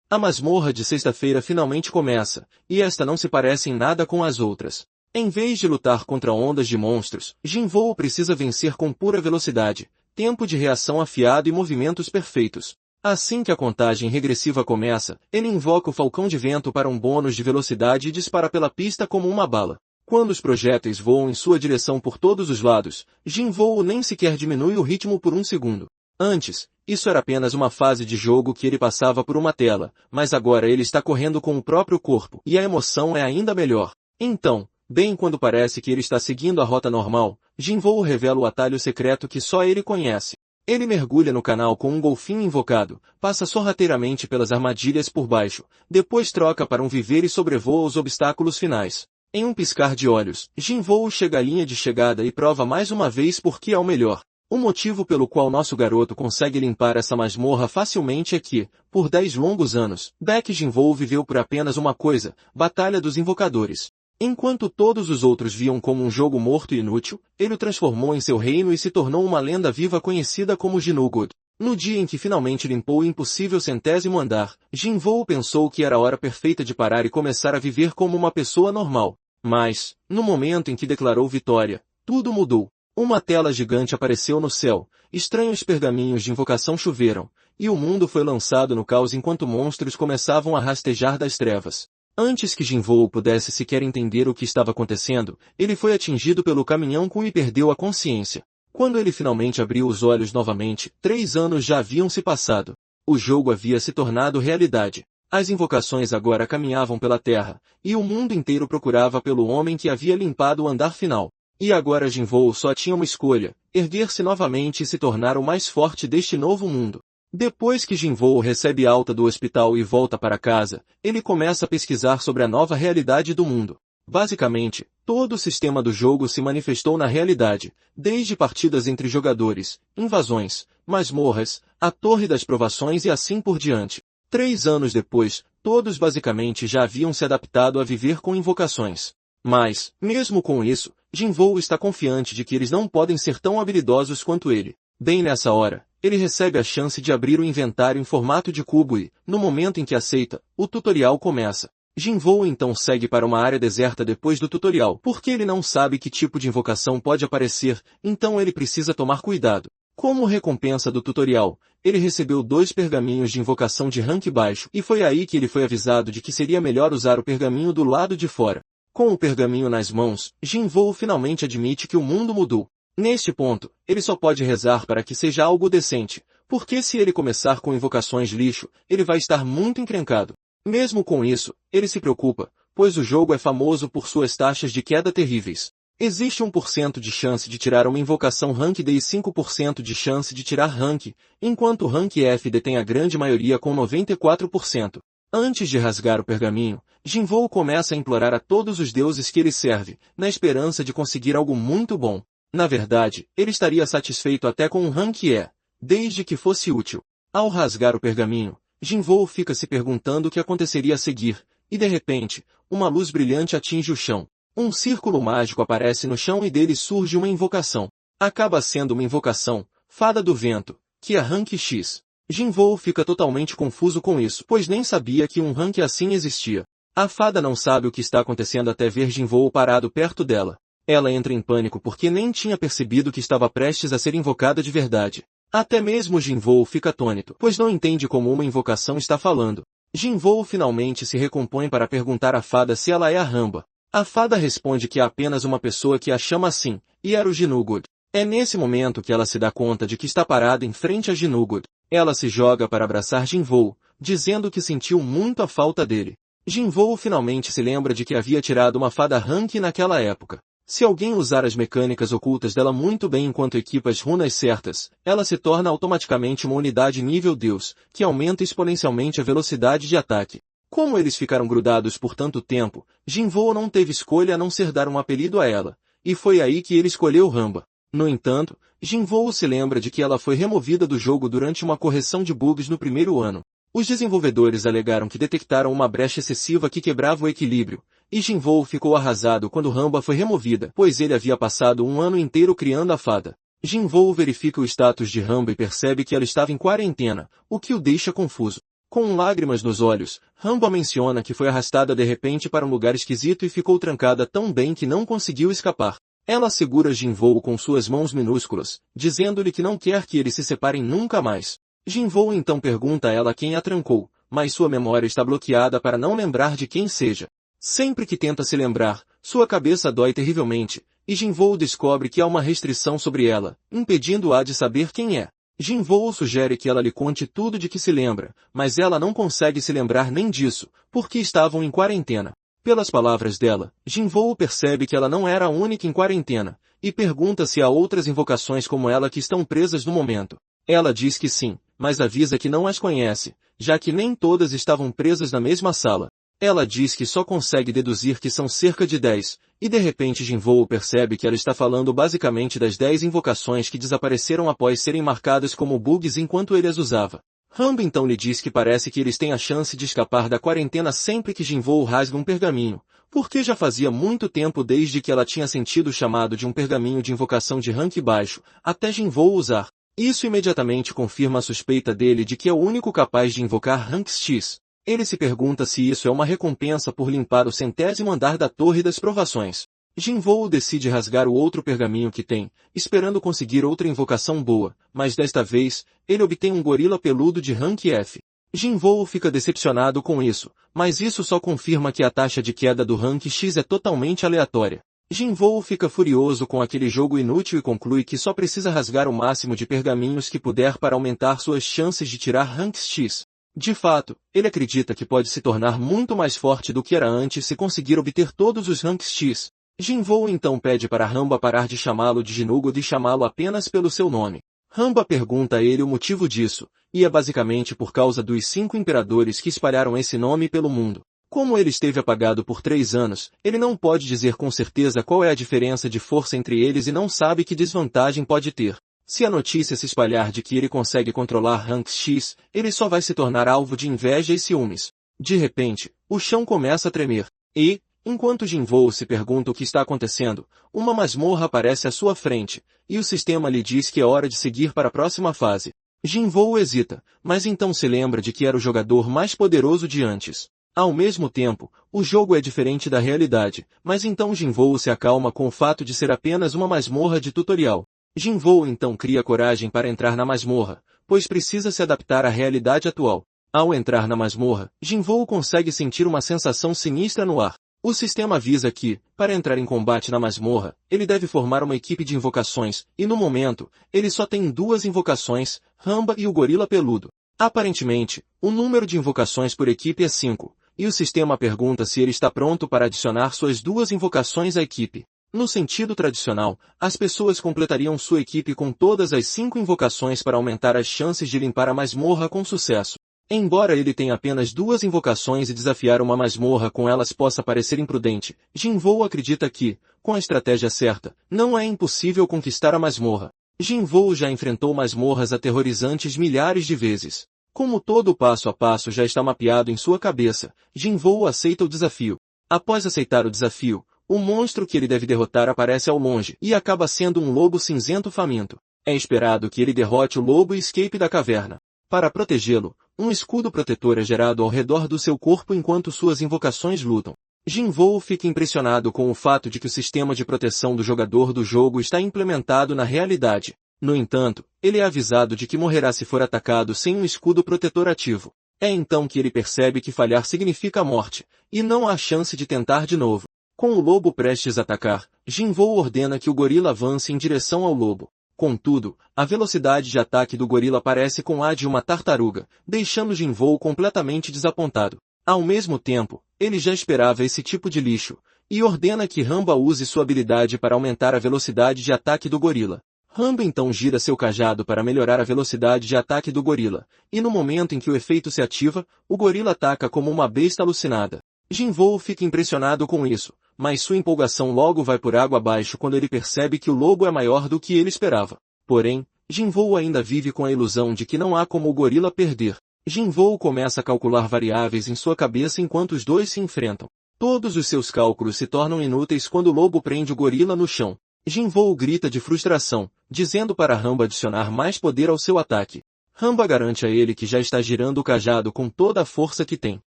A masmorra de sexta-feira finalmente começa, e esta não se parece em nada com as outras. Em vez de lutar contra ondas de monstros, Jinvoo precisa vencer com pura velocidade, tempo de reação afiado e movimentos perfeitos. Assim que a contagem regressiva começa, ele invoca o Falcão de Vento para um bônus de velocidade e dispara pela pista como uma bala. Quando os projéteis voam em sua direção por todos os lados, Jinvoo nem sequer diminui o ritmo por um segundo. Antes, isso era apenas uma fase de jogo que ele passava por uma tela, mas agora ele está correndo com o próprio corpo, e a emoção é ainda melhor. Então, bem quando parece que ele está seguindo a rota normal, Jinvoo revela o atalho secreto que só ele conhece. Ele mergulha no canal com um golfinho invocado, passa sorrateiramente pelas armadilhas por baixo, depois troca para um viver e sobrevoa os obstáculos finais. Em um piscar de olhos, Jinvoo chega à linha de chegada e prova mais uma vez por que é o melhor. O motivo pelo qual nosso garoto consegue limpar essa masmorra facilmente é que, por 10 longos anos, Baek Jinvoo viveu por apenas uma coisa, Batalha dos Invocadores. Enquanto todos os outros viam como um jogo morto e inútil, ele o transformou em seu reino e se tornou uma lenda viva conhecida como Jinugod. No dia em que finalmente limpou o impossível 100º andar, Jinvoo pensou que era a hora perfeita de parar e começar a viver como uma pessoa normal. Mas, no momento em que declarou vitória, tudo mudou. Uma tela gigante apareceu no céu, estranhos pergaminhos de invocação choveram, e o mundo foi lançado no caos enquanto monstros começavam a rastejar das trevas. Antes que Jinvoo pudesse sequer entender o que estava acontecendo, ele foi atingido pelo caminhão e perdeu a consciência. Quando ele finalmente abriu os olhos novamente, 3 anos já haviam se passado. O jogo havia se tornado realidade. As invocações agora caminhavam pela terra, e o mundo inteiro procurava pelo homem que havia limpado o andar final. E agora Jinvoo só tinha uma escolha, erguer-se novamente e se tornar o mais forte deste novo mundo. Depois que Jinvoo recebe alta do hospital e volta para casa, ele começa a pesquisar sobre a nova realidade do mundo. Basicamente, todo o sistema do jogo se manifestou na realidade, desde partidas entre jogadores, invasões, masmorras, a Torre das Provações e assim por diante. 3 anos depois, todos basicamente já haviam se adaptado a viver com invocações. Mas, mesmo com isso, Jinvoo está confiante de que eles não podem ser tão habilidosos quanto ele. Bem nessa hora, ele recebe a chance de abrir o inventário em formato de cubo e, no momento em que aceita, o tutorial começa. Jinvoo então segue para uma área deserta depois do tutorial, porque ele não sabe que tipo de invocação pode aparecer, então ele precisa tomar cuidado. Como recompensa do tutorial, ele recebeu 2 pergaminhos de invocação de rank baixo, e foi aí que ele foi avisado de que seria melhor usar o pergaminho do lado de fora. Com o pergaminho nas mãos, Jinvoo finalmente admite que o mundo mudou. Neste ponto, ele só pode rezar para que seja algo decente, porque se ele começar com invocações lixo, ele vai estar muito encrencado. Mesmo com isso, ele se preocupa, pois o jogo é famoso por suas taxas de queda terríveis. Existe 1% de chance de tirar uma invocação Rank D e 5% de chance de tirar Rank, enquanto o Rank F detém a grande maioria com 94%. Antes de rasgar o pergaminho, Jinvoo começa a implorar a todos os deuses que ele serve, na esperança de conseguir algo muito bom. Na verdade, ele estaria satisfeito até com um Rank E, desde que fosse útil. Ao rasgar o pergaminho, Jinvoo fica se perguntando o que aconteceria a seguir, e de repente, uma luz brilhante atinge o chão. Um círculo mágico aparece no chão e dele surge uma invocação. Acaba sendo uma invocação, Fada do Vento, que é Rank X. Jinvoo fica totalmente confuso com isso, pois nem sabia que um rank assim existia. A fada não sabe o que está acontecendo até ver Jinvoo parado perto dela. Ela entra em pânico porque nem tinha percebido que estava prestes a ser invocada de verdade. Até mesmo Jinvoo fica atônito, pois não entende como uma invocação está falando. Jinvoo finalmente se recompõe para perguntar à fada se ela é a Ramba. A fada responde que há apenas uma pessoa que a chama assim, e era o Jinugod. É nesse momento que ela se dá conta de que está parada em frente a Jinugod. Ela se joga para abraçar Jinvoo, dizendo que sentiu muito a falta dele. Jinvoo finalmente se lembra de que havia tirado uma fada rank naquela época. Se alguém usar as mecânicas ocultas dela muito bem enquanto equipa as runas certas, ela se torna automaticamente uma unidade nível Deus, que aumenta exponencialmente a velocidade de ataque. Como eles ficaram grudados por tanto tempo, Jinvoo não teve escolha a não ser dar um apelido a ela, e foi aí que ele escolheu Ramba. No entanto, Jinvoo se lembra de que ela foi removida do jogo durante uma correção de bugs no primeiro ano. Os desenvolvedores alegaram que detectaram uma brecha excessiva que quebrava o equilíbrio, e Jinvoo ficou arrasado quando Ramba foi removida, pois ele havia passado um ano inteiro criando a fada. Jinvoo verifica o status de Ramba e percebe que ela estava em quarentena, o que o deixa confuso. Com lágrimas nos olhos, Ramba menciona que foi arrastada de repente para um lugar esquisito e ficou trancada tão bem que não conseguiu escapar. Ela segura Jinvoo com suas mãos minúsculas, dizendo-lhe que não quer que eles se separem nunca mais. Jinvoo então pergunta a ela quem a trancou, mas sua memória está bloqueada para não lembrar de quem seja. Sempre que tenta se lembrar, sua cabeça dói terrivelmente, e Jinvoo descobre que há uma restrição sobre ela, impedindo-a de saber quem é. Jinvoo sugere que ela lhe conte tudo de que se lembra, mas ela não consegue se lembrar nem disso, porque estavam em quarentena. Pelas palavras dela, Jinvoo percebe que ela não era a única em quarentena, e pergunta se há outras invocações como ela que estão presas no momento. Ela diz que sim, mas avisa que não as conhece, já que nem todas estavam presas na mesma sala. Ela diz que só consegue deduzir que são cerca de 10, e de repente Jinvoo percebe que ela está falando basicamente das 10 invocações que desapareceram após serem marcadas como bugs enquanto ele as usava. Ramba então lhe diz que parece que eles têm a chance de escapar da quarentena sempre que Jinvoo rasga um pergaminho, porque já fazia muito tempo desde que ela tinha sentido o chamado de um pergaminho de invocação de rank baixo, até Jinvoo usar. Isso imediatamente confirma a suspeita dele de que é o único capaz de invocar ranks X. Ele se pergunta se isso é uma recompensa por limpar o 100º andar da Torre das Provações. Jinvoo decide rasgar o outro pergaminho que tem, esperando conseguir outra invocação boa, mas desta vez, ele obtém um gorila peludo de rank F. Jinvoo fica decepcionado com isso, mas isso só confirma que a taxa de queda do rank X é totalmente aleatória. Jinvoo fica furioso com aquele jogo inútil e conclui que só precisa rasgar o máximo de pergaminhos que puder para aumentar suas chances de tirar ranks X. De fato, ele acredita que pode se tornar muito mais forte do que era antes se conseguir obter todos os ranks X. Jinvoo então pede para Ramba parar de chamá-lo de Jinugod e chamá-lo apenas pelo seu nome. Ramba pergunta a ele o motivo disso, e é basicamente por causa dos 5 imperadores que espalharam esse nome pelo mundo. Como ele esteve apagado por 3 anos, ele não pode dizer com certeza qual é a diferença de força entre eles e não sabe que desvantagem pode ter. Se a notícia se espalhar de que ele consegue controlar ranks X, ele só vai se tornar alvo de inveja e ciúmes. De repente, o chão começa a tremer. E, enquanto Jinvoo se pergunta o que está acontecendo, uma masmorra aparece à sua frente, e o sistema lhe diz que é hora de seguir para a próxima fase. Jinvoo hesita, mas então se lembra de que era o jogador mais poderoso de antes. Ao mesmo tempo, o jogo é diferente da realidade, mas então Jinvoo se acalma com o fato de ser apenas uma masmorra de tutorial. Jinvoo então cria coragem para entrar na masmorra, pois precisa se adaptar à realidade atual. Ao entrar na masmorra, Jinvoo consegue sentir uma sensação sinistra no ar. O sistema avisa que, para entrar em combate na masmorra, ele deve formar uma equipe de invocações, e no momento, ele só tem 2 invocações, Ramba e o gorila peludo. Aparentemente, o número de invocações por equipe é 5, e o sistema pergunta se ele está pronto para adicionar suas 2 invocações à equipe. No sentido tradicional, as pessoas completariam sua equipe com todas as 5 invocações para aumentar as chances de limpar a masmorra com sucesso. Embora ele tenha apenas 2 invocações e desafiar uma masmorra com elas possa parecer imprudente, Jinvoo acredita que, com a estratégia certa, não é impossível conquistar a masmorra. Jinvoo já enfrentou masmorras aterrorizantes milhares de vezes. Como todo o passo a passo já está mapeado em sua cabeça, Jinvoo aceita o desafio. Após aceitar o desafio, o monstro que ele deve derrotar aparece ao longe e acaba sendo um lobo cinzento faminto. É esperado que ele derrote o lobo e escape da caverna. Para protegê-lo, um escudo protetor é gerado ao redor do seu corpo enquanto suas invocações lutam. Jinvoo fica impressionado com o fato de que o sistema de proteção do jogador do jogo está implementado na realidade. No entanto, ele é avisado de que morrerá se for atacado sem um escudo protetor ativo. É então que ele percebe que falhar significa a morte, e não há chance de tentar de novo. Com o lobo prestes a atacar, Jinvoo ordena que o gorila avance em direção ao lobo. Contudo, a velocidade de ataque do gorila parece com a de uma tartaruga, deixando Jinvoo completamente desapontado. Ao mesmo tempo, ele já esperava esse tipo de lixo, e ordena que Ramba use sua habilidade para aumentar a velocidade de ataque do gorila. Ramba então gira seu cajado para melhorar a velocidade de ataque do gorila, e no momento em que o efeito se ativa, o gorila ataca como uma besta alucinada. Jinvoo fica impressionado com isso, mas sua empolgação logo vai por água abaixo quando ele percebe que o lobo é maior do que ele esperava. Porém, Jinvoo ainda vive com a ilusão de que não há como o gorila perder. Jinvoo começa a calcular variáveis em sua cabeça enquanto os dois se enfrentam. Todos os seus cálculos se tornam inúteis quando o lobo prende o gorila no chão. Jinvoo grita de frustração, dizendo para Ramba adicionar mais poder ao seu ataque. Ramba garante a ele que já está girando o cajado com toda a força que tem.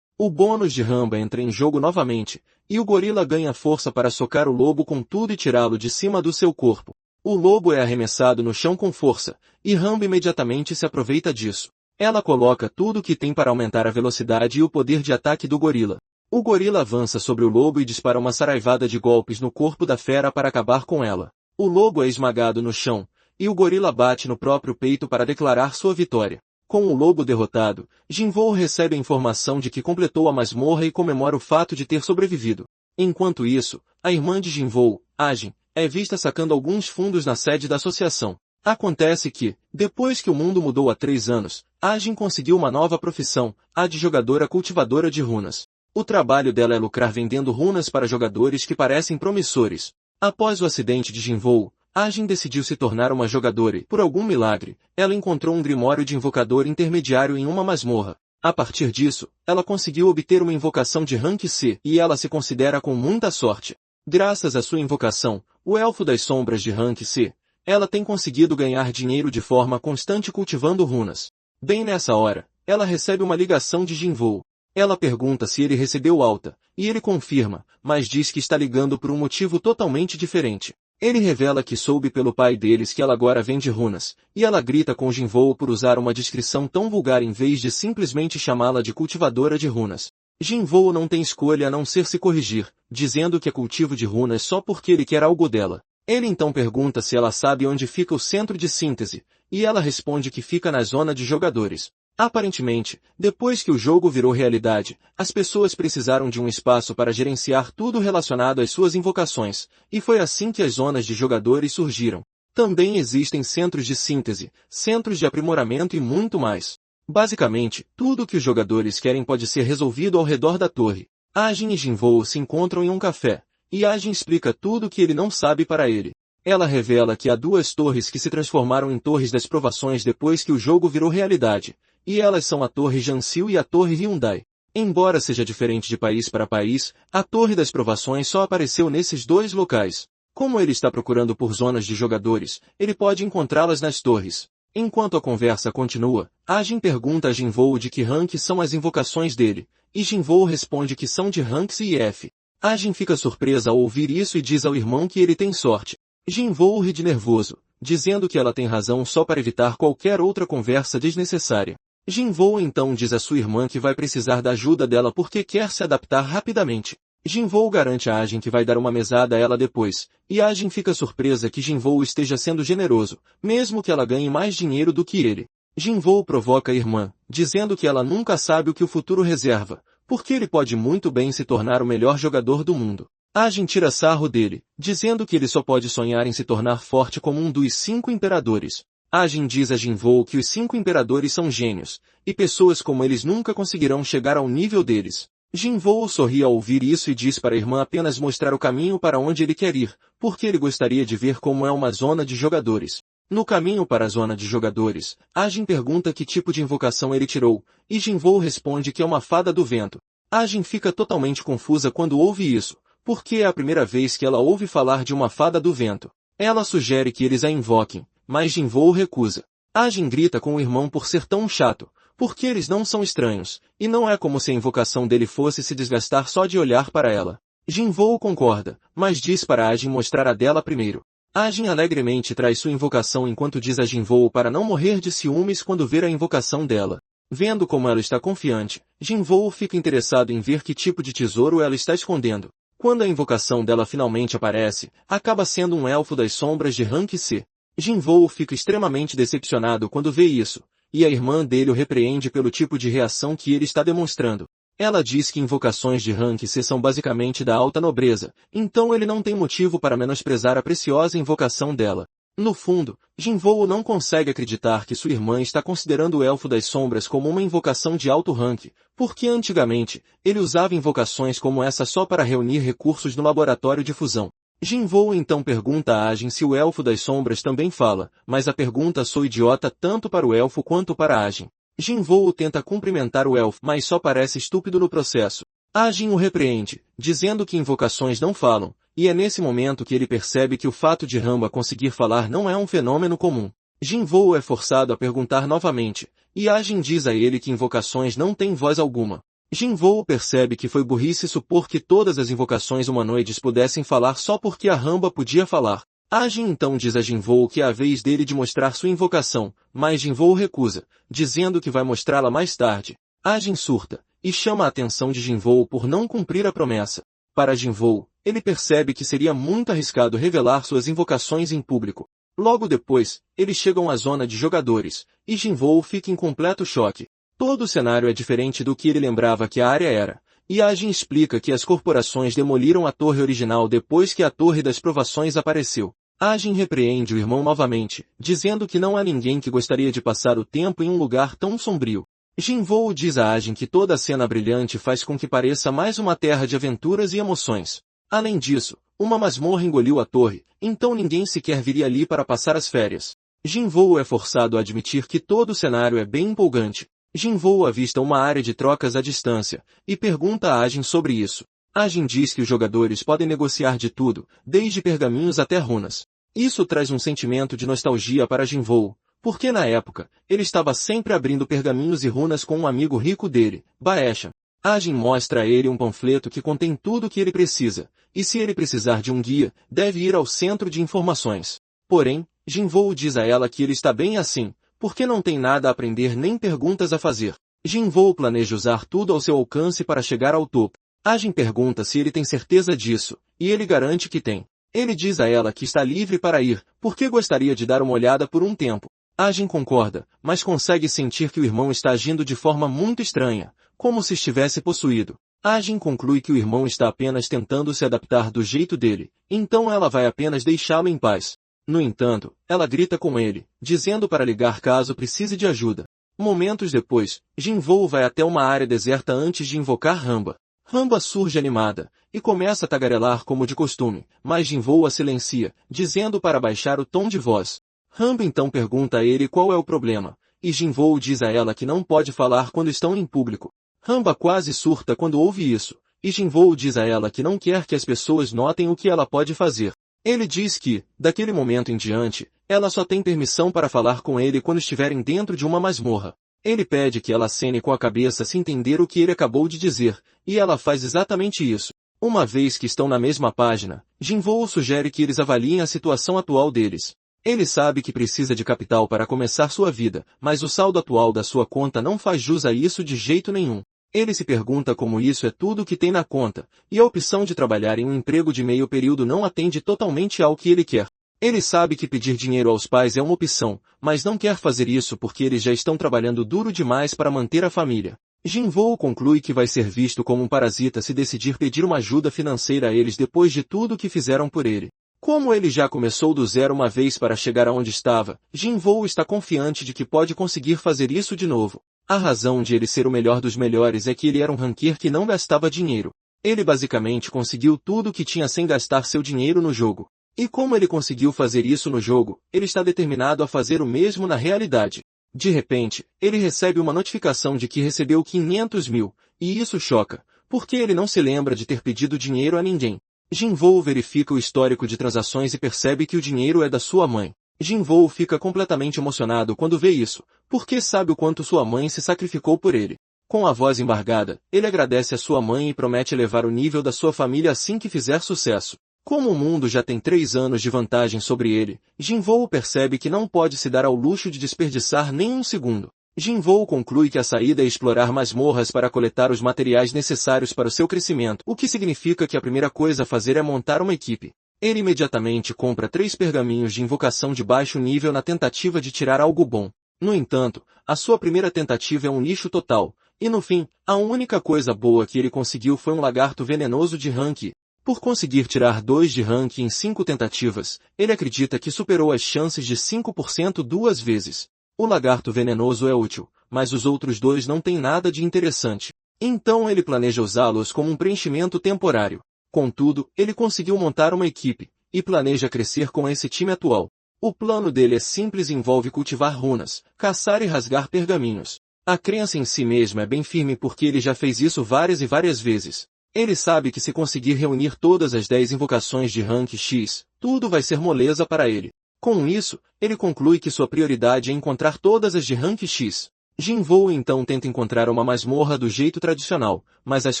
O bônus de Ramba entra em jogo novamente, e o gorila ganha força para socar o lobo com tudo e tirá-lo de cima do seu corpo. O lobo é arremessado no chão com força, e Ramba imediatamente se aproveita disso. Ela coloca tudo o que tem para aumentar a velocidade e o poder de ataque do gorila. O gorila avança sobre o lobo e dispara uma saraivada de golpes no corpo da fera para acabar com ela. O lobo é esmagado no chão, e o gorila bate no próprio peito para declarar sua vitória. Com o lobo derrotado, Jinvoo recebe a informação de que completou a masmorra e comemora o fato de ter sobrevivido. Enquanto isso, a irmã de Jinvoo, Ajin, é vista sacando alguns fundos na sede da associação. Acontece que, depois que o mundo mudou há 3 anos, Ajin conseguiu uma nova profissão, a de jogadora cultivadora de runas. O trabalho dela é lucrar vendendo runas para jogadores que parecem promissores. Após o acidente de Jinvoo, Ajin decidiu se tornar uma jogadora e, por algum milagre, ela encontrou um grimório de invocador intermediário em uma masmorra. A partir disso, ela conseguiu obter uma invocação de rank C e ela se considera com muita sorte. Graças à sua invocação, o Elfo das Sombras de rank C, ela tem conseguido ganhar dinheiro de forma constante cultivando runas. Bem nessa hora, ela recebe uma ligação de Jinvoo. Ela pergunta se ele recebeu alta, e ele confirma, mas diz que está ligando por um motivo totalmente diferente. Ele revela que soube pelo pai deles que ela agora vende runas, e ela grita com Jinvoo por usar uma descrição tão vulgar em vez de simplesmente chamá-la de cultivadora de runas. Jinvoo não tem escolha a não ser se corrigir, dizendo que é cultivo de runas só porque ele quer algo dela. Ele então pergunta se ela sabe onde fica o centro de síntese, e ela responde que fica na zona de jogadores. Aparentemente, depois que o jogo virou realidade, as pessoas precisaram de um espaço para gerenciar tudo relacionado às suas invocações, e foi assim que as zonas de jogadores surgiram. Também existem centros de síntese, centros de aprimoramento e muito mais. Basicamente, tudo o que os jogadores querem pode ser resolvido ao redor da torre. Ajin e Jinvoo se encontram em um café, e Ajin explica tudo o que ele não sabe para ele. Ela revela que há 2 torres que se transformaram em torres das provações depois que o jogo virou realidade, e elas são a Torre Jansil e a Torre Hyundai. Embora seja diferente de país para país, a Torre das Provações só apareceu nesses 2 locais. Como ele está procurando por zonas de jogadores, ele pode encontrá-las nas torres. Enquanto a conversa continua, Ajin pergunta a Jinvoo de que rank são as invocações dele, e Jinvoo responde que são de rank C e F. Ajin fica surpresa ao ouvir isso e diz ao irmão que ele tem sorte. Jinvoo ri de nervoso, dizendo que ela tem razão só para evitar qualquer outra conversa desnecessária. Jinvoo então diz à sua irmã que vai precisar da ajuda dela porque quer se adaptar rapidamente. Jinvoo garante a Ajin que vai dar uma mesada a ela depois, e Ajin fica surpresa que Jinvoo esteja sendo generoso, mesmo que ela ganhe mais dinheiro do que ele. Jinvoo provoca a irmã, dizendo que ela nunca sabe o que o futuro reserva, porque ele pode muito bem se tornar o melhor jogador do mundo. Ajin tira sarro dele, dizendo que ele só pode sonhar em se tornar forte como um dos 5 imperadores. Ajin diz a Jinvoo que os 5 imperadores são gênios, e pessoas como eles nunca conseguirão chegar ao nível deles. Jinvoo sorri ao ouvir isso e diz para a irmã apenas mostrar o caminho para onde ele quer ir, porque ele gostaria de ver como é uma zona de jogadores. No caminho para a zona de jogadores, Ajin pergunta que tipo de invocação ele tirou, e Jinvoo responde que é uma fada do vento. Ajin fica totalmente confusa quando ouve isso, porque é a primeira vez que ela ouve falar de uma fada do vento. Ela sugere que eles a invoquem, mas Jinvoo recusa. Ajin grita com o irmão por ser tão chato, porque eles não são estranhos, e não é como se a invocação dele fosse se desgastar só de olhar para ela. Jinvoo concorda, mas diz para Ajin mostrar a dela primeiro. Ajin alegremente traz sua invocação enquanto diz a Jinvoo para não morrer de ciúmes quando ver a invocação dela. Vendo como ela está confiante, Jinvoo fica interessado em ver que tipo de tesouro ela está escondendo. Quando a invocação dela finalmente aparece, acaba sendo um elfo das sombras de rank C. Jinvoo fica extremamente decepcionado quando vê isso, e a irmã dele o repreende pelo tipo de reação que ele está demonstrando. Ela diz que invocações de rank C são basicamente da alta nobreza, então ele não tem motivo para menosprezar a preciosa invocação dela. No fundo, Jinvoo não consegue acreditar que sua irmã está considerando o Elfo das Sombras como uma invocação de alto rank, porque antigamente, ele usava invocações como essa só para reunir recursos no laboratório de fusão. Jinvoo então pergunta a Ajin se o Elfo das Sombras também fala, mas a pergunta soa idiota tanto para o elfo quanto para Ajin. Jinvoo tenta cumprimentar o elfo, mas só parece estúpido no processo. Ajin o repreende, dizendo que invocações não falam, e é nesse momento que ele percebe que o fato de Ramba conseguir falar não é um fenômeno comum. Jinvoo é forçado a perguntar novamente, e Ajin diz a ele que invocações não têm voz alguma. Jinvoo percebe que foi burrice supor que todas as invocações humanoides pudessem falar só porque a Ramba podia falar. Ajin então diz a Jinvoo que é a vez dele de mostrar sua invocação, mas Jinvoo recusa, dizendo que vai mostrá-la mais tarde. Ajin surta, e chama a atenção de Jinvoo por não cumprir a promessa. Para Jinvoo, ele percebe que seria muito arriscado revelar suas invocações em público. Logo depois, eles chegam à zona de jogadores, e Jinvoo fica em completo choque. Todo o cenário é diferente do que ele lembrava que a área era, e Ajin explica que as corporações demoliram a torre original depois que a Torre das Provações apareceu. Ajin repreende o irmão novamente, dizendo que não há ninguém que gostaria de passar o tempo em um lugar tão sombrio. Jinvoo diz a Ajin que toda a cena brilhante faz com que pareça mais uma terra de aventuras e emoções. Além disso, uma masmorra engoliu a torre, então ninguém sequer viria ali para passar as férias. Jinvoo é forçado a admitir que todo o cenário é bem empolgante. Jinvoo avista uma área de trocas à distância, e pergunta a Ajin sobre isso. Ajin diz que os jogadores podem negociar de tudo, desde pergaminhos até runas. Isso traz um sentimento de nostalgia para Jinvoo, porque na época, ele estava sempre abrindo pergaminhos e runas com um amigo rico dele, Baesha. Ajin mostra a ele um panfleto que contém tudo o que ele precisa, e se ele precisar de um guia, deve ir ao centro de informações. Porém, Jinvoo diz a ela que ele está bem assim, porque não tem nada a aprender nem perguntas a fazer. Jinvoo planeja usar tudo ao seu alcance para chegar ao topo. Ajin pergunta se ele tem certeza disso, e ele garante que tem. Ele diz a ela que está livre para ir, porque gostaria de dar uma olhada por um tempo. Ajin concorda, mas consegue sentir que o irmão está agindo de forma muito estranha, como se estivesse possuído. Ajin conclui que o irmão está apenas tentando se adaptar do jeito dele, então ela vai apenas deixá-lo em paz. No entanto, ela grita com ele, dizendo para ligar caso precise de ajuda. Momentos depois, Jinvoo vai até uma área deserta antes de invocar Ramba. Ramba surge animada, e começa a tagarelar como de costume, mas Jinvoo a silencia, dizendo para baixar o tom de voz. Ramba então pergunta a ele qual é o problema, e Jinvoo diz a ela que não pode falar quando estão em público. Ramba quase surta quando ouve isso, e Jinvoo diz a ela que não quer que as pessoas notem o que ela pode fazer. Ele diz que, daquele momento em diante, ela só tem permissão para falar com ele quando estiverem dentro de uma masmorra. Ele pede que ela acene com a cabeça se entender o que ele acabou de dizer, e ela faz exatamente isso. Uma vez que estão na mesma página, Jinvoo sugere que eles avaliem a situação atual deles. Ele sabe que precisa de capital para começar sua vida, mas o saldo atual da sua conta não faz jus a isso de jeito nenhum. Ele se pergunta como isso é tudo o que tem na conta, e a opção de trabalhar em um emprego de meio período não atende totalmente ao que ele quer. Ele sabe que pedir dinheiro aos pais é uma opção, mas não quer fazer isso porque eles já estão trabalhando duro demais para manter a família. Jinvoo conclui que vai ser visto como um parasita se decidir pedir uma ajuda financeira a eles depois de tudo o que fizeram por ele. Como ele já começou do zero uma vez para chegar aonde estava, Jinvoo está confiante de que pode conseguir fazer isso de novo. A razão de ele ser o melhor dos melhores é que ele era um ranquear que não gastava dinheiro. Ele basicamente conseguiu tudo o que tinha sem gastar seu dinheiro no jogo. E como ele conseguiu fazer isso no jogo, ele está determinado a fazer o mesmo na realidade. De repente, ele recebe uma notificação de que recebeu 500 mil, e isso choca, porque ele não se lembra de ter pedido dinheiro a ninguém. Jinvoo verifica o histórico de transações e percebe que o dinheiro é da sua mãe. Jinvoo fica completamente emocionado quando vê isso, porque sabe o quanto sua mãe se sacrificou por ele. Com a voz embargada, ele agradece a sua mãe e promete elevar o nível da sua família assim que fizer sucesso. Como o mundo já tem 3 anos de vantagem sobre ele, Jinvoo percebe que não pode se dar ao luxo de desperdiçar nem um segundo. Jinvoo conclui que a saída é explorar masmorras para coletar os materiais necessários para o seu crescimento, o que significa que a primeira coisa a fazer é montar uma equipe. Ele imediatamente compra 3 pergaminhos de invocação de baixo nível na tentativa de tirar algo bom. No entanto, a sua primeira tentativa é um lixo total, e no fim, a única coisa boa que ele conseguiu foi um lagarto venenoso de rank. Por conseguir tirar 2 de rank em 5 tentativas, ele acredita que superou as chances de 5% 2 vezes. O lagarto venenoso é útil, mas os outros 2 não têm nada de interessante. Então ele planeja usá-los como um preenchimento temporário. Contudo, ele conseguiu montar uma equipe, e planeja crescer com esse time atual. O plano dele é simples e envolve cultivar runas, caçar e rasgar pergaminhos. A crença em si mesmo é bem firme porque ele já fez isso várias e várias vezes. Ele sabe que se conseguir reunir todas as 10 invocações de rank X, tudo vai ser moleza para ele. Com isso, ele conclui que sua prioridade é encontrar todas as de Rank X. Jinvoo então tenta encontrar uma masmorra do jeito tradicional, mas as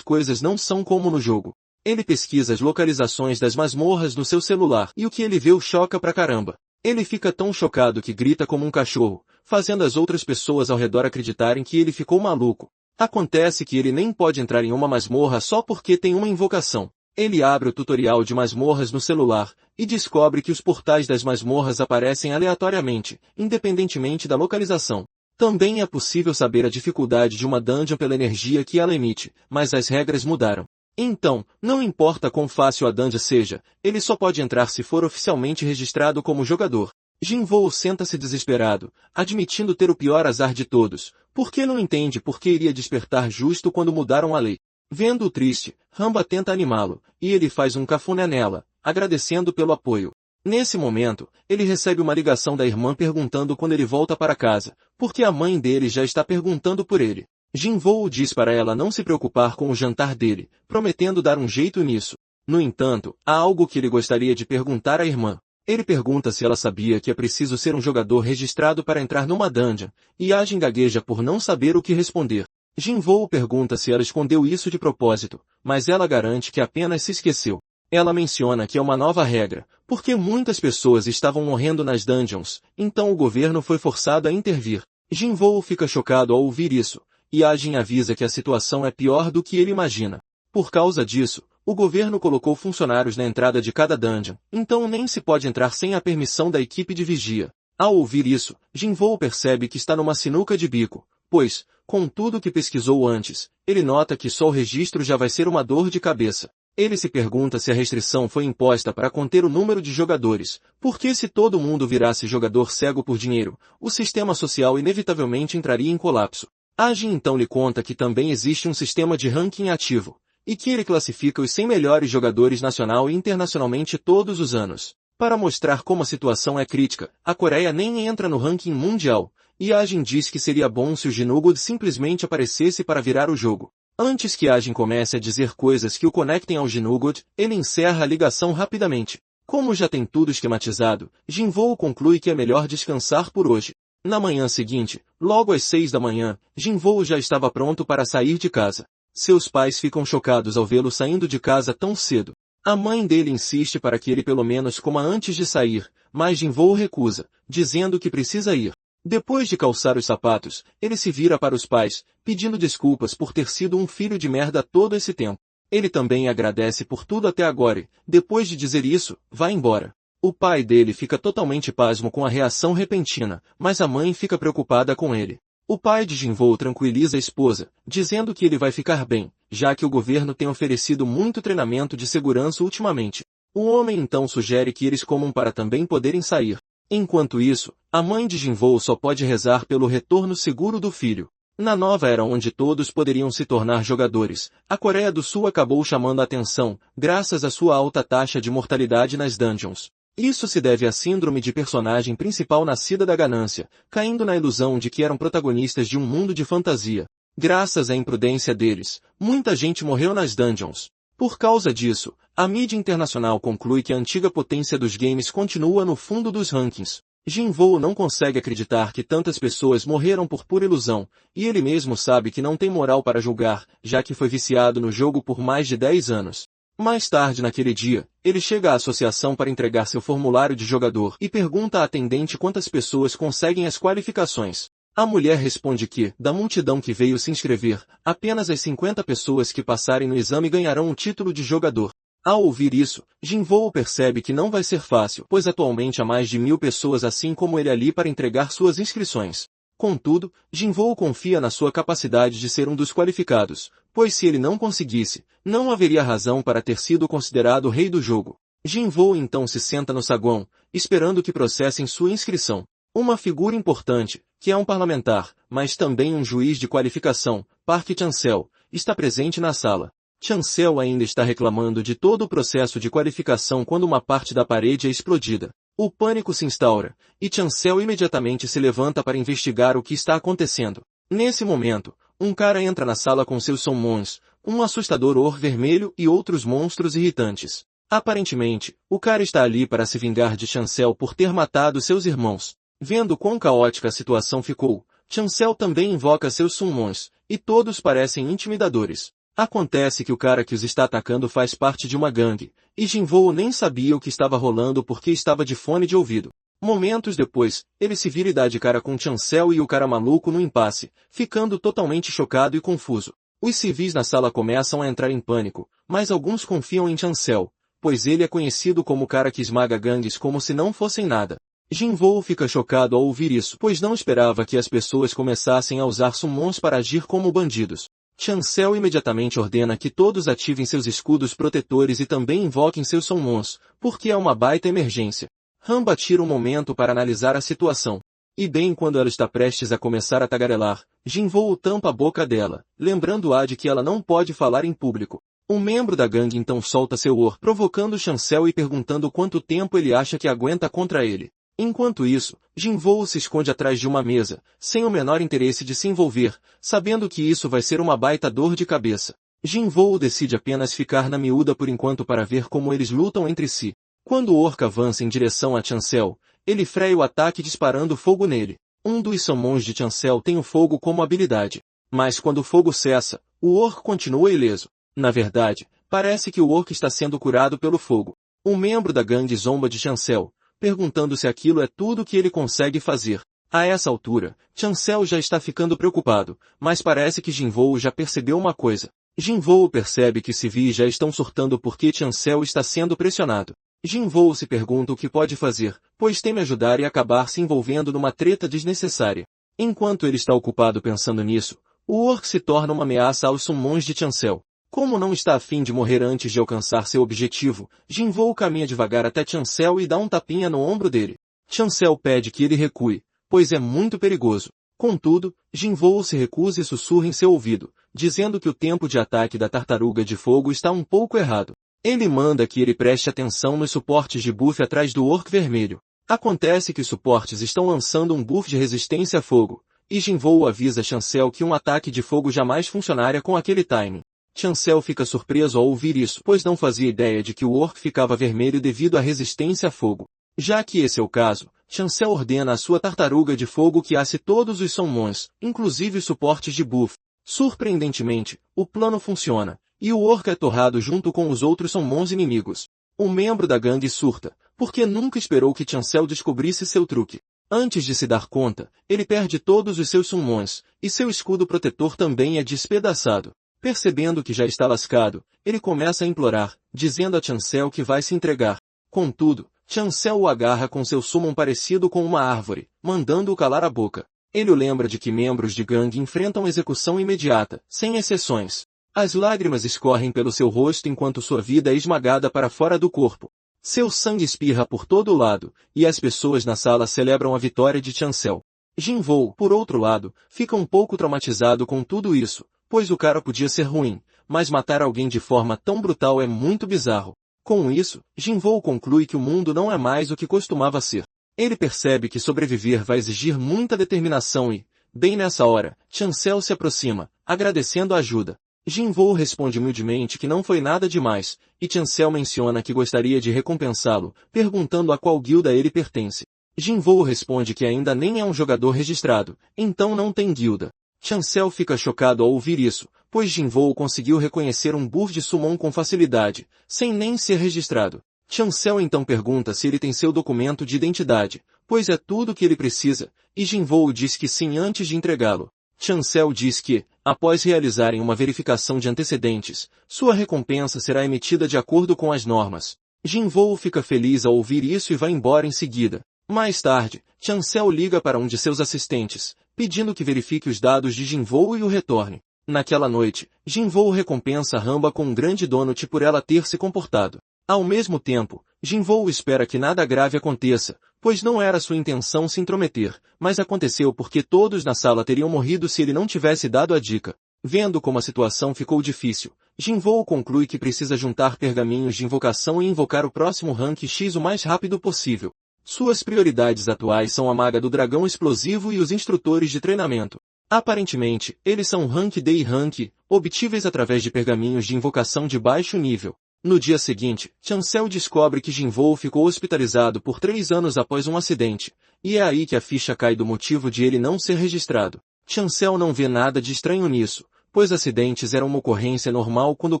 coisas não são como no jogo. Ele pesquisa as localizações das masmorras no seu celular e o que ele vê o choca pra caramba. Ele fica tão chocado que grita como um cachorro, fazendo as outras pessoas ao redor acreditarem que ele ficou maluco. Acontece que ele nem pode entrar em uma masmorra só porque tem uma invocação. Ele abre o tutorial de masmorras no celular e descobre que os portais das masmorras aparecem aleatoriamente, independentemente da localização. Também é possível saber a dificuldade de uma dungeon pela energia que ela emite, mas as regras mudaram. Então, não importa quão fácil a dungeon seja, ele só pode entrar se for oficialmente registrado como jogador. Jinvoo senta-se desesperado, admitindo ter o pior azar de todos, porque não entende por que iria despertar justo quando mudaram a lei. Vendo-o triste, Ramba tenta animá-lo, e ele faz um cafuné nela, agradecendo pelo apoio. Nesse momento, ele recebe uma ligação da irmã perguntando quando ele volta para casa, porque a mãe dele já está perguntando por ele. Jinvoo diz para ela não se preocupar com o jantar dele, prometendo dar um jeito nisso. No entanto, há algo que ele gostaria de perguntar à irmã. Ele pergunta se ela sabia que é preciso ser um jogador registrado para entrar numa dungeon, e Ajin gagueja por não saber o que responder. Jinvoo pergunta se ela escondeu isso de propósito, mas ela garante que apenas se esqueceu. Ela menciona que é uma nova regra, porque muitas pessoas estavam morrendo nas dungeons, então o governo foi forçado a intervir. Jinvoo fica chocado ao ouvir isso, e Ajin avisa que a situação é pior do que ele imagina. Por causa disso, o governo colocou funcionários na entrada de cada dungeon, então nem se pode entrar sem a permissão da equipe de vigia. Ao ouvir isso, Jinvoo percebe que está numa sinuca de bico, pois, com tudo que pesquisou antes, ele nota que só o registro já vai ser uma dor de cabeça. Ele se pergunta se a restrição foi imposta para conter o número de jogadores, porque se todo mundo virasse jogador cego por dinheiro, o sistema social inevitavelmente entraria em colapso. Ajin então lhe conta que também existe um sistema de ranking ativo, e que ele classifica os 100 melhores jogadores nacional e internacionalmente todos os anos. Para mostrar como a situação é crítica, a Coreia nem entra no ranking mundial, e Ajin diz que seria bom se o Jinugod simplesmente aparecesse para virar o jogo. Antes que Ajin comece a dizer coisas que o conectem ao Jinugod, ele encerra a ligação rapidamente. Como já tem tudo esquematizado, Jinvoo conclui que é melhor descansar por hoje. Na manhã seguinte, logo às 6 da manhã, Jinvoo já estava pronto para sair de casa. Seus pais ficam chocados ao vê-lo saindo de casa tão cedo. A mãe dele insiste para que ele pelo menos coma antes de sair, mas Jinvoo recusa, dizendo que precisa ir. Depois de calçar os sapatos, ele se vira para os pais, pedindo desculpas por ter sido um filho de merda todo esse tempo. Ele também agradece por tudo até agora e, depois de dizer isso, vai embora. O pai dele fica totalmente pasmo com a reação repentina, mas a mãe fica preocupada com ele. O pai de Jinvoo tranquiliza a esposa, dizendo que ele vai ficar bem, já que o governo tem oferecido muito treinamento de segurança ultimamente. O homem então sugere que eles comam para também poderem sair. Enquanto isso, a mãe de Jinvoo só pode rezar pelo retorno seguro do filho. Na nova era onde todos poderiam se tornar jogadores, a Coreia do Sul acabou chamando a atenção, graças à sua alta taxa de mortalidade nas dungeons. Isso se deve à síndrome de personagem principal nascida da ganância, caindo na ilusão de que eram protagonistas de um mundo de fantasia. Graças à imprudência deles, muita gente morreu nas dungeons. Por causa disso, a mídia internacional conclui que a antiga potência dos games continua no fundo dos rankings. Jinvoo não consegue acreditar que tantas pessoas morreram por pura ilusão, e ele mesmo sabe que não tem moral para julgar, já que foi viciado no jogo por mais de 10 anos. Mais tarde naquele dia, ele chega à associação para entregar seu formulário de jogador e pergunta à atendente quantas pessoas conseguem as qualificações. A mulher responde que, da multidão que veio se inscrever, apenas as 50 pessoas que passarem no exame ganharão o título de jogador. Ao ouvir isso, Jinvoo percebe que não vai ser fácil, pois atualmente há mais de 1000 pessoas assim como ele ali para entregar suas inscrições. Contudo, Jinvoo confia na sua capacidade de ser um dos qualificados, pois se ele não conseguisse, não haveria razão para ter sido considerado o rei do jogo. Jinvoo então se senta no saguão, esperando que processem sua inscrição. Uma figura importante, que é um parlamentar, mas também um juiz de qualificação, Park Chan-seo, está presente na sala. Chan-seo ainda está reclamando de todo o processo de qualificação quando uma parte da parede é explodida. O pânico se instaura, e Chan-seo imediatamente se levanta para investigar o que está acontecendo. Nesse momento, um cara entra na sala com seus summons, um assustador or vermelho e outros monstros irritantes. Aparentemente, o cara está ali para se vingar de Chancel por ter matado seus irmãos. Vendo quão caótica a situação ficou, Chancel também invoca seus summons, e todos parecem intimidadores. Acontece que o cara que os está atacando faz parte de uma gangue, e Jinvoo nem sabia o que estava rolando porque estava de fone de ouvido. Momentos depois, ele se vira e dá de cara com Chancel e o cara maluco no impasse, ficando totalmente chocado e confuso. Os civis na sala começam a entrar em pânico, mas alguns confiam em Chancel, pois ele é conhecido como o cara que esmaga gangues como se não fossem nada. Jinvoo fica chocado ao ouvir isso, pois não esperava que as pessoas começassem a usar summons para agir como bandidos. Chancel imediatamente ordena que todos ativem seus escudos protetores e também invoquem seus summons, porque é uma baita emergência. Ramba tira um momento para analisar a situação. E bem quando ela está prestes a começar a tagarelar, Jinvoo tampa a boca dela, lembrando-a de que ela não pode falar em público. Um membro da gangue então solta seu or, provocando Chancel e perguntando quanto tempo ele acha que aguenta contra ele. Enquanto isso, Jinvoo se esconde atrás de uma mesa, sem o menor interesse de se envolver, sabendo que isso vai ser uma baita dor de cabeça. Jinvoo decide apenas ficar na miúda por enquanto para ver como eles lutam entre si. Quando o orc avança em direção a Chancel, ele freia o ataque disparando fogo nele. Um dos summons de Chancel tem o fogo como habilidade. Mas quando o fogo cessa, o orc continua ileso. Na verdade, parece que o orc está sendo curado pelo fogo. Um membro da gangue zomba de Chancel, perguntando se aquilo é tudo que ele consegue fazer. A essa altura, Chancel já está ficando preocupado, mas parece que Jinvoo já percebeu uma coisa. Jinvoo percebe que os civis já estão surtando porque Chancel está sendo pressionado. Jinvoo se pergunta o que pode fazer, pois teme ajudar e acabar se envolvendo numa treta desnecessária. Enquanto ele está ocupado pensando nisso, o orc se torna uma ameaça aos summons de Chancel. Como não está a fim de morrer antes de alcançar seu objetivo, Jinvoo caminha devagar até Chancel e dá um tapinha no ombro dele. Chancel pede que ele recue, pois é muito perigoso. Contudo, Jinvoo se recusa e sussurra em seu ouvido, dizendo que o tempo de ataque da tartaruga de fogo está um pouco errado. Ele manda que ele preste atenção nos suportes de buff atrás do orc vermelho. Acontece que os suportes estão lançando um buff de resistência a fogo, e Jinvoo avisa Chancel que um ataque de fogo jamais funcionaria com aquele timing. Chancel fica surpreso ao ouvir isso, pois não fazia ideia de que o orc ficava vermelho devido à resistência a fogo. Já que esse é o caso, Chancel ordena à sua tartaruga de fogo que asse todos os summons, inclusive os suportes de buff. Surpreendentemente, o plano funciona, e o orc é torrado junto com os outros summons inimigos. Um membro da gangue surta, porque nunca esperou que Chancel descobrisse seu truque. Antes de se dar conta, ele perde todos os seus summons, e seu escudo protetor também é despedaçado. Percebendo que já está lascado, ele começa a implorar, dizendo a Chancel que vai se entregar. Contudo, Chancel o agarra com seu summon parecido com uma árvore, mandando-o calar a boca. Ele o lembra de que membros de gangue enfrentam execução imediata, sem exceções. As lágrimas escorrem pelo seu rosto enquanto sua vida é esmagada para fora do corpo. Seu sangue espirra por todo o lado, e as pessoas na sala celebram a vitória de Chancel. Jinvoo, por outro lado, fica um pouco traumatizado com tudo isso, pois o cara podia ser ruim, mas matar alguém de forma tão brutal é muito bizarro. Com isso, Jinvoo conclui que o mundo não é mais o que costumava ser. Ele percebe que sobreviver vai exigir muita determinação e, bem nessa hora, Chancel se aproxima, agradecendo a ajuda. Jinvoo responde humildemente que não foi nada demais, e Chancel menciona que gostaria de recompensá-lo, perguntando a qual guilda ele pertence. Jinvoo responde que ainda nem é um jogador registrado, então não tem guilda. Chancel fica chocado ao ouvir isso, pois Jinvoo conseguiu reconhecer um buff de summon com facilidade, sem nem ser registrado. Chancel então pergunta se ele tem seu documento de identidade, pois é tudo o que ele precisa, e Jinvoo diz que sim antes de entregá-lo. Chancel diz que, após realizarem uma verificação de antecedentes, sua recompensa será emitida de acordo com as normas. Jinvoo fica feliz ao ouvir isso e vai embora em seguida. Mais tarde, Chancel liga para um de seus assistentes, pedindo que verifique os dados de Jinvoo e o retorne. Naquela noite, Jinvoo recompensa Ramba com um grande donut por ela ter se comportado. Ao mesmo tempo, Jinvoo espera que nada grave aconteça, pois não era sua intenção se intrometer, mas aconteceu porque todos na sala teriam morrido se ele não tivesse dado a dica. Vendo como a situação ficou difícil, Jinvoo conclui que precisa juntar pergaminhos de invocação e invocar o próximo rank X o mais rápido possível. Suas prioridades atuais são a maga do dragão explosivo e os instrutores de treinamento. Aparentemente, eles são rank D e rank, obtíveis através de pergaminhos de invocação de baixo nível. No dia seguinte, Chancel descobre que Jinvoo ficou hospitalizado por 3 anos após um acidente, e é aí que a ficha cai do motivo de ele não ser registrado. Chancel não vê nada de estranho nisso, pois acidentes eram uma ocorrência normal quando o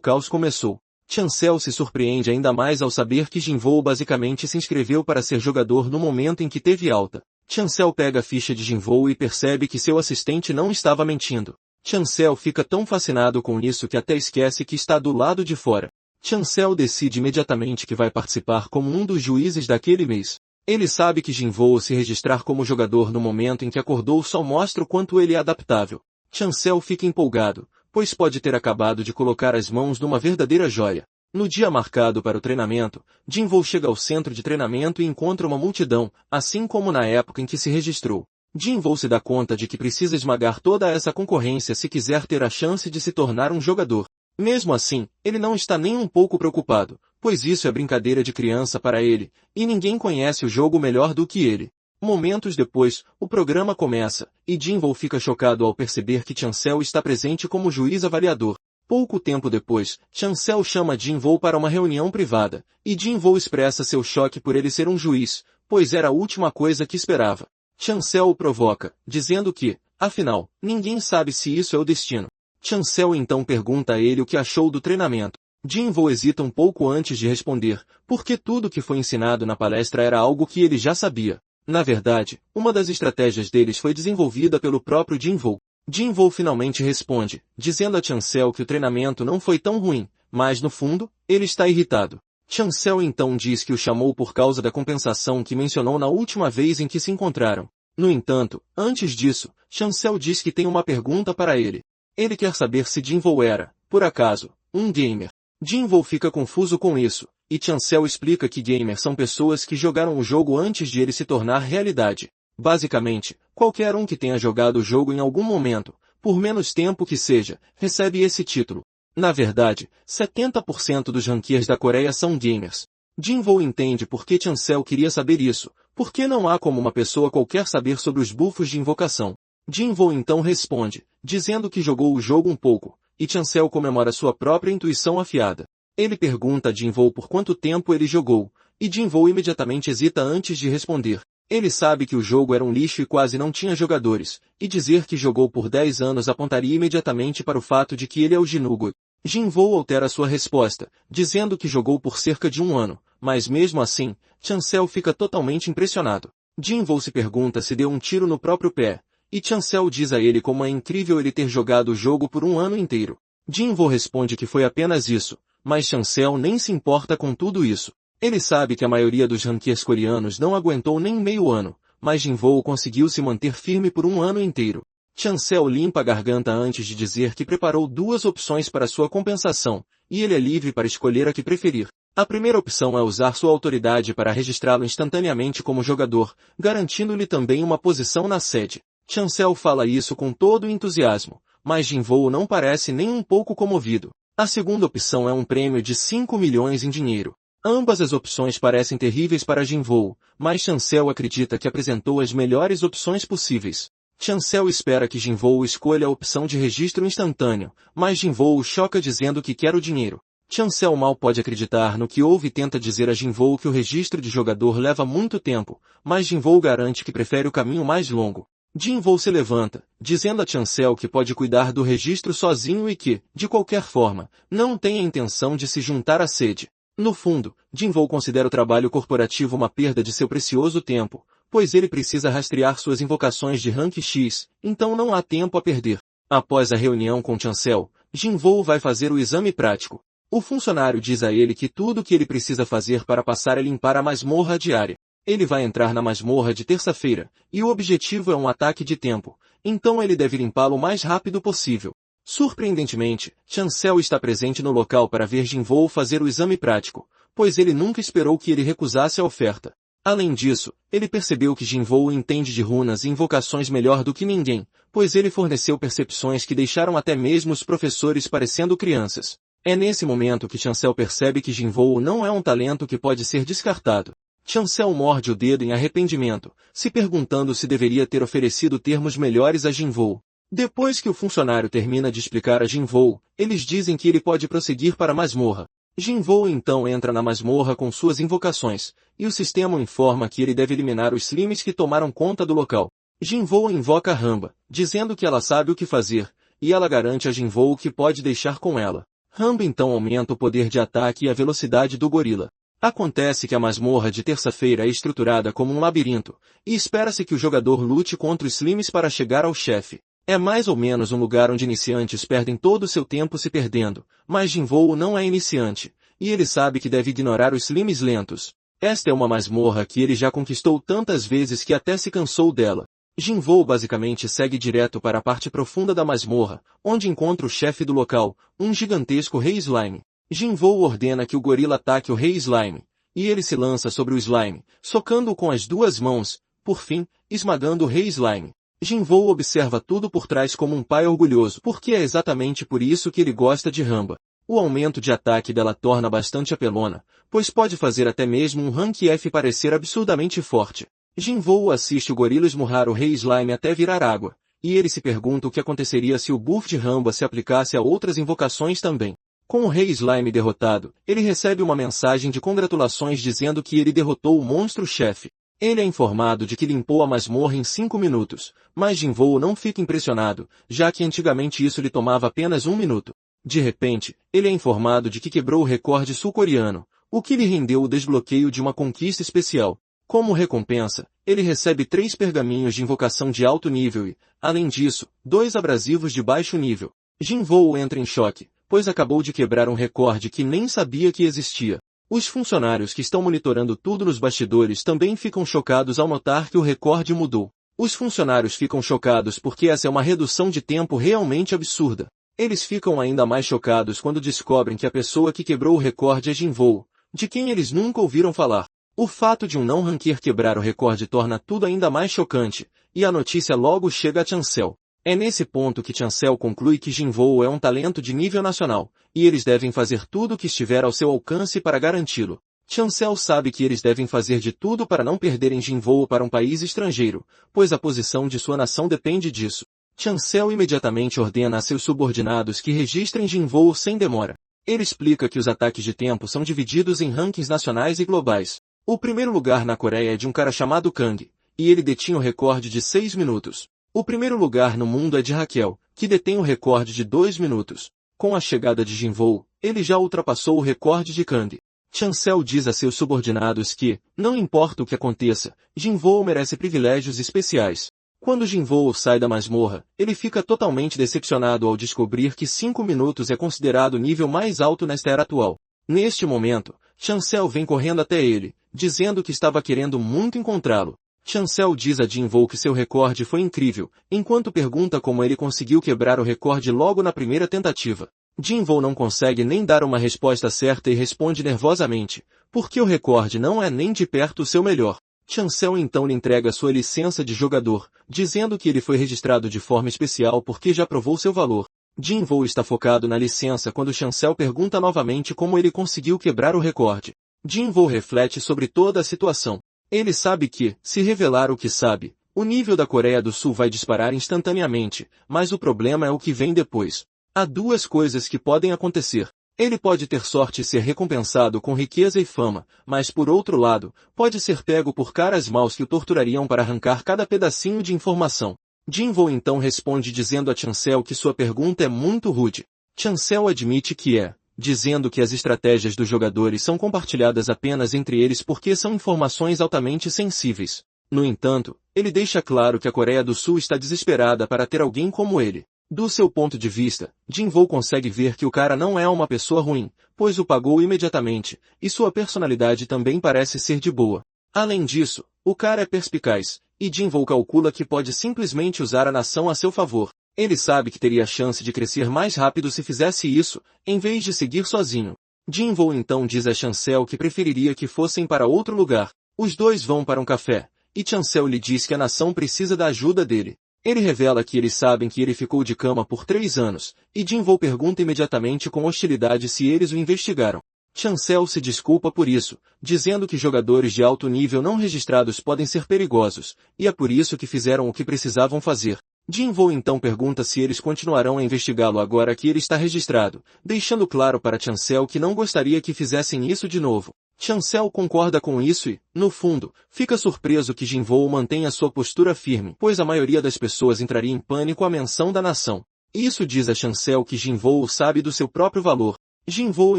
caos começou. Chancel se surpreende ainda mais ao saber que Jinvoo basicamente se inscreveu para ser jogador no momento em que teve alta. Chancel pega a ficha de Jinvoo e percebe que seu assistente não estava mentindo. Chancel fica tão fascinado com isso que até esquece que está do lado de fora. Chancel decide imediatamente que vai participar como um dos juízes daquele mês. Ele sabe que Jinvoo se registrar como jogador no momento em que acordou só mostra o quanto ele é adaptável. Chancel fica empolgado, pois pode ter acabado de colocar as mãos numa verdadeira joia. No dia marcado para o treinamento, Jinvoo chega ao centro de treinamento e encontra uma multidão, assim como na época em que se registrou. Jinvoo se dá conta de que precisa esmagar toda essa concorrência se quiser ter a chance de se tornar um jogador. Mesmo assim, ele não está nem um pouco preocupado, pois isso é brincadeira de criança para ele, e ninguém conhece o jogo melhor do que ele. Momentos depois, o programa começa, e Jinvoo fica chocado ao perceber que Chancel está presente como juiz avaliador. Pouco tempo depois, Chancel chama Jinvoo para uma reunião privada, e Jinvoo expressa seu choque por ele ser um juiz, pois era a última coisa que esperava. Chancel o provoca, dizendo que, afinal, ninguém sabe se isso é o destino. Chancel então pergunta a ele o que achou do treinamento. Jinvoo hesita um pouco antes de responder, porque tudo que foi ensinado na palestra era algo que ele já sabia. Na verdade, uma das estratégias deles foi desenvolvida pelo próprio Jinvoo. Jinvoo finalmente responde, dizendo a Chancel que o treinamento não foi tão ruim, mas no fundo, ele está irritado. Chancel então diz que o chamou por causa da compensação que mencionou na última vez em que se encontraram. No entanto, antes disso, Chancel diz que tem uma pergunta para ele. Ele quer saber se Jinvoo era, por acaso, um gamer. Jinvoo fica confuso com isso, e Chancel explica que gamers são pessoas que jogaram o jogo antes de ele se tornar realidade. Basicamente, qualquer um que tenha jogado o jogo em algum momento, por menos tempo que seja, recebe esse título. Na verdade, 70% dos ranqueers da Coreia são gamers. Jinvoo entende por que Chancel queria saber isso, porque não há como uma pessoa qualquer saber sobre os buffos de invocação. Jinvoo então responde, dizendo que jogou o jogo um pouco, e Chancel comemora sua própria intuição afiada. Ele pergunta a Jinvoo por quanto tempo ele jogou, e Jinvoo imediatamente hesita antes de responder. Ele sabe que o jogo era um lixo e quase não tinha jogadores, e dizer que jogou por 10 anos apontaria imediatamente para o fato de que ele é o Jinugo. Jinvoo altera sua resposta, dizendo que jogou por cerca de 1 ano, mas mesmo assim, Chancel fica totalmente impressionado. Jinvoo se pergunta se deu um tiro no próprio pé, e Chancel diz a ele como é incrível ele ter jogado o jogo por 1 ano inteiro. Jinvoo responde que foi apenas isso, mas Chancel nem se importa com tudo isso. Ele sabe que a maioria dos ranqueers coreanos não aguentou nem meio ano, mas Jinvoo conseguiu se manter firme por 1 ano inteiro. Chancel limpa a garganta antes de dizer que preparou 2 opções para sua compensação, e ele é livre para escolher a que preferir. A primeira opção é usar sua autoridade para registrá-lo instantaneamente como jogador, garantindo-lhe também uma posição na sede. Chancel fala isso com todo o entusiasmo, mas Jinvoo não parece nem um pouco comovido. A segunda opção é um prêmio de 5 milhões em dinheiro. Ambas as opções parecem terríveis para Jinvoo, mas Chancel acredita que apresentou as melhores opções possíveis. Chancel espera que Jinvoo escolha a opção de registro instantâneo, mas Jinvoo o choca dizendo que quer o dinheiro. Chancel mal pode acreditar no que ouve e tenta dizer a Jinvoo que o registro de jogador leva muito tempo, mas Jinvoo garante que prefere o caminho mais longo. Jinvoo se levanta, dizendo a Chancel que pode cuidar do registro sozinho e que, de qualquer forma, não tem a intenção de se juntar à sede. No fundo, Jinvoo considera o trabalho corporativo uma perda de seu precioso tempo, pois ele precisa rastrear suas invocações de rank X, então não há tempo a perder. Após a reunião com Chancel, Jinvoo vai fazer o exame prático. O funcionário diz a ele que tudo o que ele precisa fazer para passar é limpar a masmorra diária. Ele vai entrar na masmorra de terça-feira, e o objetivo é um ataque de tempo, então ele deve limpá-lo o mais rápido possível. Surpreendentemente, Chancel está presente no local para ver Jinvoo fazer o exame prático, pois ele nunca esperou que ele recusasse a oferta. Além disso, ele percebeu que Jinvoo entende de runas e invocações melhor do que ninguém, pois ele forneceu percepções que deixaram até mesmo os professores parecendo crianças. É nesse momento que Chancel percebe que Jinvoo não é um talento que pode ser descartado. Chancel morde o dedo em arrependimento, se perguntando se deveria ter oferecido termos melhores a Jinvoo. Depois que o funcionário termina de explicar a Jinvoo, eles dizem que ele pode prosseguir para a masmorra. Jinvoo então entra na masmorra com suas invocações, e o sistema o informa que ele deve eliminar os slimes que tomaram conta do local. Jinvoo invoca Ramba, dizendo que ela sabe o que fazer, e ela garante a Jinvoo que pode deixar com ela. Ramba então aumenta o poder de ataque e a velocidade do gorila. Acontece que a masmorra de terça-feira é estruturada como um labirinto, e espera-se que o jogador lute contra os slimes para chegar ao chefe. É mais ou menos um lugar onde iniciantes perdem todo o seu tempo se perdendo, mas Jinvoo não é iniciante, e ele sabe que deve ignorar os slimes lentos. Esta é uma masmorra que ele já conquistou tantas vezes que até se cansou dela. Jinvoo basicamente segue direto para a parte profunda da masmorra, onde encontra o chefe do local, um gigantesco rei slime. Jinvoo ordena que o gorila ataque o rei slime, e ele se lança sobre o slime, socando-o com as duas mãos, por fim, esmagando o rei slime. Jinvoo observa tudo por trás como um pai orgulhoso, porque é exatamente por isso que ele gosta de Ramba. O aumento de ataque dela torna bastante apelona, pois pode fazer até mesmo um Rank F parecer absurdamente forte. Jinvoo assiste o gorila esmurrar o rei slime até virar água, e ele se pergunta o que aconteceria se o buff de Ramba se aplicasse a outras invocações também. Com o rei slime derrotado, ele recebe uma mensagem de congratulações dizendo que ele derrotou o monstro-chefe. Ele é informado de que limpou a masmorra em 5 minutos, mas Jinvoo não fica impressionado, já que antigamente isso lhe tomava apenas 1 minuto. De repente, ele é informado de que quebrou o recorde sul-coreano, o que lhe rendeu o desbloqueio de uma conquista especial. Como recompensa, ele recebe 3 pergaminhos de invocação de alto nível e, além disso, 2 abrasivos de baixo nível. Jinvoo entra em choque, pois acabou de quebrar um recorde que nem sabia que existia. Os funcionários que estão monitorando tudo nos bastidores também ficam chocados ao notar que o recorde mudou. Os funcionários ficam chocados porque essa é uma redução de tempo realmente absurda. Eles ficam ainda mais chocados quando descobrem que a pessoa que quebrou o recorde é Jinvoo, de quem eles nunca ouviram falar. O fato de um não-ranquear quebrar o recorde torna tudo ainda mais chocante, e a notícia logo chega a Chancel. É nesse ponto que Chancel conclui que Jinvoo é um talento de nível nacional, e eles devem fazer tudo o que estiver ao seu alcance para garanti-lo. Chancel sabe que eles devem fazer de tudo para não perderem Jinvoo para um país estrangeiro, pois a posição de sua nação depende disso. Chancel imediatamente ordena a seus subordinados que registrem Jinvoo sem demora. Ele explica que os ataques de tempo são divididos em rankings nacionais e globais. O primeiro lugar na Coreia é de um cara chamado Kang, e ele detinha o recorde de 6 minutos. O primeiro lugar no mundo é de Raquel, que detém o recorde de 2 minutos. Com a chegada de Jinvoo, ele já ultrapassou o recorde de Kang. Chancel diz a seus subordinados que, não importa o que aconteça, Jinvoo merece privilégios especiais. Quando Jinvoo sai da masmorra, ele fica totalmente decepcionado ao descobrir que 5 minutos é considerado o nível mais alto nesta era atual. Neste momento, Chancel vem correndo até ele, dizendo que estava querendo muito encontrá-lo. Chancel diz a Jinvoo que seu recorde foi incrível, enquanto pergunta como ele conseguiu quebrar o recorde logo na primeira tentativa. Jinvoo não consegue nem dar uma resposta certa e responde nervosamente, porque o recorde não é nem de perto o seu melhor. Chancel então lhe entrega sua licença de jogador, dizendo que ele foi registrado de forma especial porque já provou seu valor. Jinvoo está focado na licença quando Chancel pergunta novamente como ele conseguiu quebrar o recorde. Jinvoo reflete sobre toda a situação. Ele sabe que, se revelar o que sabe, o nível da Coreia do Sul vai disparar instantaneamente, mas o problema é o que vem depois. Há 2 coisas que podem acontecer. Ele pode ter sorte e ser recompensado com riqueza e fama, mas por outro lado, pode ser pego por caras maus que o torturariam para arrancar cada pedacinho de informação. Jinvoo então responde dizendo a Chancel que sua pergunta é muito rude. Chancel admite que é, dizendo que as estratégias dos jogadores são compartilhadas apenas entre eles porque são informações altamente sensíveis. No entanto, ele deixa claro que a Coreia do Sul está desesperada para ter alguém como ele. Do seu ponto de vista, Jinvoo consegue ver que o cara não é uma pessoa ruim, pois o pagou imediatamente, e sua personalidade também parece ser de boa. Além disso, o cara é perspicaz, e Jinvoo calcula que pode simplesmente usar a nação a seu favor. Ele sabe que teria chance de crescer mais rápido se fizesse isso, em vez de seguir sozinho. Jinvoo então diz a Chancel que preferiria que fossem para outro lugar. Os dois vão para um café, e Chancel lhe diz que a nação precisa da ajuda dele. Ele revela que eles sabem que ele ficou de cama por 3 anos, e Jinvoo pergunta imediatamente com hostilidade se eles o investigaram. Chancel se desculpa por isso, dizendo que jogadores de alto nível não registrados podem ser perigosos, e é por isso que fizeram o que precisavam fazer. Jinvoo então pergunta se eles continuarão a investigá-lo agora que ele está registrado, deixando claro para Chancel que não gostaria que fizessem isso de novo. Chancel concorda com isso e, no fundo, fica surpreso que Jinvoo mantenha sua postura firme, pois a maioria das pessoas entraria em pânico à menção da nação. Isso diz a Chancel que Jinvoo sabe do seu próprio valor. Jinvoo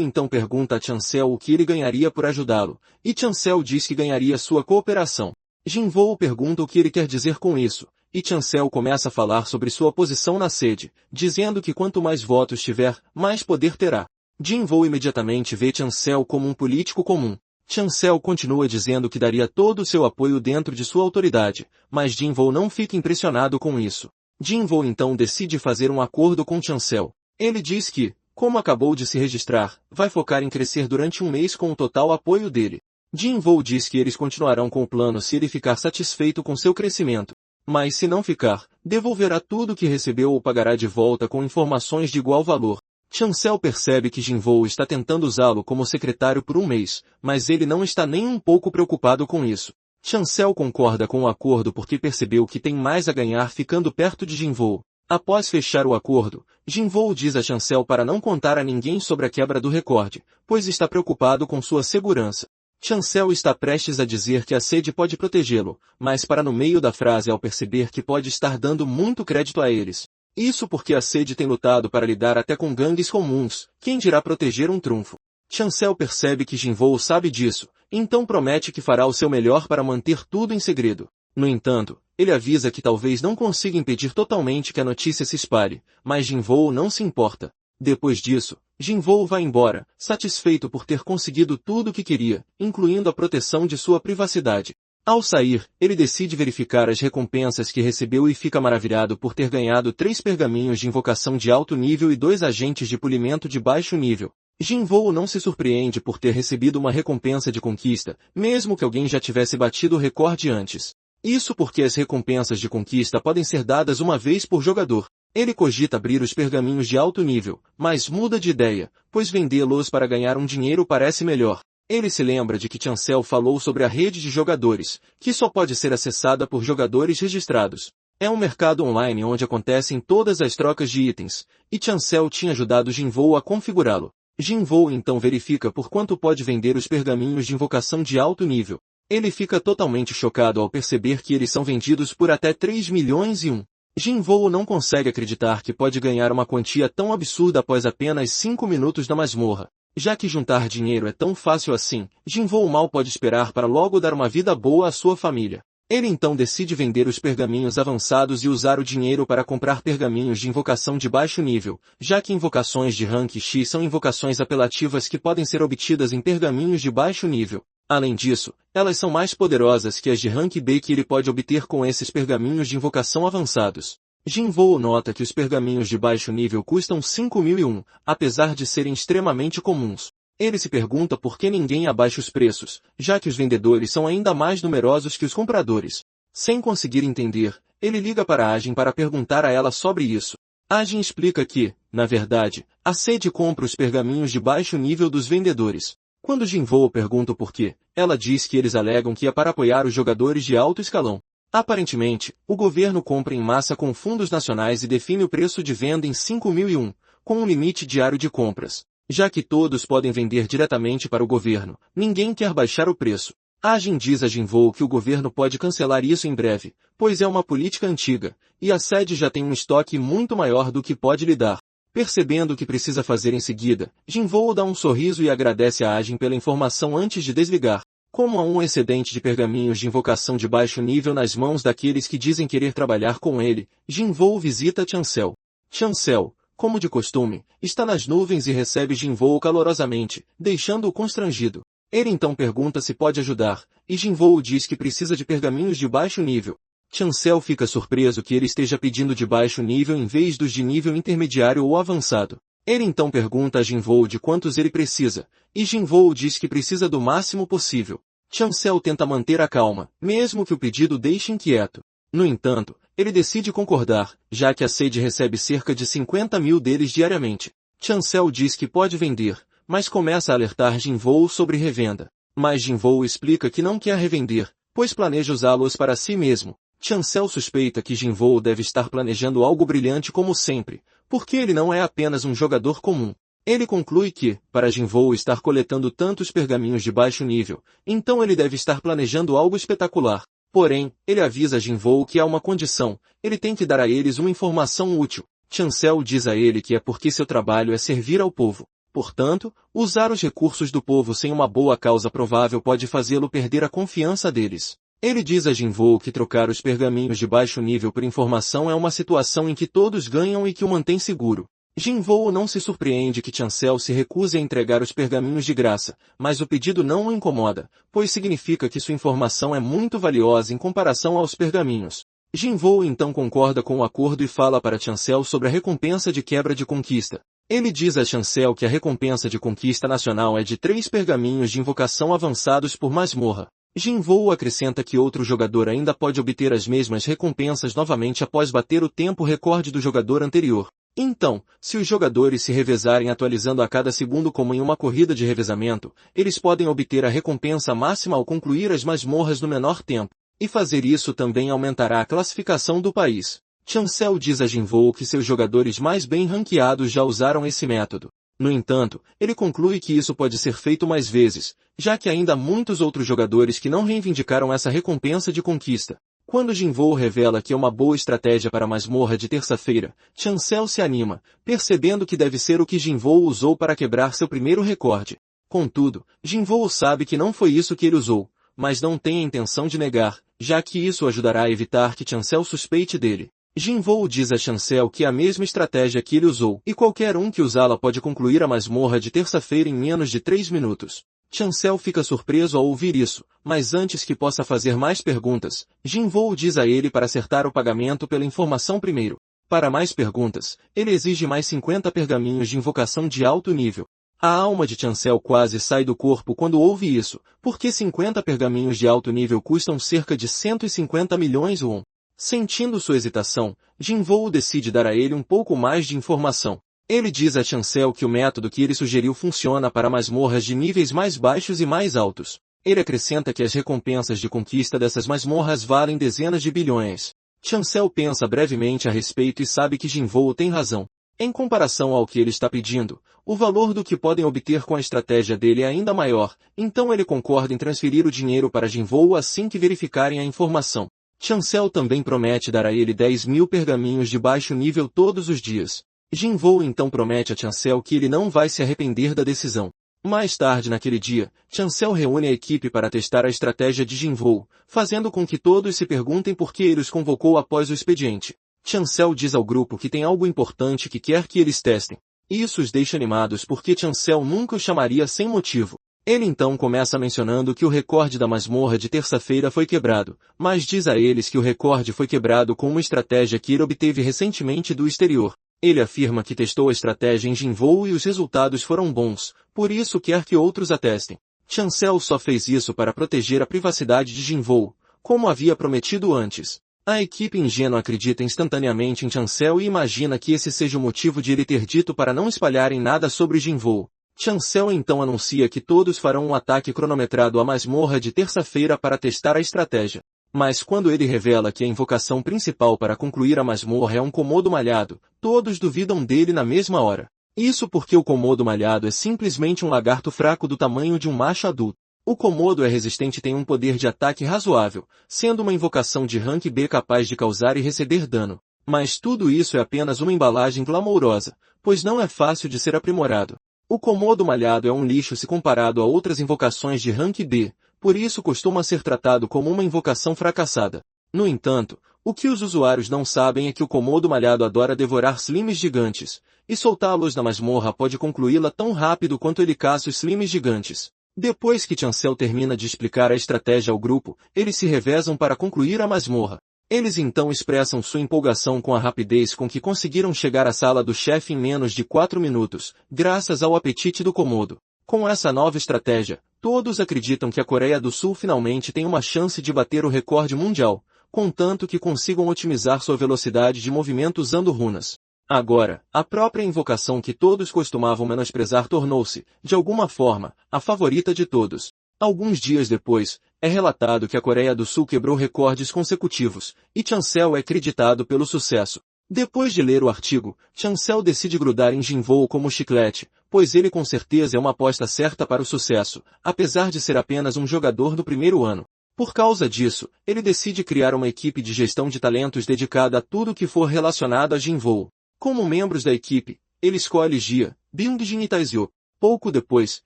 então pergunta a Chancel o que ele ganharia por ajudá-lo, e Chancel diz que ganharia sua cooperação. Jinvoo pergunta o que ele quer dizer com isso, e Chancel começa a falar sobre sua posição na sede, dizendo que quanto mais votos tiver, mais poder terá. Jinvoo imediatamente vê Chancel como um político comum. Chancel continua dizendo que daria todo o seu apoio dentro de sua autoridade, mas Jinvoo não fica impressionado com isso. Jinvoo então decide fazer um acordo com Chancel. Ele diz que, como acabou de se registrar, vai focar em crescer durante um mês com o total apoio dele. Jinvoo diz que eles continuarão com o plano se ele ficar satisfeito com seu crescimento. Mas se não ficar, devolverá tudo o que recebeu ou pagará de volta com informações de igual valor. Chancel percebe que Jinvoo está tentando usá-lo como secretário por um mês, mas ele não está nem um pouco preocupado com isso. Chancel concorda com o acordo porque percebeu que tem mais a ganhar ficando perto de Jinvoo. Após fechar o acordo, Jinvoo diz a Chancel para não contar a ninguém sobre a quebra do recorde, pois está preocupado com sua segurança. Chancel está prestes a dizer que a sede pode protegê-lo, mas para no meio da frase ao perceber que pode estar dando muito crédito a eles. Isso porque a sede tem lutado para lidar até com gangues comuns, quem dirá proteger um trunfo. Chancel percebe que Jinvoo sabe disso, então promete que fará o seu melhor para manter tudo em segredo. No entanto, ele avisa que talvez não consiga impedir totalmente que a notícia se espalhe, mas Jinvoo não se importa. Depois disso, Jinvoo vai embora, satisfeito por ter conseguido tudo o que queria, incluindo a proteção de sua privacidade. Ao sair, ele decide verificar as recompensas que recebeu e fica maravilhado por ter ganhado 3 pergaminhos de invocação de alto nível e 2 agentes de polimento de baixo nível. Jinvoo não se surpreende por ter recebido uma recompensa de conquista, mesmo que alguém já tivesse batido o recorde antes. Isso porque as recompensas de conquista podem ser dadas uma vez por jogador. Ele cogita abrir os pergaminhos de alto nível, mas muda de ideia, pois vendê-los para ganhar um dinheiro parece melhor. Ele se lembra de que Chancel falou sobre a rede de jogadores, que só pode ser acessada por jogadores registrados. É um mercado online onde acontecem todas as trocas de itens, e Chancel tinha ajudado Jinvoo a configurá-lo. Jinvoo então verifica por quanto pode vender os pergaminhos de invocação de alto nível. Ele fica totalmente chocado ao perceber que eles são vendidos por até 3 milhões e 1. Jinvoo não consegue acreditar que pode ganhar uma quantia tão absurda após apenas 5 minutos da masmorra. Já que juntar dinheiro é tão fácil assim, Jinvoo mal pode esperar para logo dar uma vida boa à sua família. Ele então decide vender os pergaminhos avançados e usar o dinheiro para comprar pergaminhos de invocação de baixo nível, já que invocações de rank X são invocações apelativas que podem ser obtidas em pergaminhos de baixo nível. Além disso, elas são mais poderosas que as de rank B que ele pode obter com esses pergaminhos de invocação avançados. Jinvoo nota que os pergaminhos de baixo nível custam 5.001, apesar de serem extremamente comuns. Ele se pergunta por que ninguém abaixa os preços, já que os vendedores são ainda mais numerosos que os compradores. Sem conseguir entender, ele liga para Ajin para perguntar a ela sobre isso. Ajin explica que, na verdade, a sede compra os pergaminhos de baixo nível dos vendedores. Quando Jinvoo pergunta o porquê, ela diz que eles alegam que é para apoiar os jogadores de alto escalão. Aparentemente, o governo compra em massa com fundos nacionais e define o preço de venda em 5.001, com um limite diário de compras. Já que todos podem vender diretamente para o governo, ninguém quer baixar o preço. Ajin diz a Jinvoo que o governo pode cancelar isso em breve, pois é uma política antiga, e a sede já tem um estoque muito maior do que pode lhe dar. Percebendo o que precisa fazer em seguida, Jinvoo dá um sorriso e agradece a Ajin pela informação antes de desligar. Como há um excedente de pergaminhos de invocação de baixo nível nas mãos daqueles que dizem querer trabalhar com ele, Jinvoo visita Chancel. Chancel, como de costume, está nas nuvens e recebe Jinvoo calorosamente, deixando-o constrangido. Ele então pergunta se pode ajudar, e Jinvoo diz que precisa de pergaminhos de baixo nível. Chancel fica surpreso que ele esteja pedindo de baixo nível em vez dos de nível intermediário ou avançado. Ele então pergunta a Jinvoo de quantos ele precisa, e Jinvoo diz que precisa do máximo possível. Chancel tenta manter a calma, mesmo que o pedido deixe inquieto. No entanto, ele decide concordar, já que a sede recebe cerca de 50.000 deles diariamente. Chancel diz que pode vender, mas começa a alertar Jinvoo sobre revenda. Mas Jinvoo explica que não quer revender, pois planeja usá-los para si mesmo. Chancel suspeita que Jinvoo deve estar planejando algo brilhante como sempre, porque ele não é apenas um jogador comum. Ele conclui que, para Jinvoo estar coletando tantos pergaminhos de baixo nível, então ele deve estar planejando algo espetacular. Porém, ele avisa Jinvoo que há uma condição, ele tem que dar a eles uma informação útil. Chancel diz a ele que é porque seu trabalho é servir ao povo. Portanto, usar os recursos do povo sem uma boa causa provável pode fazê-lo perder a confiança deles. Ele diz a Jinvoo que trocar os pergaminhos de baixo nível por informação é uma situação em que todos ganham e que o mantém seguro. Jinvoo não se surpreende que Chancel se recuse a entregar os pergaminhos de graça, mas o pedido não o incomoda, pois significa que sua informação é muito valiosa em comparação aos pergaminhos. Jinvoo então concorda com o acordo e fala para Chancel sobre a recompensa de quebra de conquista. Ele diz a Chancel que a recompensa de conquista nacional é de 3 pergaminhos de invocação avançados por masmorra. Jinvoo acrescenta que outro jogador ainda pode obter as mesmas recompensas novamente após bater o tempo recorde do jogador anterior. Então, se os jogadores se revezarem atualizando a cada segundo como em uma corrida de revezamento, eles podem obter a recompensa máxima ao concluir as masmorras no menor tempo. E fazer isso também aumentará a classificação do país. Chancel diz a Jinvoo que seus jogadores mais bem ranqueados já usaram esse método. No entanto, ele conclui que isso pode ser feito mais vezes, já que ainda há muitos outros jogadores que não reivindicaram essa recompensa de conquista. Quando Jinvoo revela que é uma boa estratégia para a masmorra de terça-feira, Chancel se anima, percebendo que deve ser o que Jinvoo usou para quebrar seu primeiro recorde. Contudo, Jinvoo sabe que não foi isso que ele usou, mas não tem a intenção de negar, já que isso ajudará a evitar que Chancel suspeite dele. Jinvoo diz a Chancel que é a mesma estratégia que ele usou, e qualquer um que usá-la pode concluir a masmorra de terça-feira em menos de 3 minutos. Chancel fica surpreso ao ouvir isso, mas antes que possa fazer mais perguntas, Jinvoo diz a ele para acertar o pagamento pela informação primeiro. Para mais perguntas, ele exige mais 50 pergaminhos de invocação de alto nível. A alma de Chancel quase sai do corpo quando ouve isso, porque 50 pergaminhos de alto nível custam cerca de 150 milhões won. Sentindo sua hesitação, Jinvoo decide dar a ele um pouco mais de informação. Ele diz a Chancel que o método que ele sugeriu funciona para masmorras de níveis mais baixos e mais altos. Ele acrescenta que as recompensas de conquista dessas masmorras valem dezenas de bilhões. Chancel pensa brevemente a respeito e sabe que Jinvoo tem razão. Em comparação ao que ele está pedindo, o valor do que podem obter com a estratégia dele é ainda maior, então ele concorda em transferir o dinheiro para Jinvoo assim que verificarem a informação. Chancel também promete dar a ele 10.000 pergaminhos de baixo nível todos os dias. Jinvoo então promete a Chancel que ele não vai se arrepender da decisão. Mais tarde naquele dia, Chancel reúne a equipe para testar a estratégia de Jinvoo, fazendo com que todos se perguntem por que ele os convocou após o expediente. Chancel diz ao grupo que tem algo importante que quer que eles testem. Isso os deixa animados porque Chancel nunca os chamaria sem motivo. Ele então começa mencionando que o recorde da masmorra de terça-feira foi quebrado, mas diz a eles que o recorde foi quebrado com uma estratégia que ele obteve recentemente do exterior. Ele afirma que testou a estratégia em Jinvoo e os resultados foram bons, por isso quer que outros a testem. Chancel só fez isso para proteger a privacidade de Jinvoo, como havia prometido antes. A equipe ingênua acredita instantaneamente em Chancel e imagina que esse seja o motivo de ele ter dito para não espalharem nada sobre Jinvoo. Chancel então anuncia que todos farão um ataque cronometrado à masmorra de terça-feira para testar a estratégia. Mas quando ele revela que a invocação principal para concluir a masmorra é um Komodo malhado, todos duvidam dele na mesma hora. Isso porque o Komodo malhado é simplesmente um lagarto fraco do tamanho de um macho adulto. O Komodo é resistente e tem um poder de ataque razoável, sendo uma invocação de rank B capaz de causar e receber dano. Mas tudo isso é apenas uma embalagem glamourosa, pois não é fácil de ser aprimorado. O Komodo malhado é um lixo se comparado a outras invocações de rank B, por isso costuma ser tratado como uma invocação fracassada. No entanto, o que os usuários não sabem é que o Komodo malhado adora devorar slimes gigantes, e soltá-los na masmorra pode concluí-la tão rápido quanto ele caça os slimes gigantes. Depois que Chancel termina de explicar a estratégia ao grupo, eles se revezam para concluir a masmorra. Eles então expressam sua empolgação com a rapidez com que conseguiram chegar à sala do chefe em menos de 4 minutos, graças ao apetite do Komodo. Com essa nova estratégia, todos acreditam que a Coreia do Sul finalmente tem uma chance de bater o recorde mundial, contanto que consigam otimizar sua velocidade de movimento usando runas. Agora, a própria invocação que todos costumavam menosprezar tornou-se, de alguma forma, a favorita de todos. Alguns dias depois, É relatado que a Coreia do Sul quebrou recordes consecutivos, e Chancel é creditado pelo sucesso. Depois de ler o artigo, Chancel decide grudar em Jinwoo como chiclete, pois ele com certeza é uma aposta certa para o sucesso, apesar de ser apenas um jogador do primeiro ano. Por causa disso, ele decide criar uma equipe de gestão de talentos dedicada a tudo que for relacionado a Jinwoo. Como membros da equipe, ele escolhe Jia, Byung-jin e Taeseo. Pouco depois,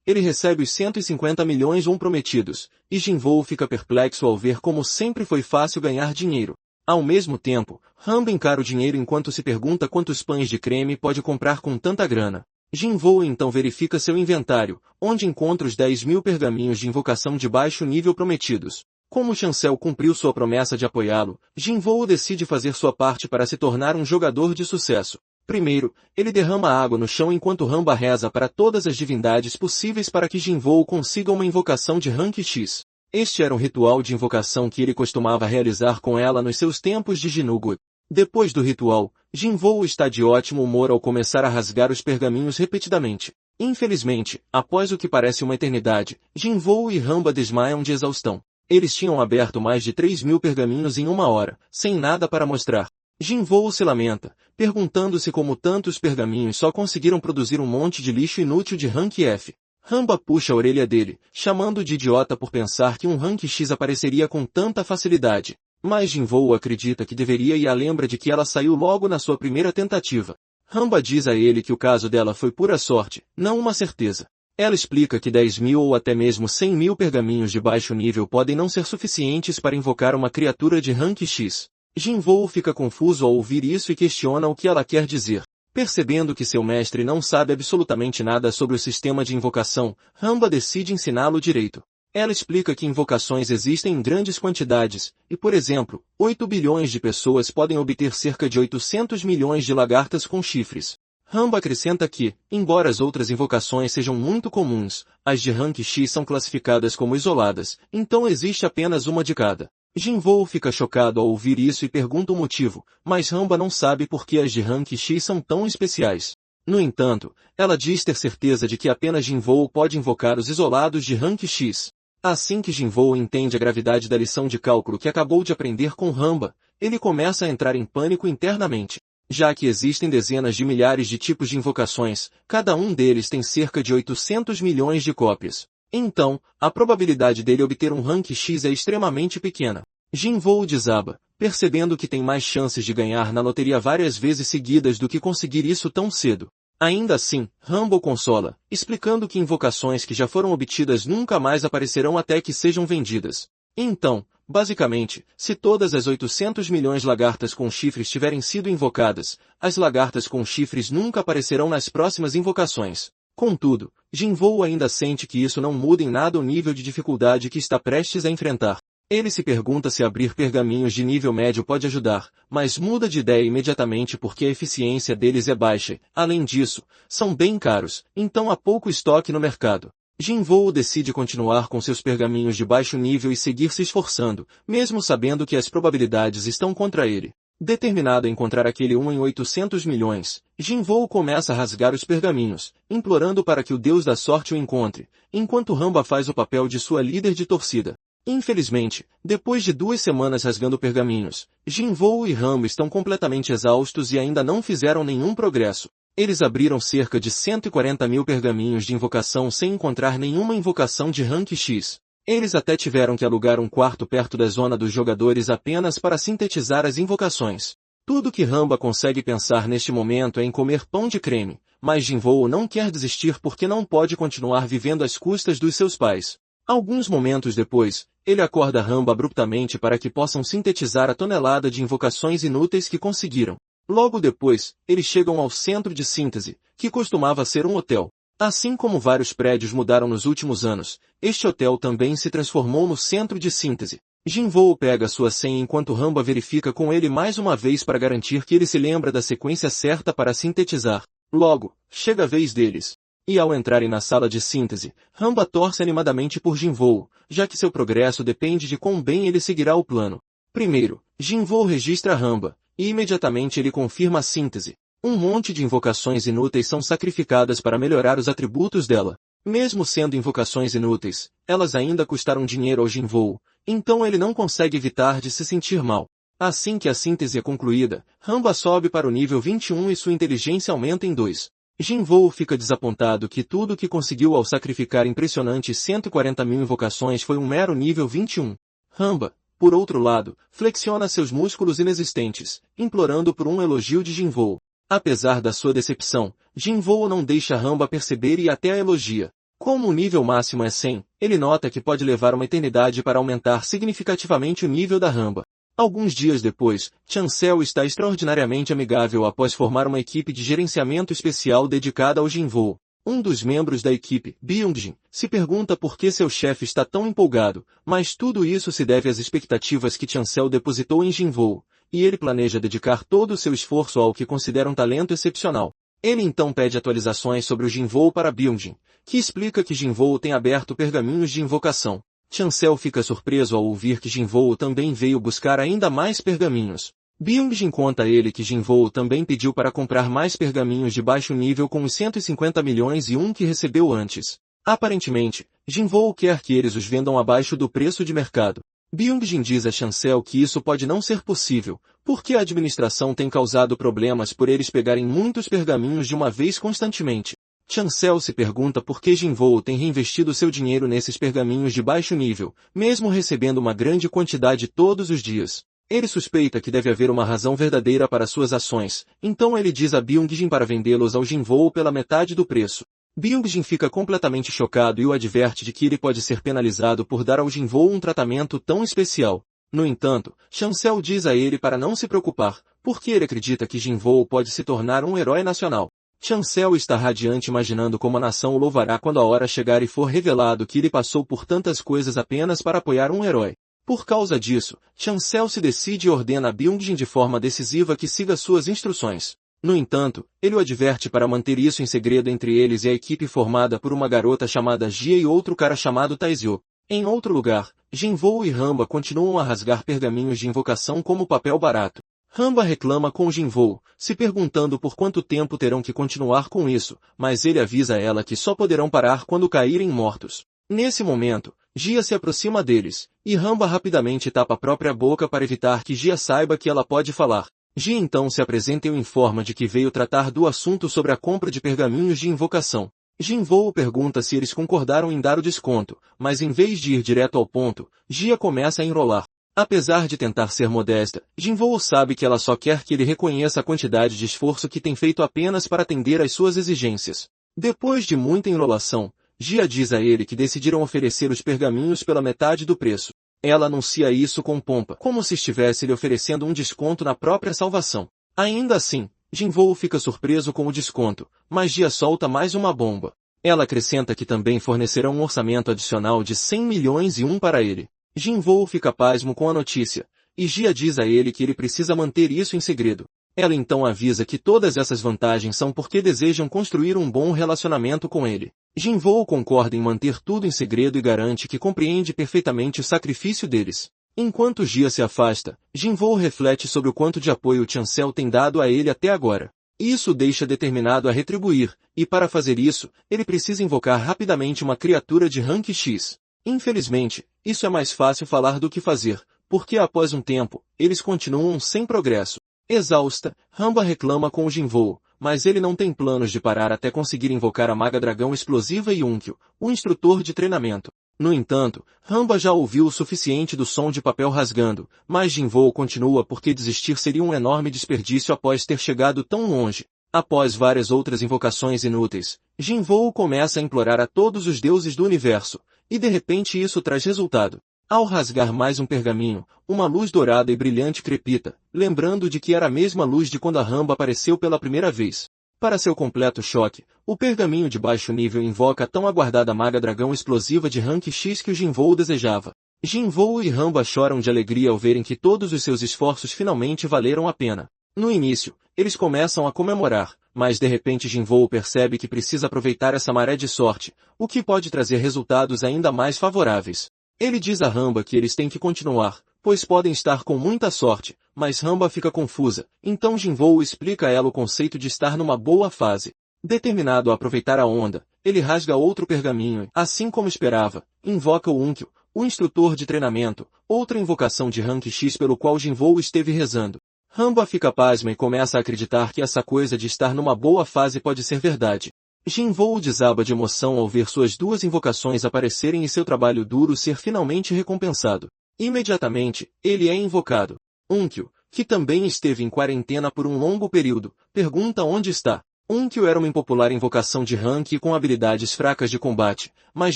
ele recebe os 150 milhões won prometidos, e Jinwoo fica perplexo ao ver como sempre foi fácil ganhar dinheiro. Ao mesmo tempo, Hamba encara o dinheiro enquanto se pergunta quantos pães de creme pode comprar com tanta grana. Jinwoo então verifica seu inventário, onde encontra os 10.000 pergaminhos de invocação de baixo nível prometidos. Como Chancel cumpriu sua promessa de apoiá-lo, Jinwoo decide fazer sua parte para se tornar um jogador de sucesso. Primeiro, ele derrama água no chão enquanto Hamba reza para todas as divindades possíveis para que Jinwoo consiga uma invocação de rank X. Este era um ritual de invocação que ele costumava realizar com ela nos seus tempos de Jinugo. Depois do ritual, Jinwoo está de ótimo humor ao começar a rasgar os pergaminhos repetidamente. Infelizmente, após o que parece uma eternidade, Jinwoo e Hamba desmaiam de exaustão. Eles tinham aberto mais de 3.000 pergaminhos em uma hora, sem nada para mostrar. Jinwoo se lamenta, perguntando-se como tantos pergaminhos só conseguiram produzir um monte de lixo inútil de rank F. Hamba puxa a orelha dele, chamando-o de idiota por pensar que um rank X apareceria com tanta facilidade. Mas Jinwoo acredita que deveria e a lembra de que ela saiu logo na sua primeira tentativa. Hamba diz a ele que o caso dela foi pura sorte, não uma certeza. Ela explica que 10.000 ou até mesmo 100.000 pergaminhos de baixo nível podem não ser suficientes para invocar uma criatura de rank X. Jinwoo fica confuso ao ouvir isso e questiona o que ela quer dizer. Percebendo que seu mestre não sabe absolutamente nada sobre o sistema de invocação, Hamba decide ensiná-lo direito. Ela explica que invocações existem em grandes quantidades, e por exemplo, 8 bilhões de pessoas podem obter cerca de 800 milhões de lagartas com chifres. Hamba acrescenta que, embora as outras invocações sejam muito comuns, as de rank X são classificadas como isoladas, então existe apenas uma de cada. Jinwoo fica chocado ao ouvir isso e pergunta o motivo, mas Hamba não sabe por que as de rank X são tão especiais. No entanto, ela diz ter certeza de que apenas Jinwoo pode invocar os isolados de rank X. Assim que Jinwoo entende a gravidade da lição de cálculo que acabou de aprender com Hamba, ele começa a entrar em pânico internamente. Já que existem dezenas de milhares de tipos de invocações, cada um deles tem cerca de 800 milhões de cópias. Então, a probabilidade dele obter um rank X é extremamente pequena. Jinwoo desaba, percebendo que tem mais chances de ganhar na loteria várias vezes seguidas do que conseguir isso tão cedo. Ainda assim, Hamba o consola, explicando que invocações que já foram obtidas nunca mais aparecerão até que sejam vendidas. Então, basicamente, se todas as 800 milhões lagartas com chifres tiverem sido invocadas, as lagartas com chifres nunca aparecerão nas próximas invocações. Contudo, Jinwoo ainda sente que isso não muda em nada o nível de dificuldade que está prestes a enfrentar. Ele se pergunta se abrir pergaminhos de nível médio pode ajudar, mas muda de ideia imediatamente porque a eficiência deles é baixa. Além disso, são bem caros, então há pouco estoque no mercado. Jinwoo decide continuar com seus pergaminhos de baixo nível e seguir se esforçando, mesmo sabendo que as probabilidades estão contra ele. Determinado a encontrar aquele 1 em 800 milhões, Jinwoo começa a rasgar os pergaminhos, implorando para que o deus da sorte o encontre, enquanto Hamba faz o papel de sua líder de torcida. Infelizmente, depois de 2 semanas rasgando pergaminhos, Jinwoo e Hamba estão completamente exaustos e ainda não fizeram nenhum progresso. Eles abriram cerca de 140.000 pergaminhos de invocação sem encontrar nenhuma invocação de rank X. Eles até tiveram que alugar um quarto perto da zona dos jogadores apenas para sintetizar as invocações. Tudo que Hamba consegue pensar neste momento é em comer pão de creme, mas Jinwoo não quer desistir porque não pode continuar vivendo às custas dos seus pais. Alguns momentos depois, ele acorda Hamba abruptamente para que possam sintetizar a tonelada de invocações inúteis que conseguiram. Logo depois, eles chegam ao centro de síntese, que costumava ser um hotel. Assim como vários prédios mudaram nos últimos anos, este hotel também se transformou no centro de síntese. Jinwoo pega sua senha enquanto Hamba verifica com ele mais uma vez para garantir que ele se lembra da sequência certa para sintetizar. Logo, chega a vez deles. E ao entrarem na sala de síntese, Hamba torce animadamente por Jinwoo, já que seu progresso depende de quão bem ele seguirá o plano. Primeiro, Jinwoo registra Hamba, e imediatamente ele confirma a síntese. Um monte de invocações inúteis são sacrificadas para melhorar os atributos dela. Mesmo sendo invocações inúteis, Elas ainda custaram dinheiro ao Jinvoo, então ele não consegue evitar de se sentir mal. Assim que a síntese é concluída, Ramba sobe para o nível 21 e sua inteligência aumenta em 2. Jinvoo fica desapontado que tudo o que conseguiu ao sacrificar impressionantes 140.000 invocações foi um mero nível 21. Ramba, por outro lado, flexiona seus músculos inexistentes, implorando por um elogio de Jinvoo. Apesar da sua decepção, Jinvoo não deixa Ramba perceber e até a elogia. Como o nível máximo é 100, ele nota que pode levar uma eternidade para aumentar significativamente o nível da Ramba. Alguns dias depois, Chancel está extraordinariamente amigável após formar uma equipe de gerenciamento especial dedicada ao Jinvoo. Um dos membros da equipe, Byungjin, se pergunta por que seu chefe está tão empolgado, mas tudo isso se deve às expectativas que Chancel depositou em Jinvoo, e ele planeja dedicar todo o seu esforço ao que considera um talento excepcional. Ele então pede atualizações sobre o Jinvoo para Byungjin, que explica que Jinvoo tem aberto pergaminhos de invocação. Chancel fica surpreso ao ouvir que Jinvoo também veio buscar ainda mais pergaminhos. Byungjin conta a ele que Jinvoo também pediu para comprar mais pergaminhos de baixo nível com os 150 milhões e um que recebeu antes. Aparentemente, Jinvoo quer que eles os vendam abaixo do preço de mercado. Byungjin diz a Chancel que isso pode não ser possível, porque a administração tem causado problemas por eles pegarem muitos pergaminhos de uma vez constantemente. Chancel se pergunta por que Jinvoo tem reinvestido seu dinheiro nesses pergaminhos de baixo nível, mesmo recebendo uma grande quantidade todos os dias. Ele suspeita que deve haver uma razão verdadeira para suas ações, então ele diz a Byungjin para vendê-los ao Jinvoo pela metade do preço. Byungjin fica completamente chocado e o adverte de que ele pode ser penalizado por dar ao Jinvoo um tratamento tão especial. No entanto, Chancel diz a ele para não se preocupar, porque ele acredita que Jinvoo pode se tornar um herói nacional. Chancel está radiante imaginando como a nação o louvará quando a hora chegar e for revelado que ele passou por tantas coisas apenas para apoiar um herói. Por causa disso, Chancel se decide e ordena a Byungjin de forma decisiva que siga suas instruções. No entanto, ele o adverte para manter isso em segredo entre eles e a equipe formada por uma garota chamada Jia e outro cara chamado Taizio. Em outro lugar, Jinvoo e Ramba continuam a rasgar pergaminhos de invocação como papel barato. Ramba reclama com Jinvoo, se perguntando por quanto tempo terão que continuar com isso, mas ele avisa ela que só poderão parar quando caírem mortos. Nesse momento, Jia se aproxima deles, e Ramba rapidamente tapa a própria boca para evitar que Jia saiba que ela pode falar. Jia então se apresenta e o informa de que veio tratar do assunto sobre a compra de pergaminhos de invocação. Jinvoo pergunta se eles concordaram em dar o desconto, mas em vez de ir direto ao ponto, Jia começa a enrolar. Apesar de tentar ser modesta, Jinvoo sabe que ela só quer que ele reconheça a quantidade de esforço que tem feito apenas para atender às suas exigências. Depois de muita enrolação, Jia diz a ele que decidiram oferecer os pergaminhos pela metade do preço. Ela anuncia isso com pompa, como se estivesse lhe oferecendo um desconto na própria salvação. Ainda assim, Jinvoo fica surpreso com o desconto, mas Jia solta mais uma bomba. Ela acrescenta que também fornecerão um orçamento adicional de 100 milhões e um para ele. Jinvoo fica pasmo com a notícia, e Jia diz a ele que ele precisa manter isso em segredo. Ela então avisa que todas essas vantagens são porque desejam construir um bom relacionamento com ele. Jinvoo concorda em manter tudo em segredo e garante que compreende perfeitamente o sacrifício deles. Enquanto Jia se afasta, Jinvoo reflete sobre o quanto de apoio Chancel tem dado a ele até agora. Isso o deixa determinado a retribuir, e para fazer isso, ele precisa invocar rapidamente uma criatura de rank X. Infelizmente, isso é mais fácil falar do que fazer, porque após um tempo, eles continuam sem progresso. Exausta, Ramba reclama com o Jinvoo, mas ele não tem planos de parar até conseguir invocar a maga dragão explosiva e Unkyo, o instrutor de treinamento. No entanto, Ramba já ouviu o suficiente do som de papel rasgando, mas Jinvoo continua porque desistir seria um enorme desperdício após ter chegado tão longe. Após várias outras invocações inúteis, Jinvoo começa a implorar a todos os deuses do universo, e de repente isso traz resultado. Ao rasgar mais um pergaminho, uma luz dourada e brilhante crepita, lembrando de que era a mesma luz de quando a Ramba apareceu pela primeira vez. Para seu completo choque, o pergaminho de baixo nível invoca a tão aguardada maga dragão explosiva de rank X que o Jinvoo desejava. Jinvoo e Ramba choram de alegria ao verem que todos os seus esforços finalmente valeram a pena. No início, eles começam a comemorar, mas de repente Jinvoo percebe que precisa aproveitar essa maré de sorte, o que pode trazer resultados ainda mais favoráveis. Ele diz a Ramba que eles têm que continuar, pois podem estar com muita sorte, mas Ramba fica confusa, então Jinvoo explica a ela o conceito de estar numa boa fase. Determinado a aproveitar a onda, ele rasga outro pergaminho e, assim como esperava, invoca o Unkyo, o instrutor de treinamento, outra invocação de rank X pelo qual Jinvou esteve rezando. Ramba fica pasma e começa a acreditar que essa coisa de estar numa boa fase pode ser verdade. Jinvou desaba de emoção ao ver suas duas invocações aparecerem e seu trabalho duro ser finalmente recompensado. Imediatamente, ele é invocado. Unkyo, que também esteve em quarentena por um longo período, pergunta onde está. Unkyo era uma impopular invocação de rank com habilidades fracas de combate, mas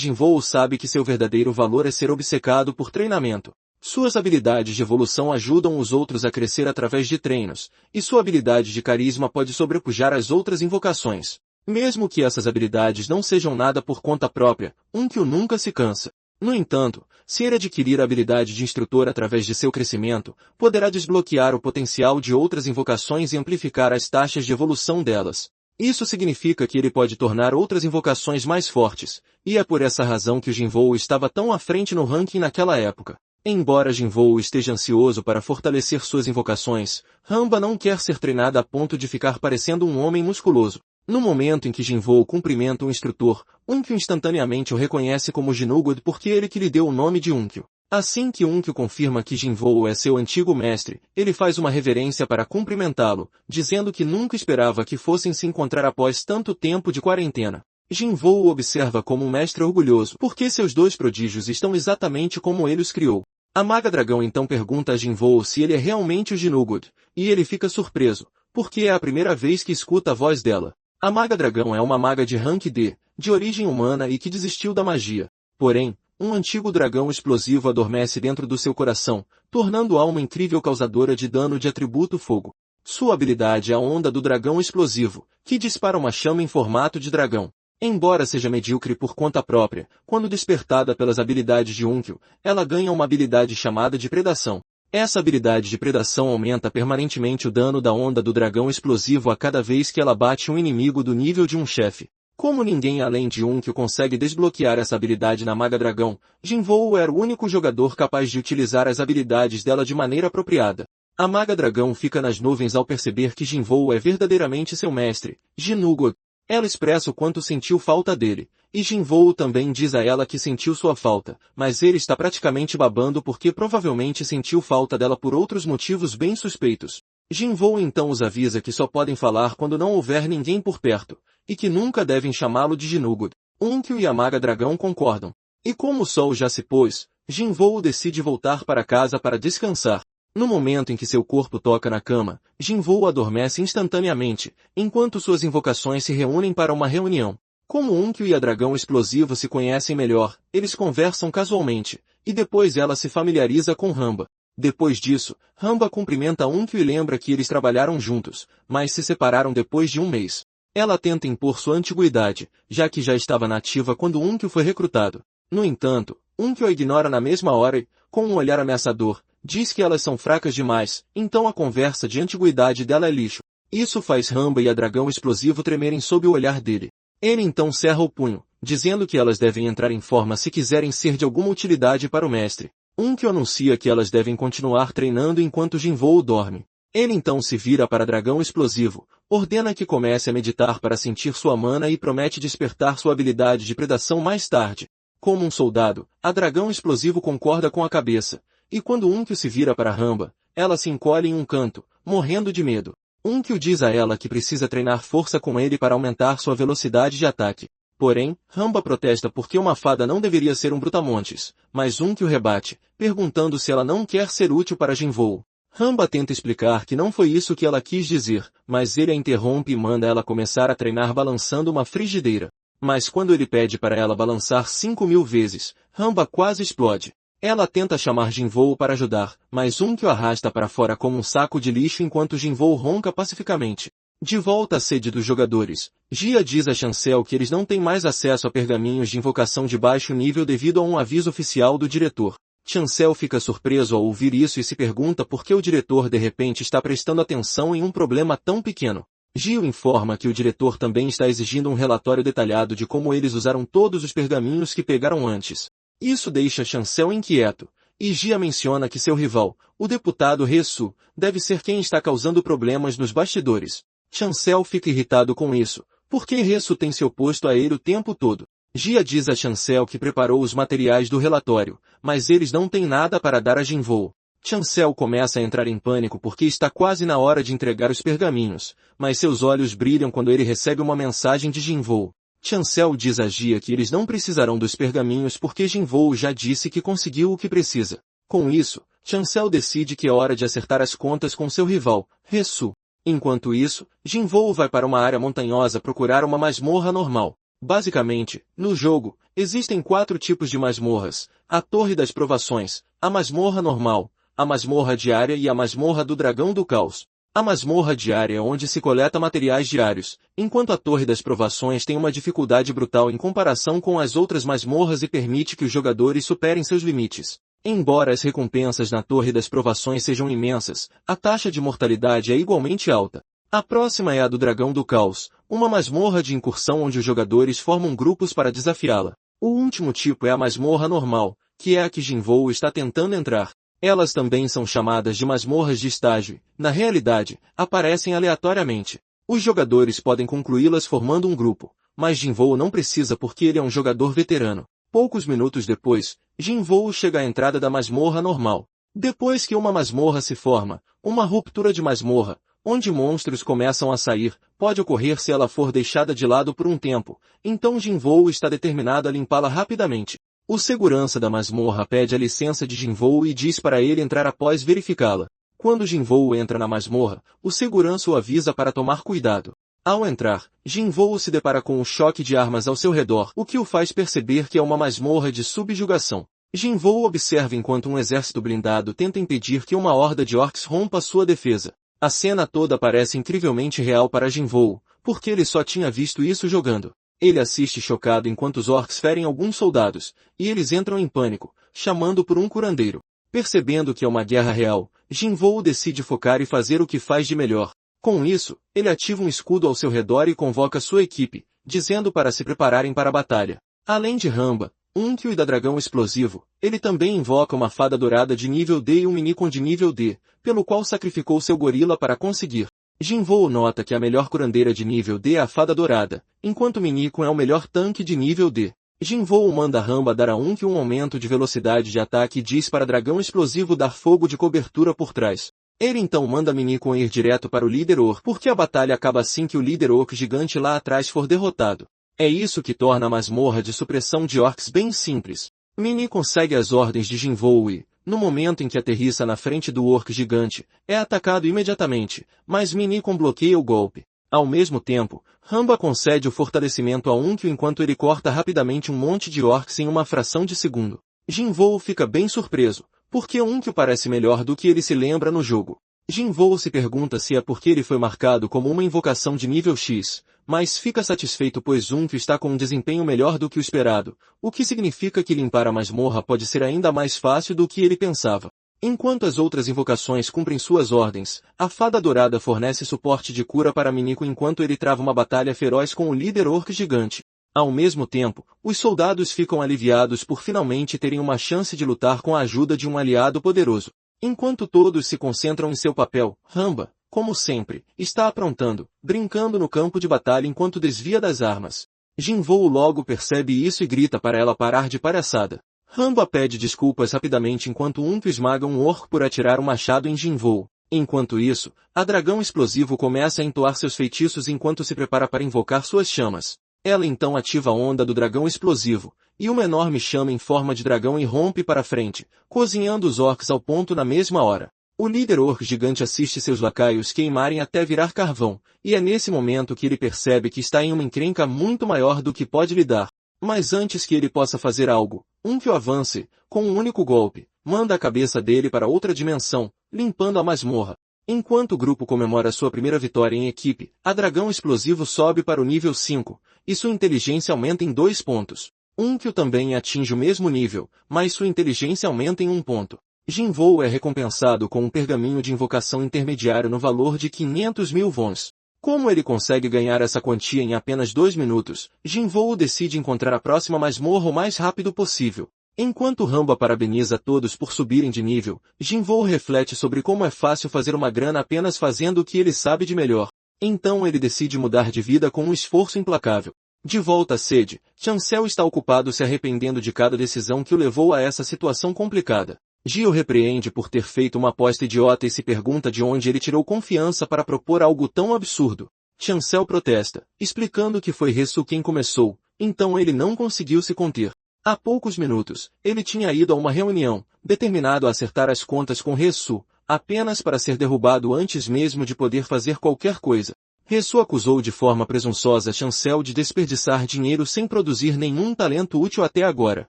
Jinvou sabe que seu verdadeiro valor é ser obcecado por treinamento. Suas habilidades de evolução ajudam os outros a crescer através de treinos, e sua habilidade de carisma pode sobrepujar as outras invocações. Mesmo que essas habilidades não sejam nada por conta própria, Unkyo nunca se cansa. No entanto, se ele adquirir a habilidade de instrutor através de seu crescimento, poderá desbloquear o potencial de outras invocações e amplificar as taxas de evolução delas. Isso significa que ele pode tornar outras invocações mais fortes, e é por essa razão que o Jinvou estava tão à frente no ranking naquela época. Embora Jinvou esteja ansioso para fortalecer suas invocações, Ramba não quer ser treinada a ponto de ficar parecendo um homem musculoso. No momento em que Jinvou cumprimenta o instrutor, Unkyo instantaneamente o reconhece como Jinugod porque ele que lhe deu o nome de Unkyo. Assim que Unkyo confirma que Jinvou é seu antigo mestre, ele faz uma reverência para cumprimentá-lo, dizendo que nunca esperava que fossem se encontrar após tanto tempo de quarentena. Jinvou o observa como um mestre orgulhoso, porque seus dois prodígios estão exatamente como ele os criou. A Maga Dragão então pergunta a Jinvou se ele é realmente o Jinugod, e ele fica surpreso, porque é a primeira vez que escuta a voz dela. A Maga Dragão é uma maga de rank D, de origem humana e que desistiu da magia. Porém, um antigo dragão explosivo adormece dentro do seu coração, tornando-a uma incrível causadora de dano de atributo fogo. Sua habilidade é a onda do dragão explosivo, que dispara uma chama em formato de dragão. Embora seja medíocre por conta própria, quando despertada pelas habilidades de Unkyo, ela ganha uma habilidade chamada de predação. Essa habilidade de predação aumenta permanentemente o dano da onda do dragão explosivo a cada vez que ela bate um inimigo do nível de um chefe. Como ninguém além de Unkyo consegue desbloquear essa habilidade na Maga Dragão, Jinvou era o único jogador capaz de utilizar as habilidades dela de maneira apropriada. A Maga Dragão fica nas nuvens ao perceber que Jinvou é verdadeiramente seu mestre, Jinugod. Ela expressa o quanto sentiu falta dele, e Jinvou também diz a ela que sentiu sua falta, mas ele está praticamente babando porque provavelmente sentiu falta dela por outros motivos bem suspeitos. Jinvou então os avisa que só podem falar quando não houver ninguém por perto, e que nunca devem chamá-lo de Jinugod. Unkyo e a Maga Dragão concordam. E como o sol já se pôs, Jinvou decide voltar para casa para descansar. No momento em que seu corpo toca na cama, Jinvou adormece instantaneamente, enquanto suas invocações se reúnem para uma reunião. Como Unkyo e a Dragão Explosivo se conhecem melhor, eles conversam casualmente, e depois ela se familiariza com Ramba. Depois disso, Ramba cumprimenta Unkyo e lembra que eles trabalharam juntos, mas se separaram depois de um mês. Ela tenta impor sua antiguidade, já que já estava nativa quando Unkyo foi recrutado. No entanto, Unkyo a ignora na mesma hora e, com um olhar ameaçador, diz que elas são fracas demais, então a conversa de antiguidade dela é lixo. Isso faz Ramba e a Dragão Explosivo tremerem sob o olhar dele. Ele então cerra o punho, dizendo que elas devem entrar em forma se quiserem ser de alguma utilidade para o mestre. Unkyo anuncia que elas devem continuar treinando enquanto Jinvou dorme. Ele então se vira para Dragão Explosivo, ordena que comece a meditar para sentir sua mana e promete despertar sua habilidade de predação mais tarde. Como um soldado, a Dragão Explosivo concorda com a cabeça, e quando Unkyo se vira para Ramba, ela se encolhe em um canto, morrendo de medo. Unkyo diz a ela que precisa treinar força com ele para aumentar sua velocidade de ataque. Porém, Ramba protesta porque uma fada não deveria ser um brutamontes, mas Unkyo rebate, perguntando se ela não quer ser útil para Jinvou. Ramba tenta explicar que não foi isso que ela quis dizer, mas ele a interrompe e manda ela começar a treinar balançando uma frigideira. Mas quando ele pede para ela balançar 5.000 vezes, Ramba quase explode. Ela tenta chamar Jinvou para ajudar, mas Unkyo arrasta para fora como um saco de lixo enquanto Jinvou ronca pacificamente. De volta à sede dos jogadores, Jia diz a Chancel que eles não têm mais acesso a pergaminhos de invocação de baixo nível devido a um aviso oficial do diretor. Chancel fica surpreso ao ouvir isso e se pergunta por que o diretor de repente está prestando atenção em um problema tão pequeno. Gio informa que o diretor também está exigindo um relatório detalhado de como eles usaram todos os pergaminhos que pegaram antes. Isso deixa Chancel inquieto, e Jia menciona que seu rival, o deputado Resu, deve ser quem está causando problemas nos bastidores. Chancel fica irritado com isso, Porque Ressu tem se oposto a ele o tempo todo. Jia diz a Chancel que preparou os materiais do relatório, mas eles não têm nada para dar a Jinvoo. Chancel começa a entrar em pânico porque está quase na hora de entregar os pergaminhos, mas seus olhos brilham quando ele recebe uma mensagem de Jinvoo. Chancel diz a Jia que eles não precisarão dos pergaminhos porque Jinvoo já disse que conseguiu o que precisa. Com isso, Chancel decide que é hora de acertar as contas com seu rival, Ressu. Enquanto isso, Jinvoo vai para uma área montanhosa procurar uma masmorra normal. Basicamente, no jogo, existem 4 tipos de masmorras: a Torre das Provações, a masmorra normal, a masmorra diária e a masmorra do Dragão do Caos. A masmorra diária é onde se coleta materiais diários, enquanto a Torre das Provações tem uma dificuldade brutal em comparação com as outras masmorras e permite que os jogadores superem seus limites. Embora as recompensas na Torre das Provações sejam imensas, a taxa de mortalidade é igualmente alta. A próxima é a do Dragão do Caos, uma masmorra de incursão onde os jogadores formam grupos para desafiá-la. O último tipo é a masmorra normal, que é a que Jinvoo está tentando entrar. Elas também são chamadas de masmorras de estágio e, na realidade, aparecem aleatoriamente. Os jogadores podem concluí-las formando um grupo, mas Jinvoo não precisa porque ele é um jogador veterano. Poucos minutos depois, Jinvoo chega à entrada da masmorra normal. Depois que uma masmorra se forma, uma ruptura de masmorra, onde monstros começam a sair, pode ocorrer se ela for deixada de lado por um tempo, então Jinvoo está determinado a limpá-la rapidamente. O segurança da masmorra pede a licença de Jinvoo e diz para ele entrar após verificá-la. Quando Jinvoo entra na masmorra, o segurança o avisa para tomar cuidado. Ao entrar, Jinvoo se depara com um choque de armas ao seu redor, o que o faz perceber que é uma masmorra de subjugação. Jinvoo observa enquanto um exército blindado tenta impedir que uma horda de orcs rompa sua defesa. A cena toda parece incrivelmente real para Jinvoo, porque ele só tinha visto isso jogando. Ele assiste chocado enquanto os orcs ferem alguns soldados, e eles entram em pânico, chamando por um curandeiro. Percebendo que é uma guerra real, Jinvoo decide focar e fazer o que faz de melhor. Com isso, ele ativa um escudo ao seu redor e convoca sua equipe, dizendo para se prepararem para a batalha. Além de Ramba, Unkyo e da Dragão Explosivo, ele também invoca uma fada dourada de nível D e um Minicon de nível D, pelo qual sacrificou seu gorila para conseguir. Jinvoo nota que a melhor curandeira de nível D é a fada dourada, enquanto Minicon é o melhor tanque de nível D. Jinvoo manda Ramba dar a Unkyo um aumento de velocidade de ataque e diz para Dragão Explosivo dar fogo de cobertura por trás. Ele então manda Minicon ir direto para o líder Orc, porque a batalha acaba assim que o líder Orc gigante lá atrás for derrotado. É isso que torna a masmorra de supressão de orcs bem simples. Minicon segue as ordens de Jinvoo e, no momento em que aterrissa na frente do orc gigante, é atacado imediatamente, mas Minicon bloqueia o golpe. Ao mesmo tempo, Ramba concede o fortalecimento a Unkyo enquanto ele corta rapidamente um monte de orcs em uma fração de segundo. Jinvoo fica bem surpreso, porque Unkyo parece melhor do que ele se lembra no jogo. Jinvoo se pergunta se é porque ele foi marcado como uma invocação de nível X, mas fica satisfeito pois Unkyo está com um desempenho melhor do que o esperado, o que significa que limpar a masmorra pode ser ainda mais fácil do que ele pensava. Enquanto as outras invocações cumprem suas ordens, a Fada Dourada fornece suporte de cura para Miniko enquanto ele trava uma batalha feroz com o líder orc gigante. Ao mesmo tempo, os soldados ficam aliviados por finalmente terem uma chance de lutar com a ajuda de um aliado poderoso. Enquanto todos se concentram em seu papel, Ramba, como sempre, está aprontando, brincando no campo de batalha enquanto desvia das armas. Jinvoo logo percebe isso e grita para ela parar de palhaçada. Ramba pede desculpas rapidamente enquanto Unkyo esmaga um orc por atirar um machado em Jinvoo. Enquanto isso, a Dragão Explosivo começa a entoar seus feitiços enquanto se prepara para invocar suas chamas. Ela então ativa a onda do Dragão Explosivo, e uma enorme chama em forma de dragão irrompe para frente, cozinhando os orcs ao ponto na mesma hora. O líder orc gigante assiste seus lacaios queimarem até virar carvão, e é nesse momento que ele percebe que está em uma encrenca muito maior do que pode lidar. Mas antes que ele possa fazer algo, Unkyo avance, com um único golpe, manda a cabeça dele para outra dimensão, limpando a masmorra. Enquanto o grupo comemora sua primeira vitória em equipe, a Dragão Explosivo sobe para o nível 5, e sua inteligência aumenta em 2 pontos. Unkyo também atinge o mesmo nível, mas sua inteligência aumenta em 1 ponto. Jinvoo é recompensado com um pergaminho de invocação intermediário no valor de 500.000 wons. Como ele consegue ganhar essa quantia em apenas 2 minutos, Jinvoo decide encontrar a próxima masmorra o mais rápido possível. Enquanto Ramba parabeniza todos por subirem de nível, Jinvoo reflete sobre como é fácil fazer uma grana apenas fazendo o que ele sabe de melhor. Então ele decide mudar de vida com um esforço implacável. De volta à sede, Chancel está ocupado se arrependendo de cada decisão que o levou a essa situação complicada. Ji o repreende por ter feito uma aposta idiota e se pergunta de onde ele tirou confiança para propor algo tão absurdo. Chancel protesta, explicando que foi Hesu quem começou, então ele não conseguiu se conter. Há poucos minutos, ele tinha ido a uma reunião, determinado a acertar as contas com Hesu, apenas para ser derrubado antes mesmo de poder fazer qualquer coisa. Hesu acusou de forma presunçosa Chancel de desperdiçar dinheiro sem produzir nenhum talento útil até agora.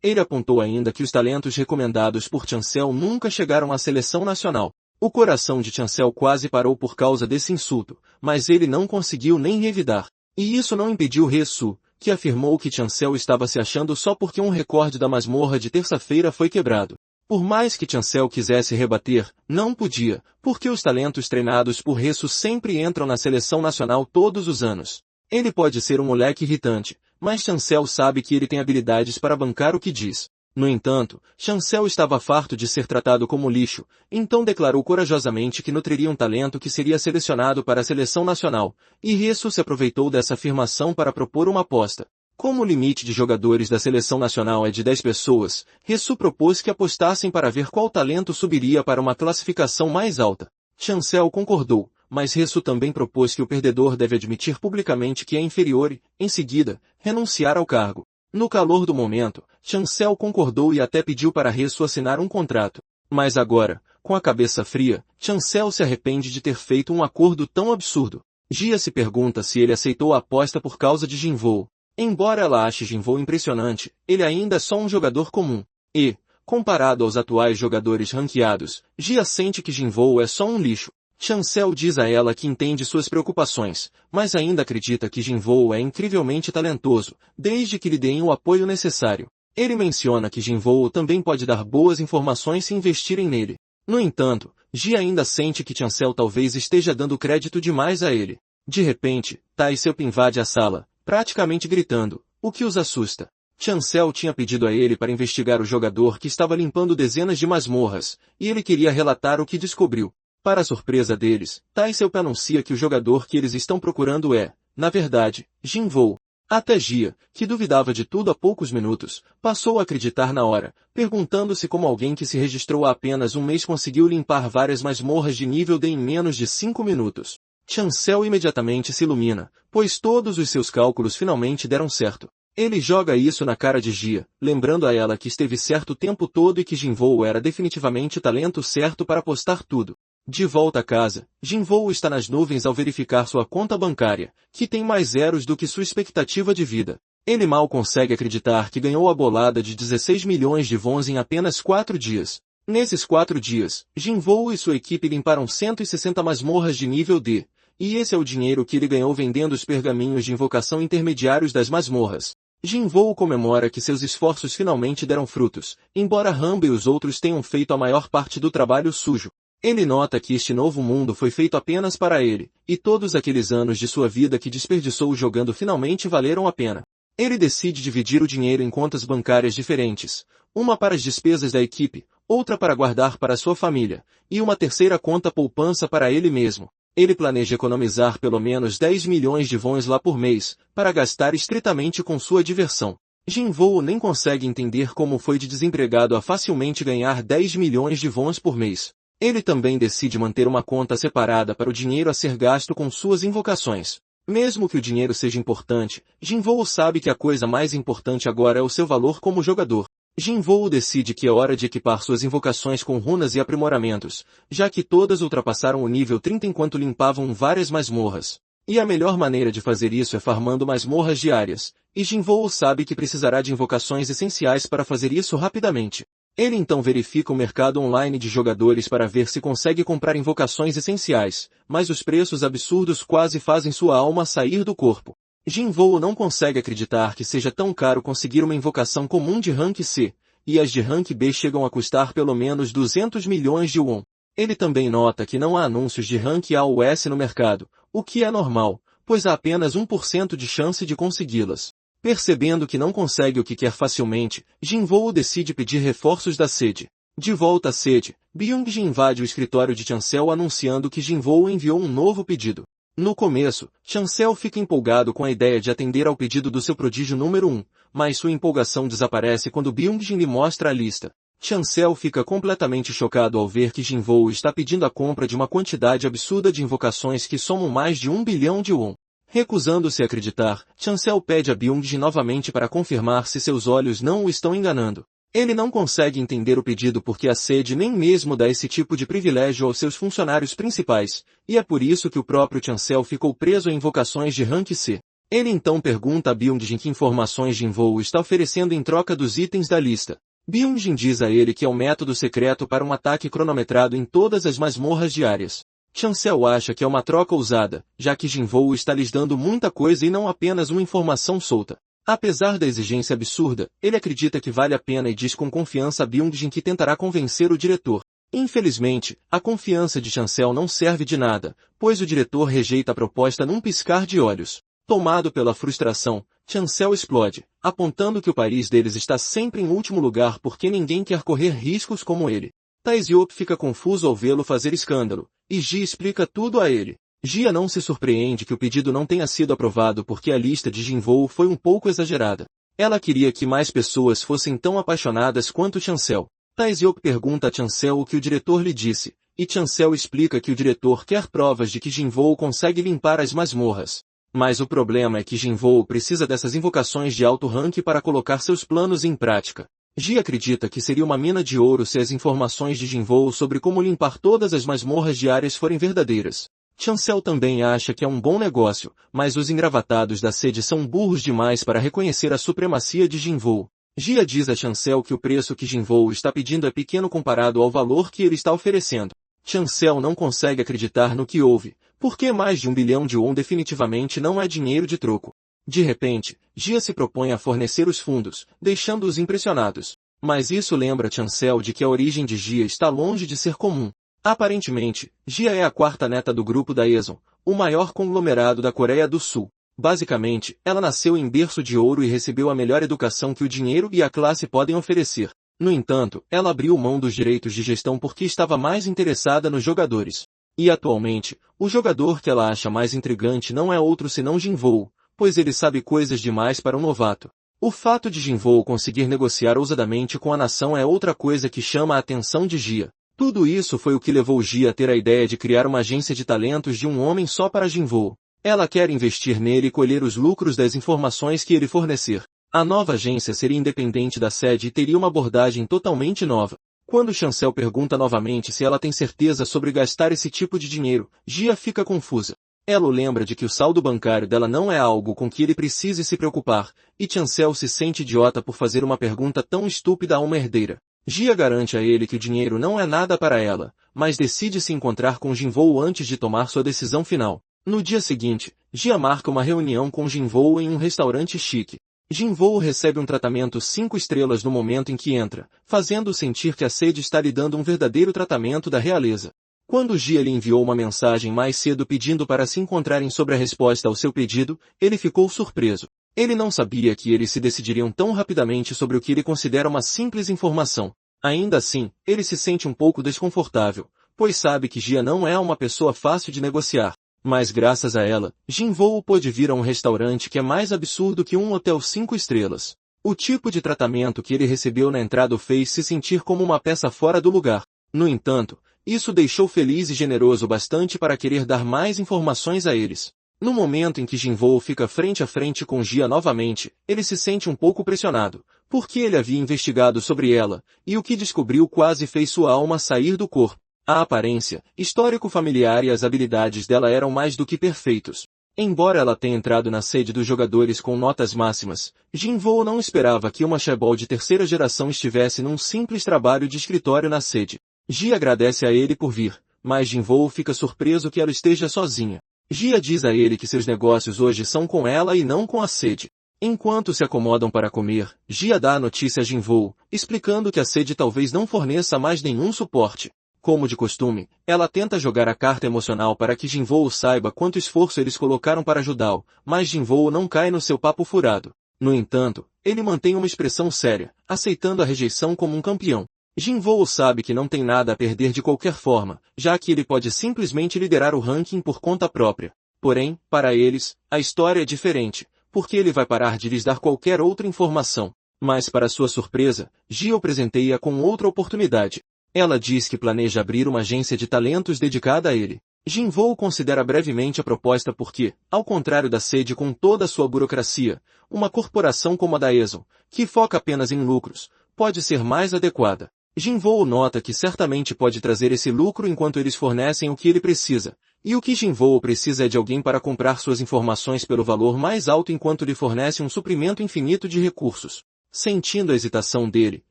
Ele apontou ainda que os talentos recomendados por Chancel nunca chegaram à seleção nacional. O coração de Chancel quase parou por causa desse insulto, mas ele não conseguiu nem revidar. E isso não impediu Hesu, que afirmou que Chancel estava se achando só porque um recorde da masmorra de terça-feira foi quebrado. Por mais que Chancel quisesse rebater, não podia, porque os talentos treinados por Hesu sempre entram na seleção nacional todos os anos. Ele pode ser um moleque irritante, mas Chancel sabe que ele tem habilidades para bancar o que diz. No entanto, Chancel estava farto de ser tratado como lixo, então declarou corajosamente que nutriria um talento que seria selecionado para a seleção nacional, e Hesu se aproveitou dessa afirmação para propor uma aposta. Como o limite de jogadores da seleção nacional é de 10 pessoas, Hesu propôs que apostassem para ver qual talento subiria para uma classificação mais alta. Chancel concordou, mas Hesu também propôs que o perdedor deve admitir publicamente que é inferior e, em seguida, renunciar ao cargo. No calor do momento, Chancel concordou e até pediu para Hesu assinar um contrato. Mas agora, com a cabeça fria, Chancel se arrepende de ter feito um acordo tão absurdo. Jia se pergunta se ele aceitou a aposta por causa de Jinvoo. Embora ela ache Jinvoo impressionante, ele ainda é só um jogador comum. E, comparado aos atuais jogadores ranqueados, Jia sente que Jinvoo é só um lixo. Chancel diz a ela que entende suas preocupações, mas ainda acredita que Jinvoo é incrivelmente talentoso, desde que lhe deem o apoio necessário. Ele menciona que Jinvoo também pode dar boas informações se investirem nele. No entanto, Ji ainda sente que Chancel talvez esteja dando crédito demais a ele. De repente, Taiseo invade a sala, praticamente gritando, o que os assusta. Chancel tinha pedido a ele para investigar o jogador que estava limpando dezenas de masmorras, e ele queria relatar o que descobriu. Para a surpresa deles, Taiseo anuncia que o jogador que eles estão procurando é, na verdade, Jinvoo. Até Jia, que duvidava de tudo há poucos minutos, passou a acreditar na hora, perguntando-se como alguém que se registrou há apenas um mês conseguiu limpar várias masmorras de nível D em menos de 5 minutos. Chancel imediatamente se ilumina, pois todos os seus cálculos finalmente deram certo. Ele joga isso na cara de Jia, lembrando a ela que esteve certo o tempo todo e que Jinvoo era definitivamente o talento certo para apostar tudo. De volta a casa, Jinvoo está nas nuvens ao verificar sua conta bancária, que tem mais zeros do que sua expectativa de vida. Ele mal consegue acreditar que ganhou a bolada de 16 milhões de wons em apenas 4 dias. Nesses 4 dias, Jinvoo e sua equipe limparam 160 masmorras de nível D, e esse é o dinheiro que ele ganhou vendendo os pergaminhos de invocação intermediários das masmorras. Jinvoo comemora que seus esforços finalmente deram frutos, embora Hamba e os outros tenham feito a maior parte do trabalho sujo. Ele nota que este novo mundo foi feito apenas para ele, e todos aqueles anos de sua vida que desperdiçou jogando finalmente valeram a pena. Ele decide dividir o dinheiro em contas bancárias diferentes, uma para as despesas da equipe, outra para guardar para sua família, e uma terceira conta poupança para ele mesmo. Ele planeja economizar pelo menos 10 milhões de wons lá por mês, para gastar estritamente com sua diversão. Jinvoo nem consegue entender como foi de desempregado a facilmente ganhar 10 milhões de wons por mês. Ele também decide manter uma conta separada para o dinheiro a ser gasto com suas invocações. Mesmo que o dinheiro seja importante, Jinvoo sabe que a coisa mais importante agora é o seu valor como jogador. Jinvoo decide que é hora de equipar suas invocações com runas e aprimoramentos, já que todas ultrapassaram o nível 30 enquanto limpavam várias masmorras. E a melhor maneira de fazer isso é farmando masmorras diárias, e Jinvoo sabe que precisará de invocações essenciais para fazer isso rapidamente. Ele então verifica o mercado online de jogadores para ver se consegue comprar invocações essenciais, mas os preços absurdos quase fazem sua alma sair do corpo. Jinvoo não consegue acreditar que seja tão caro conseguir uma invocação comum de rank C, e as de rank B chegam a custar pelo menos 200 milhões de won. Ele também nota que não há anúncios de rank A ou S no mercado, o que é normal, pois há apenas 1% de chance de consegui-las. Percebendo que não consegue o que quer facilmente, Jinvoo decide pedir reforços da sede. De volta à sede, Byung-ji invade o escritório de Chancel anunciando que Jinvoo enviou um novo pedido. No começo, Chancel fica empolgado com a ideia de atender ao pedido do seu prodígio número 1, mas sua empolgação desaparece quando Byung-jin lhe mostra a lista. Chancel fica completamente chocado ao ver que Jinwoo está pedindo a compra de uma quantidade absurda de invocações que somam mais de 1 bilhão de won. Recusando-se a acreditar, Chancel pede a Byung-jin novamente para confirmar se seus olhos não o estão enganando. Ele não consegue entender o pedido porque a sede nem mesmo dá esse tipo de privilégio aos seus funcionários principais, e é por isso que o próprio Chancel ficou preso a invocações de rank C. Ele então pergunta a Byung-jin que informações Jinwoo está oferecendo em troca dos itens da lista. Byung-jin diz a ele que é um método secreto para um ataque cronometrado em todas as masmorras diárias. Chancel acha que é uma troca ousada, já que Jinwoo está lhes dando muita coisa e não apenas uma informação solta. Apesar da exigência absurda, ele acredita que vale a pena e diz com confiança a Byung-jin que tentará convencer o diretor. Infelizmente, a confiança de Chancel não serve de nada, pois o diretor rejeita a proposta num piscar de olhos. Tomado pela frustração, Chancel explode, apontando que o país deles está sempre em último lugar porque ninguém quer correr riscos como ele. Tae-seop fica confuso ao vê-lo fazer escândalo, e Ji explica tudo a ele. Jia não se surpreende que o pedido não tenha sido aprovado porque a lista de Jinwoo foi um pouco exagerada. Ela queria que mais pessoas fossem tão apaixonadas quanto Chancel. Tae-seop pergunta a Chancel o que o diretor lhe disse, e Chancel explica que o diretor quer provas de que Jinwoo consegue limpar as masmorras. Mas o problema é que Jinwoo precisa dessas invocações de alto rank para colocar seus planos em prática. Ji acredita que seria uma mina de ouro se as informações de Jinwoo sobre como limpar todas as masmorras diárias forem verdadeiras. Chancel também acha que é um bom negócio, mas os engravatados da sede são burros demais para reconhecer a supremacia de Jinwoo. Jia diz a Chancel que o preço que Jinwoo está pedindo é pequeno comparado ao valor que ele está oferecendo. Chancel não consegue acreditar no que houve, porque mais de 1 bilhão de won definitivamente não é dinheiro de troco. De repente, Jia se propõe a fornecer os fundos, deixando-os impressionados. Mas isso lembra Chancel de que a origem de Jia está longe de ser comum. Aparentemente, Jia é a quarta neta do grupo da Eson, o maior conglomerado da Coreia do Sul. Basicamente, ela nasceu em berço de ouro e recebeu a melhor educação que o dinheiro e a classe podem oferecer. No entanto, ela abriu mão dos direitos de gestão porque estava mais interessada nos jogadores. E atualmente, o jogador que ela acha mais intrigante não é outro senão Jinwoo, pois ele sabe coisas demais para um novato. O fato de Jinwoo conseguir negociar ousadamente com a nação é outra coisa que chama a atenção de Jia. Tudo isso foi o que levou Jia a ter a ideia de criar uma agência de talentos de um homem só para Jinwoo. Ela quer investir nele e colher os lucros das informações que ele fornecer. A nova agência seria independente da sede e teria uma abordagem totalmente nova. Quando Chancel pergunta novamente se ela tem certeza sobre gastar esse tipo de dinheiro, Jia fica confusa. Ela o lembra de que o saldo bancário dela não é algo com que ele precise se preocupar, e Chancel se sente idiota por fazer uma pergunta tão estúpida a uma herdeira. Jia garante a ele que o dinheiro não é nada para ela, mas decide se encontrar com Jinwoo antes de tomar sua decisão final. No dia seguinte, Jia marca uma reunião com Jinwoo em um restaurante chique. Jinwoo recebe um tratamento 5 estrelas no momento em que entra, fazendo-o sentir que a sede está lhe dando um verdadeiro tratamento da realeza. Quando Jia lhe enviou uma mensagem mais cedo pedindo para se encontrarem sobre a resposta ao seu pedido, ele ficou surpreso. Ele não sabia que eles se decidiriam tão rapidamente sobre o que ele considera uma simples informação. Ainda assim, ele se sente um pouco desconfortável, pois sabe que Jia não é uma pessoa fácil de negociar. Mas graças a ela, Jinwoo pôde vir a um restaurante que é mais absurdo que um hotel 5 estrelas. O tipo de tratamento que ele recebeu na entrada o fez se sentir como uma peça fora do lugar. No entanto, isso deixou feliz e generoso bastante para querer dar mais informações a eles. No momento em que Jinwoo fica frente a frente com Jia novamente, ele se sente um pouco pressionado, porque ele havia investigado sobre ela, e o que descobriu quase fez sua alma sair do corpo. A aparência, histórico familiar e as habilidades dela eram mais do que perfeitos. Embora ela tenha entrado na sede dos jogadores com notas máximas, Jinwoo não esperava que uma chaebol de terceira geração estivesse num simples trabalho de escritório na sede. Jia agradece a ele por vir, mas Jinwoo fica surpreso que ela esteja sozinha. Jia diz a ele que seus negócios hoje são com ela e não com a sede. Enquanto se acomodam para comer, Jia dá a notícia a Jinwoo, explicando que a sede talvez não forneça mais nenhum suporte. Como de costume, ela tenta jogar a carta emocional para que Jinwoo saiba quanto esforço eles colocaram para ajudá-lo, mas Jinwoo não cai no seu papo furado. No entanto, ele mantém uma expressão séria, aceitando a rejeição como um campeão. Jinwoo sabe que não tem nada a perder de qualquer forma, já que ele pode simplesmente liderar o ranking por conta própria. Porém, para eles, a história é diferente, porque ele vai parar de lhes dar qualquer outra informação. Mas para sua surpresa, Gia o presenteia com outra oportunidade. Ela diz que planeja abrir uma agência de talentos dedicada a ele. Jinvoo considera brevemente a proposta porque, ao contrário da sede com toda a sua burocracia, uma corporação como a da Eson, que foca apenas em lucros, pode ser mais adequada. Jinvoo nota que certamente pode trazer esse lucro enquanto eles fornecem o que ele precisa, e o que Jinvoo precisa é de alguém para comprar suas informações pelo valor mais alto enquanto lhe fornece um suprimento infinito de recursos. Sentindo a hesitação dele,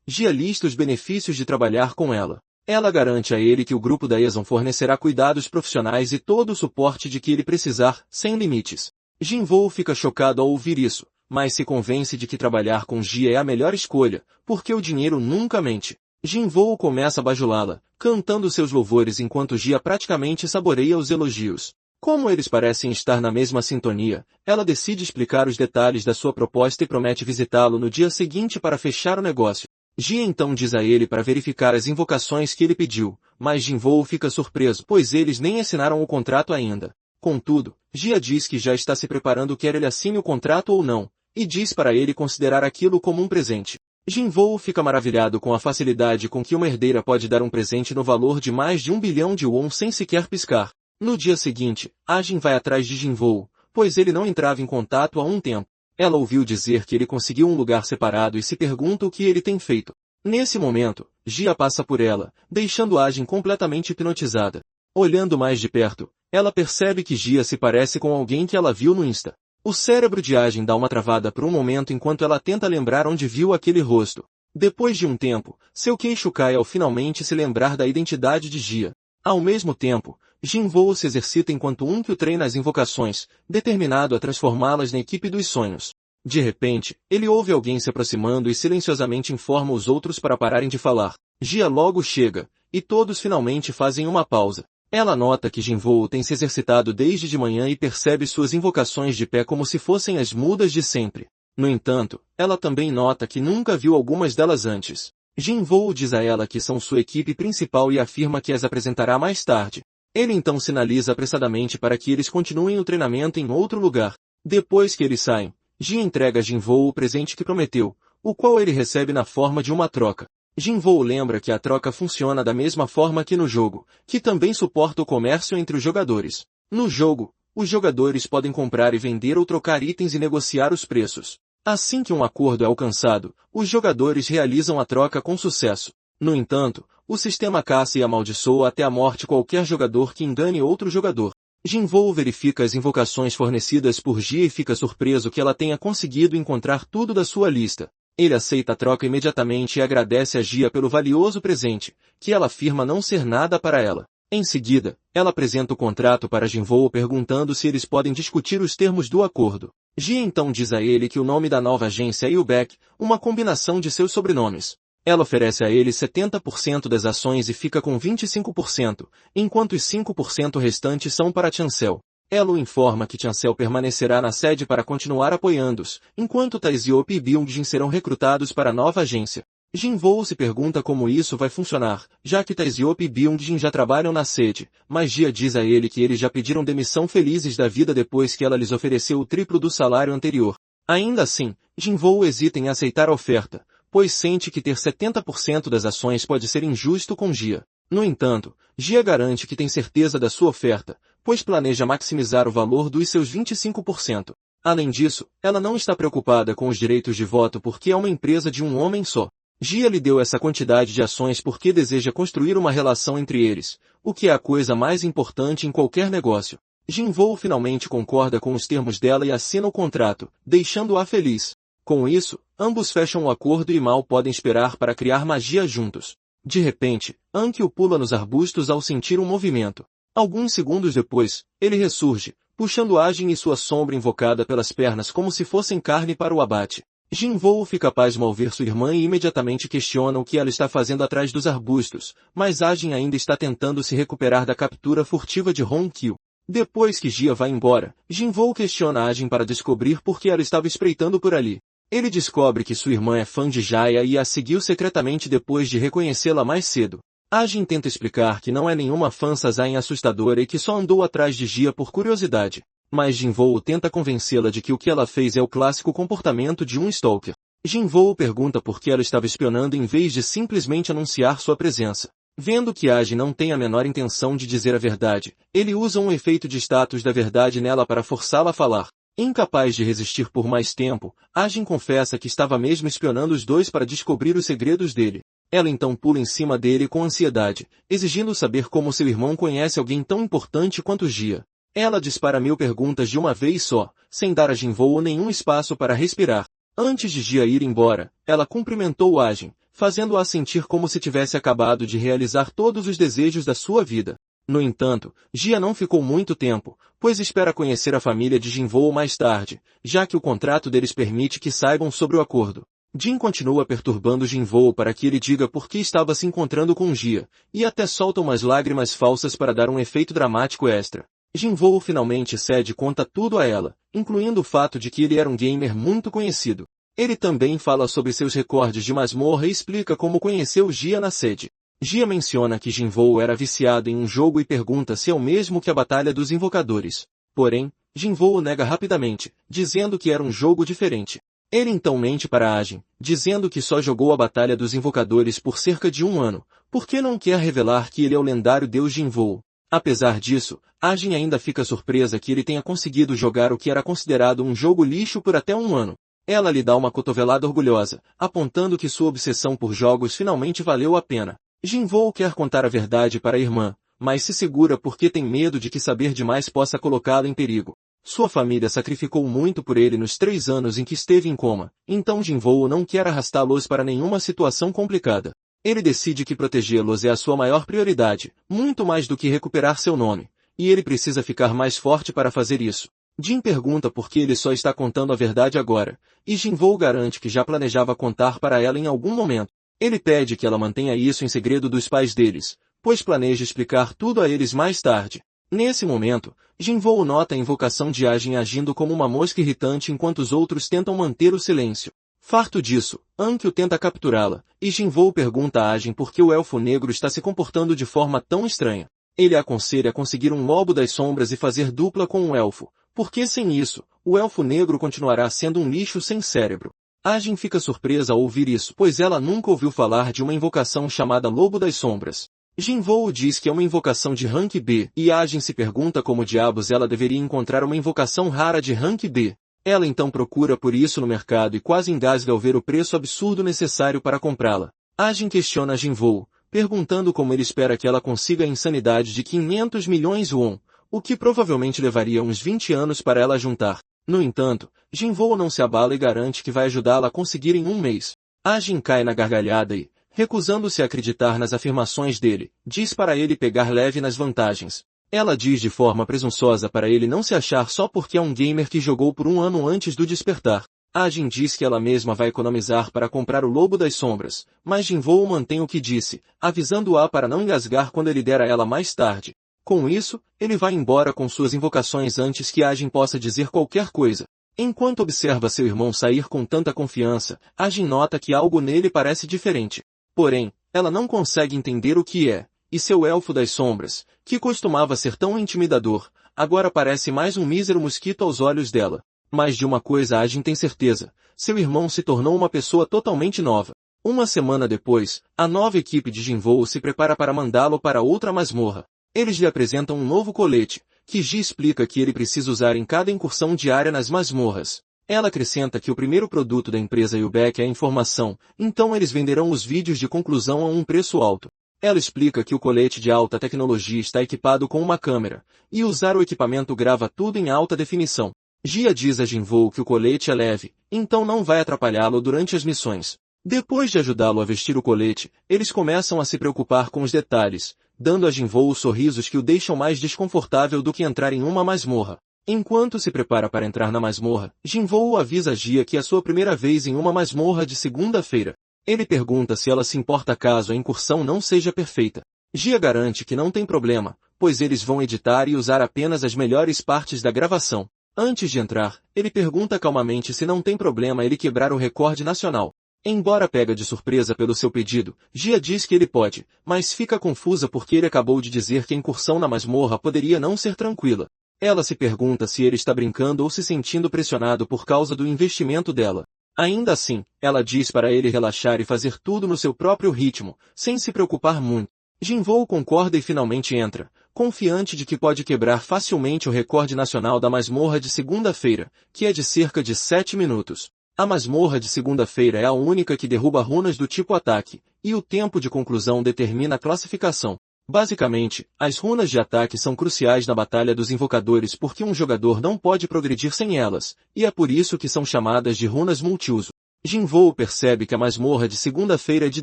Gia lista os benefícios de trabalhar com ela. Ela garante a ele que o grupo da Eson fornecerá cuidados profissionais e todo o suporte de que ele precisar, sem limites. Jinvoo fica chocado ao ouvir isso, mas se convence de que trabalhar com Gia é a melhor escolha, porque o dinheiro nunca mente. Jinvoo começa a bajulá-la, cantando seus louvores enquanto Gia praticamente saboreia os elogios. Como eles parecem estar na mesma sintonia, ela decide explicar os detalhes da sua proposta e promete visitá-lo no dia seguinte para fechar o negócio. Gia então diz a ele para verificar as invocações que ele pediu, mas Jinvoo fica surpreso, pois eles nem assinaram o contrato ainda. Contudo, Gia diz que já está se preparando quer ele assine o contrato ou não, e diz para ele considerar aquilo como um presente. Jinvoo fica maravilhado com a facilidade com que uma herdeira pode dar um presente no valor de mais de 1 bilhão de won sem sequer piscar. No dia seguinte, Ajin vai atrás de Jinvoo, pois ele não entrava em contato há um tempo. Ela ouviu dizer que ele conseguiu um lugar separado e se pergunta o que ele tem feito. Nesse momento, Gia passa por ela, deixando Ajin completamente hipnotizada. Olhando mais de perto, ela percebe que Gia se parece com alguém que ela viu no Insta. O cérebro de Ajin dá uma travada por um momento enquanto ela tenta lembrar onde viu aquele rosto. Depois de um tempo, seu queixo cai ao finalmente se lembrar da identidade de Gia. Ao mesmo tempo, Jinvoo se exercita enquanto Unkyo treina as invocações, determinado a transformá-las na equipe dos sonhos. De repente, ele ouve alguém se aproximando e silenciosamente informa os outros para pararem de falar. Gia logo chega, e todos finalmente fazem uma pausa. Ela nota que Jinvoo tem se exercitado desde de manhã e percebe suas invocações de pé como se fossem as mudas de sempre. No entanto, ela também nota que nunca viu algumas delas antes. Jinvoo diz a ela que são sua equipe principal e afirma que as apresentará mais tarde. Ele então sinaliza apressadamente para que eles continuem o treinamento em outro lugar. Depois que eles saem, Ji entrega a Jinvoo o presente que prometeu, o qual ele recebe na forma de uma troca. Jinvoo lembra que a troca funciona da mesma forma que no jogo, que também suporta o comércio entre os jogadores. No jogo, os jogadores podem comprar e vender ou trocar itens e negociar os preços. Assim que um acordo é alcançado, os jogadores realizam a troca com sucesso. No entanto, o sistema caça e amaldiçoa até a morte qualquer jogador que engane outro jogador. Jinvoo verifica as invocações fornecidas por Ji e fica surpreso que ela tenha conseguido encontrar tudo da sua lista. Ele aceita a troca imediatamente e agradece a Gia pelo valioso presente, que ela afirma não ser nada para ela. Em seguida, ela apresenta o contrato para Jinvoo perguntando se eles podem discutir os termos do acordo. Gia então diz a ele que o nome da nova agência é Yubaek, uma combinação de seus sobrenomes. Ela oferece a ele 70% das ações e fica com 25%, enquanto os 5% restantes são para Chancel. Ela o informa que Chancel permanecerá na sede para continuar apoiando-os, enquanto Taeseop e Byung-jin serão recrutados para a nova agência. Jinvoo se pergunta como isso vai funcionar, já que Taeseop e Byung-jin já trabalham na sede, mas Gia diz a ele que eles já pediram demissão felizes da vida depois que ela lhes ofereceu o triplo do salário anterior. Ainda assim, Jinvoo hesita em aceitar a oferta, pois sente que ter 70% das ações pode ser injusto com Gia. No entanto, Gia garante que tem certeza da sua oferta, pois planeja maximizar o valor dos seus 25%. Além disso, ela não está preocupada com os direitos de voto porque é uma empresa de um homem só. Gia lhe deu essa quantidade de ações porque deseja construir uma relação entre eles, o que é a coisa mais importante em qualquer negócio. Jinvoo finalmente concorda com os termos dela e assina o contrato, deixando-a feliz. Com isso, ambos fecham o acordo e mal podem esperar para criar magia juntos. De repente, Ankyo pula nos arbustos ao sentir um movimento. Alguns segundos depois, ele ressurge, puxando Ajin e sua sombra invocada pelas pernas como se fossem carne para o abate. Jinvoo fica pasmo ao ver sua irmã e imediatamente questiona o que ela está fazendo atrás dos arbustos, mas Ajin ainda está tentando se recuperar da captura furtiva de Hon-kyo. Depois que Gia vai embora, Jinvoo questiona Ajin para descobrir por que ela estava espreitando por ali. Ele descobre que sua irmã é fã de Jaya e a seguiu secretamente depois de reconhecê-la mais cedo. Ajin tenta explicar que não é nenhuma fã Sazain assustadora e que só andou atrás de Gia por curiosidade. Mas Jinwoo tenta convencê-la de que o que ela fez é o clássico comportamento de um stalker. Jinwoo pergunta por que ela estava espionando em vez de simplesmente anunciar sua presença. Vendo que Ajin não tem a menor intenção de dizer a verdade, ele usa um efeito de status da verdade nela para forçá-la a falar. Incapaz de resistir por mais tempo, Ajin confessa que estava mesmo espionando os dois para descobrir os segredos dele. Ela então pula em cima dele com ansiedade, exigindo saber como seu irmão conhece alguém tão importante quanto Jia. Ela dispara 1000 perguntas de uma vez só, sem dar a Jinwoo nenhum espaço para respirar. Antes de Jia ir embora, ela cumprimentou Ajin, fazendo-a sentir como se tivesse acabado de realizar todos os desejos da sua vida. No entanto, Jia não ficou muito tempo, pois espera conhecer a família de Jinwoo mais tarde, já que o contrato deles permite que saibam sobre o acordo. Jin continua perturbando Jinwoo para que ele diga por que estava se encontrando com Jia, e até solta umas lágrimas falsas para dar um efeito dramático extra. Jinwoo finalmente cede e conta tudo a ela, incluindo o fato de que ele era um gamer muito conhecido. Ele também fala sobre seus recordes de masmorra e explica como conheceu Jia na sede. Jia menciona que Jinwoo era viciado em um jogo e pergunta se é o mesmo que a Batalha dos Invocadores. Porém, Jinwoo nega rapidamente, dizendo que era um jogo diferente. Ele então mente para Ajin, dizendo que só jogou a Batalha dos Invocadores por cerca de 1 ano, porque não quer revelar que ele é o lendário deus Jinwoo. Apesar disso, Ajin ainda fica surpresa que ele tenha conseguido jogar o que era considerado um jogo lixo por até 1 ano. Ela lhe dá uma cotovelada orgulhosa, apontando que sua obsessão por jogos finalmente valeu a pena. Jinwoo quer contar a verdade para a irmã, mas se segura porque tem medo de que saber demais possa colocá-la em perigo. Sua família sacrificou muito por ele nos 3 anos em que esteve em coma, então Jinwoo não quer arrastá-los para nenhuma situação complicada. Ele decide que protegê-los é a sua maior prioridade, muito mais do que recuperar seu nome, e ele precisa ficar mais forte para fazer isso. Jin pergunta por que ele só está contando a verdade agora, e Jinwoo garante que já planejava contar para ela em algum momento. Ele pede que ela mantenha isso em segredo dos pais deles, pois planeja explicar tudo a eles mais tarde. Nesse momento, Jinwoo nota a invocação de Ajin agindo como uma mosca irritante enquanto os outros tentam manter o silêncio. Farto disso, Ankyo tenta capturá-la, e Jinwoo pergunta a Ajin por que o elfo negro está se comportando de forma tão estranha. Ele a aconselha a conseguir um lobo das sombras e fazer dupla com um elfo, porque sem isso, o elfo negro continuará sendo um lixo sem cérebro. Ajin fica surpresa ao ouvir isso, pois ela nunca ouviu falar de uma invocação chamada Lobo das Sombras. Jinwoo diz que é uma invocação de rank B, e Ajin se pergunta como diabos ela deveria encontrar uma invocação rara de rank D. Ela então procura por isso no mercado e quase engasga ao ver o preço absurdo necessário para comprá-la. Ajin questiona Jinwoo, perguntando como ele espera que ela consiga a insanidade de 500 milhões won, o que provavelmente levaria uns 20 anos para ela juntar. No entanto, Jinwoo não se abala e garante que vai ajudá-la a conseguir em 1 mês. Ajin cai na gargalhada e, recusando-se a acreditar nas afirmações dele, diz para ele pegar leve nas vantagens. Ela diz de forma presunçosa para ele não se achar só porque é um gamer que jogou por 1 ano antes do despertar. Ajin diz que ela mesma vai economizar para comprar o Lobo das Sombras, mas Jinwoo mantém o que disse, avisando-a para não engasgar quando ele der a ela mais tarde. Com isso, ele vai embora com suas invocações antes que Ajin possa dizer qualquer coisa. Enquanto observa seu irmão sair com tanta confiança, Ajin nota que algo nele parece diferente. Porém, ela não consegue entender o que é, e seu elfo das sombras, que costumava ser tão intimidador, agora parece mais um mísero mosquito aos olhos dela. Mas de uma coisa Ajin tem certeza, seu irmão se tornou uma pessoa totalmente nova. 1 semana depois, a nova equipe de Jinwoo se prepara para mandá-lo para outra masmorra. Eles lhe apresentam um novo colete, que Ji explica que ele precisa usar em cada incursão diária nas masmorras. Ela acrescenta que o primeiro produto da empresa Yubeck é a informação, então eles venderão os vídeos de conclusão a um preço alto. Ela explica que o colete de alta tecnologia está equipado com uma câmera, e usar o equipamento grava tudo em alta definição. Jia diz a Jinwoo que o colete é leve, então não vai atrapalhá-lo durante as missões. Depois de ajudá-lo a vestir o colete, eles começam a se preocupar com os detalhes, dando a Jinwoo sorrisos que o deixam mais desconfortável do que entrar em uma masmorra. Enquanto se prepara para entrar na masmorra, Jinwoo avisa Jia que é sua primeira vez em uma masmorra de segunda-feira. Ele pergunta se ela se importa caso a incursão não seja perfeita. Jia garante que não tem problema, pois eles vão editar e usar apenas as melhores partes da gravação. Antes de entrar, ele pergunta calmamente se não tem problema ele quebrar o recorde nacional. Embora pega de surpresa pelo seu pedido, Jia diz que ele pode, mas fica confusa porque ele acabou de dizer que a incursão na masmorra poderia não ser tranquila. Ela se pergunta se ele está brincando ou se sentindo pressionado por causa do investimento dela. Ainda assim, ela diz para ele relaxar e fazer tudo no seu próprio ritmo, sem se preocupar muito. Jinwoo concorda e finalmente entra, confiante de que pode quebrar facilmente o recorde nacional da masmorra de segunda-feira, que é de cerca de 7 minutos. A masmorra de segunda-feira é a única que derruba runas do tipo ataque, e o tempo de conclusão determina a classificação. Basicamente, as runas de ataque são cruciais na batalha dos invocadores porque um jogador não pode progredir sem elas, e é por isso que são chamadas de runas multiuso. Jinwoo percebe que a masmorra de segunda-feira é de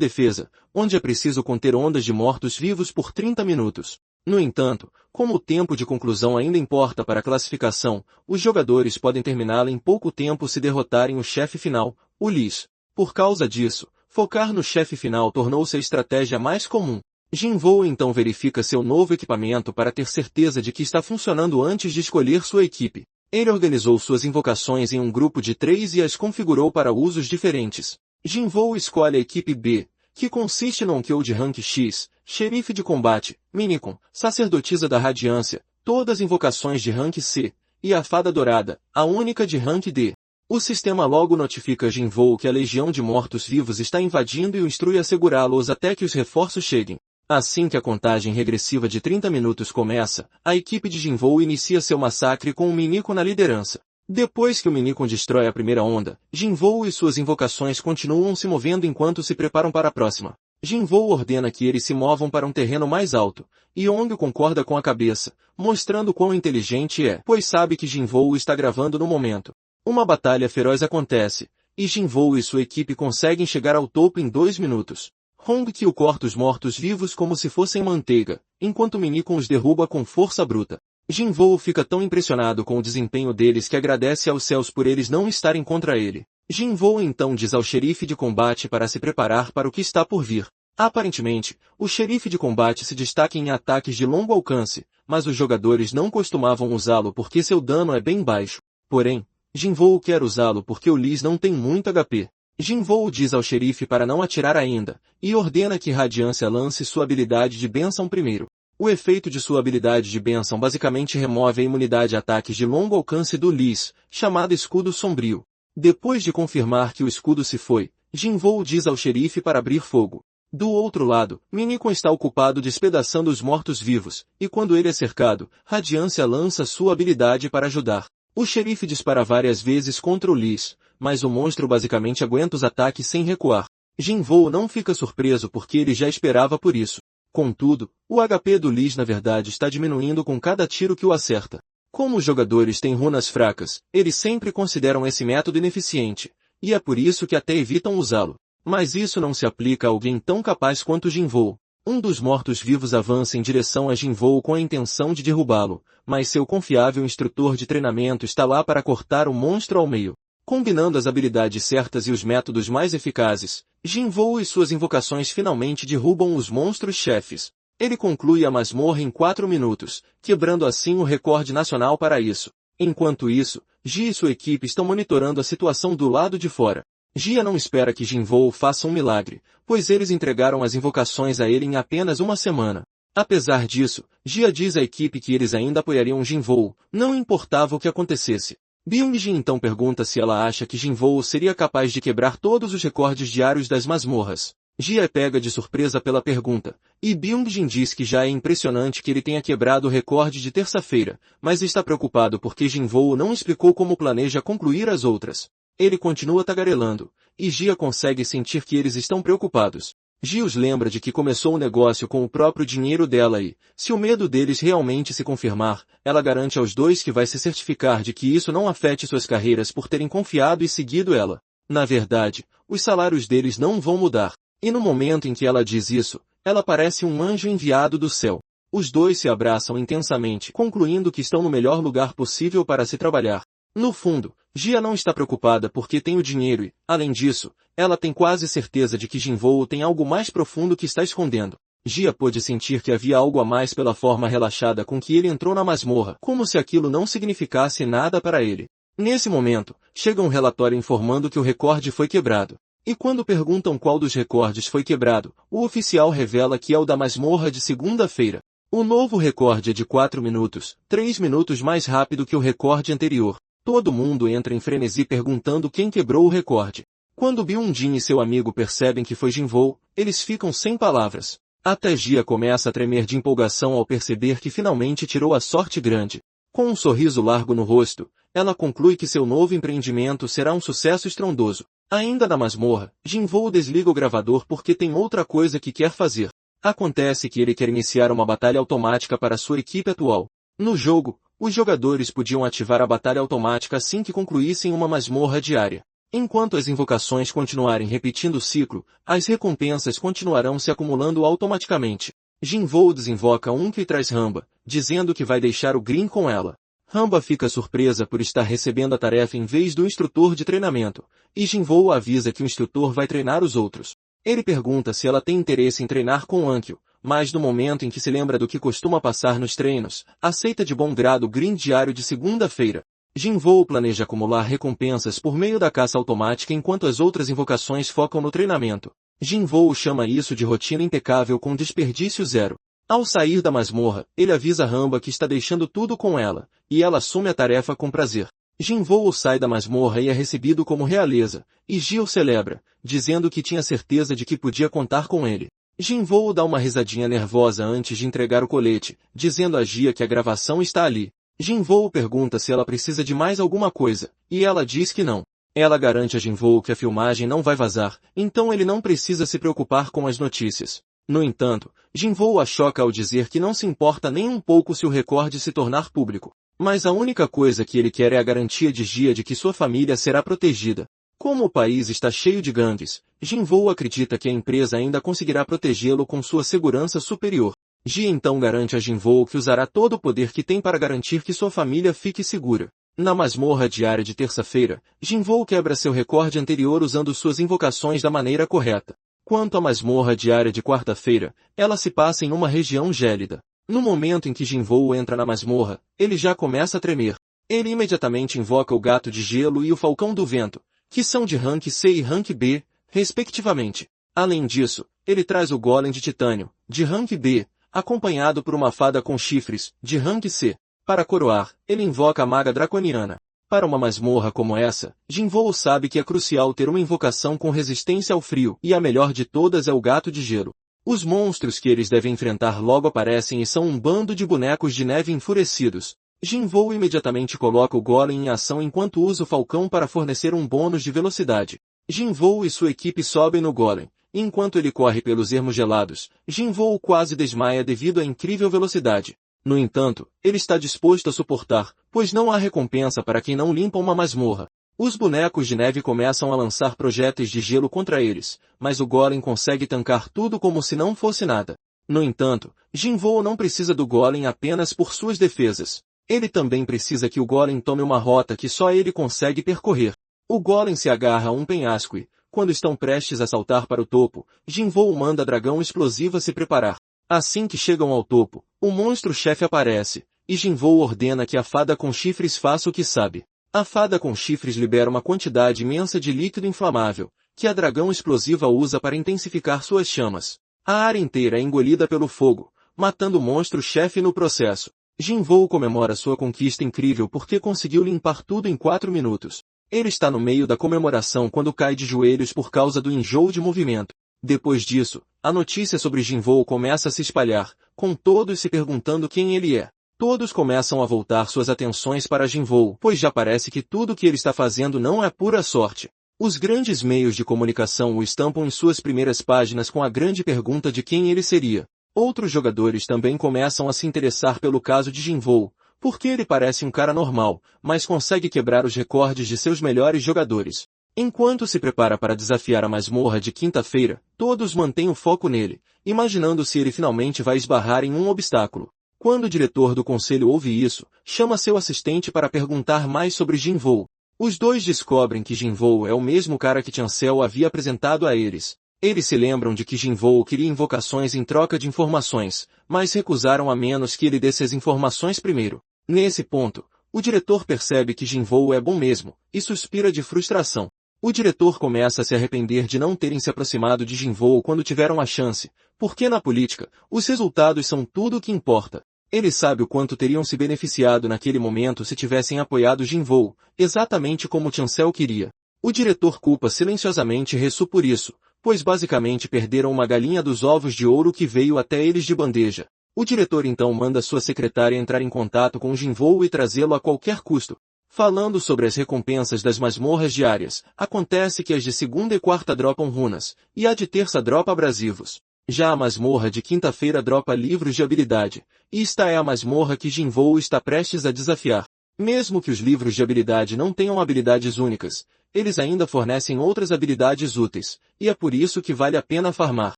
defesa, onde é preciso conter ondas de mortos-vivos por 30 minutos. No entanto, como o tempo de conclusão ainda importa para a classificação, os jogadores podem terminá-la em pouco tempo se derrotarem o chefe final, o Lis. Por causa disso, focar no chefe final tornou-se a estratégia mais comum. Jinwoo então verifica seu novo equipamento para ter certeza de que está funcionando antes de escolher sua equipe. Ele organizou suas invocações em um grupo de 3 e as configurou para usos diferentes. Jinwoo escolhe a equipe B, que consiste no Onkyo de rank X, xerife de combate, Minicon, sacerdotisa da radiância, todas invocações de rank C, e a fada dourada, a única de rank D. O sistema logo notifica Jinwoo que a legião de mortos-vivos está invadindo e o instrui a segurá-los até que os reforços cheguem. Assim que a contagem regressiva de 30 minutos começa, a equipe de Jinwoo inicia seu massacre com o Minicon na liderança. Depois que o Minicon destrói a primeira onda, Jinwoo e suas invocações continuam se movendo enquanto se preparam para a próxima. Jinwoo ordena que eles se movam para um terreno mais alto, e Ong concorda com a cabeça, mostrando quão inteligente é, pois sabe que Jinwoo está gravando no momento. Uma batalha feroz acontece, e Jinwoo e sua equipe conseguem chegar ao topo em 2 minutos. Hong Kyo corta os mortos-vivos como se fossem manteiga, enquanto Minicon os derruba com força bruta. Jinwoo fica tão impressionado com o desempenho deles que agradece aos céus por eles não estarem contra ele. Jinwoo então diz ao xerife de combate para se preparar para o que está por vir. Aparentemente, o xerife de combate se destaca em ataques de longo alcance, mas os jogadores não costumavam usá-lo porque seu dano é bem baixo. Porém, Jinwoo quer usá-lo porque o Lis não tem muito HP. Jinwoo diz ao xerife para não atirar ainda, e ordena que Radiância lance sua habilidade de bênção primeiro. O efeito de sua habilidade de bênção basicamente remove a imunidade a ataques de longo alcance do Lis, chamada Escudo Sombrio. Depois de confirmar que o escudo se foi, Jinwoo diz ao xerife para abrir fogo. Do outro lado, Minicon está ocupado despedaçando os mortos-vivos, e quando ele é cercado, Radiância lança sua habilidade para ajudar. O xerife dispara várias vezes contra o Lis, mas o monstro basicamente aguenta os ataques sem recuar. Jinwoo não fica surpreso porque ele já esperava por isso. Contudo, o HP do Lis na verdade está diminuindo com cada tiro que o acerta. Como os jogadores têm runas fracas, eles sempre consideram esse método ineficiente, e é por isso que até evitam usá-lo. Mas isso não se aplica a alguém tão capaz quanto Jinwoo. Um dos mortos-vivos avança em direção a Jinwoo com a intenção de derrubá-lo, mas seu confiável instrutor de treinamento está lá para cortar o monstro ao meio. Combinando as habilidades certas e os métodos mais eficazes, Jinwoo e suas invocações finalmente derrubam os monstros-chefes. Ele conclui a masmorra em 4 minutos, quebrando assim o recorde nacional para isso. Enquanto isso, Ji e sua equipe estão monitorando a situação do lado de fora. Jia não espera que Jinwoo faça um milagre, pois eles entregaram as invocações a ele em apenas uma semana. Apesar disso, Jia diz à equipe que eles ainda apoiariam Jinwoo, não importava o que acontecesse. Byung-jin então pergunta se ela acha que Jinwoo seria capaz de quebrar todos os recordes diários das masmorras. Jia é pega de surpresa pela pergunta, e Byung-jin diz que já é impressionante que ele tenha quebrado o recorde de terça-feira, mas está preocupado porque Jinwoo não explicou como planeja concluir as outras. Ele continua tagarelando, e Jia consegue sentir que eles estão preocupados. Jia os lembra de que começou o negócio com o próprio dinheiro dela e, se o medo deles realmente se confirmar, ela garante aos dois que vai se certificar de que isso não afete suas carreiras por terem confiado e seguido ela. Na verdade, os salários deles não vão mudar. E no momento em que ela diz isso, ela parece um anjo enviado do céu. Os dois se abraçam intensamente, concluindo que estão no melhor lugar possível para se trabalhar. No fundo, Jia não está preocupada porque tem o dinheiro e, além disso, ela tem quase certeza de que Jinwoo tem algo mais profundo que está escondendo. Jia pôde sentir que havia algo a mais pela forma relaxada com que ele entrou na masmorra, como se aquilo não significasse nada para ele. Nesse momento, chega um relatório informando que o recorde foi quebrado. E quando perguntam qual dos recordes foi quebrado, o oficial revela que é o da masmorra de segunda-feira. O novo recorde é de 4 minutos, 3 minutos mais rápido que o recorde anterior. Todo mundo entra em frenesi perguntando quem quebrou o recorde. Quando Byung-jin e seu amigo percebem que foi Jin-woo, eles ficam sem palavras. Até Gia começa a tremer de empolgação ao perceber que finalmente tirou a sorte grande. Com um sorriso largo no rosto, ela conclui que seu novo empreendimento será um sucesso estrondoso. Ainda na masmorra, Jin-woo desliga o gravador porque tem outra coisa que quer fazer. Acontece que ele quer iniciar uma batalha automática para sua equipe atual. No jogo, os jogadores podiam ativar a batalha automática assim que concluíssem uma masmorra diária. Enquanto as invocações continuarem repetindo o ciclo, as recompensas continuarão se acumulando automaticamente. Jin-woo desinvoca um que traz Ramba, dizendo que vai deixar o Green com ela. Ramba fica surpresa por estar recebendo a tarefa em vez do instrutor de treinamento, e Jin-woo avisa que o instrutor vai treinar os outros. Ele pergunta se ela tem interesse em treinar com Ankyo, mas no momento em que se lembra do que costuma passar nos treinos, aceita de bom grado o Green diário de segunda-feira. Jin-woo planeja acumular recompensas por meio da caça automática enquanto as outras invocações focam no treinamento. Jin-woo chama isso de rotina impecável com desperdício zero. Ao sair da masmorra, ele avisa Ramba que está deixando tudo com ela, e ela assume a tarefa com prazer. Jin-woo sai da masmorra e é recebido como realeza, e Gia o celebra, dizendo que tinha certeza de que podia contar com ele. Jin-woo dá uma risadinha nervosa antes de entregar o colete, dizendo a Gia que a gravação está ali. Jin-woo pergunta se ela precisa de mais alguma coisa, e ela diz que não. Ela garante a Jin-woo que a filmagem não vai vazar, então ele não precisa se preocupar com as notícias. No entanto, Jin-woo a choca ao dizer que não se importa nem um pouco se o recorde se tornar público. Mas a única coisa que ele quer é a garantia de Gia de que sua família será protegida. Como o país está cheio de gangues, Jin-woo acredita que a empresa ainda conseguirá protegê-lo com sua segurança superior. Gia então garante a Jin-woo que usará todo o poder que tem para garantir que sua família fique segura. Na masmorra diária de terça-feira, Jin-woo quebra seu recorde anterior usando suas invocações da maneira correta. Quanto à masmorra diária de quarta-feira, ela se passa em uma região gélida. No momento em que Jin-woo entra na masmorra, ele já começa a tremer. Ele imediatamente invoca o gato de gelo e o falcão do vento, que são de rank C e rank B, respectivamente. Além disso, ele traz o golem de titânio, de rank B, acompanhado por uma fada com chifres, de rank C. Para coroar, ele invoca a maga draconiana. Para uma masmorra como essa, Jin-woo sabe que é crucial ter uma invocação com resistência ao frio, e a melhor de todas é o gato de gelo. Os monstros que eles devem enfrentar logo aparecem e são um bando de bonecos de neve enfurecidos. Jin-woo imediatamente coloca o golem em ação enquanto usa o falcão para fornecer um bônus de velocidade. Jin-woo e sua equipe sobem no golem. Enquanto ele corre pelos ermos gelados, Jin-woo quase desmaia devido à incrível velocidade. No entanto, ele está disposto a suportar, pois não há recompensa para quem não limpa uma masmorra. Os bonecos de neve começam a lançar projéteis de gelo contra eles, mas o golem consegue tancar tudo como se não fosse nada. No entanto, Jin-woo não precisa do golem apenas por suas defesas. Ele também precisa que o golem tome uma rota que só ele consegue percorrer. O golem se agarra a um penhasco e, quando estão prestes a saltar para o topo, Jin-woo manda a dragão explosiva se preparar. Assim que chegam ao topo, o monstro-chefe aparece, e Jin-woo ordena que a fada com chifres faça o que sabe. A fada com chifres libera uma quantidade imensa de líquido inflamável, que a dragão explosiva usa para intensificar suas chamas. A área inteira é engolida pelo fogo, matando o monstro-chefe no processo. Jin-woo comemora sua conquista incrível porque conseguiu limpar tudo em 4 minutos. Ele está no meio da comemoração quando cai de joelhos por causa do enjoo de movimento. Depois disso, a notícia sobre Jin-woo começa a se espalhar, com todos se perguntando quem ele é. Todos começam a voltar suas atenções para Jin-woo, pois já parece que tudo o que ele está fazendo não é pura sorte. Os grandes meios de comunicação o estampam em suas primeiras páginas com a grande pergunta de quem ele seria. Outros jogadores também começam a se interessar pelo caso de Jin-woo, porque ele parece um cara normal, mas consegue quebrar os recordes de seus melhores jogadores. Enquanto se prepara para desafiar a masmorra de quinta-feira, todos mantêm o foco nele, imaginando se ele finalmente vai esbarrar em um obstáculo. Quando o diretor do conselho ouve isso, chama seu assistente para perguntar mais sobre Jin-woo. Os dois descobrem que Jin-woo é o mesmo cara que Chancel havia apresentado a eles. Eles se lembram de que Jin-woo queria invocações em troca de informações, mas recusaram a menos que ele desse as informações primeiro. Nesse ponto, o diretor percebe que Jin-woo é bom mesmo, e suspira de frustração. O diretor começa a se arrepender de não terem se aproximado de Jinvoo quando tiveram a chance, porque na política, os resultados são tudo o que importa. Ele sabe o quanto teriam se beneficiado naquele momento se tivessem apoiado Jinvoo, exatamente como Chancel queria. O diretor culpa silenciosamente Resu por isso, pois basicamente perderam uma galinha dos ovos de ouro que veio até eles de bandeja. O diretor então manda sua secretária entrar em contato com Jinvoo e trazê-lo a qualquer custo. Falando sobre as recompensas das masmorras diárias, acontece que as de segunda e quarta dropam runas, e a de terça dropa abrasivos. Já a masmorra de quinta-feira dropa livros de habilidade, e esta é a masmorra que Jinvoo está prestes a desafiar. Mesmo que os livros de habilidade não tenham habilidades únicas, eles ainda fornecem outras habilidades úteis, e é por isso que vale a pena farmar.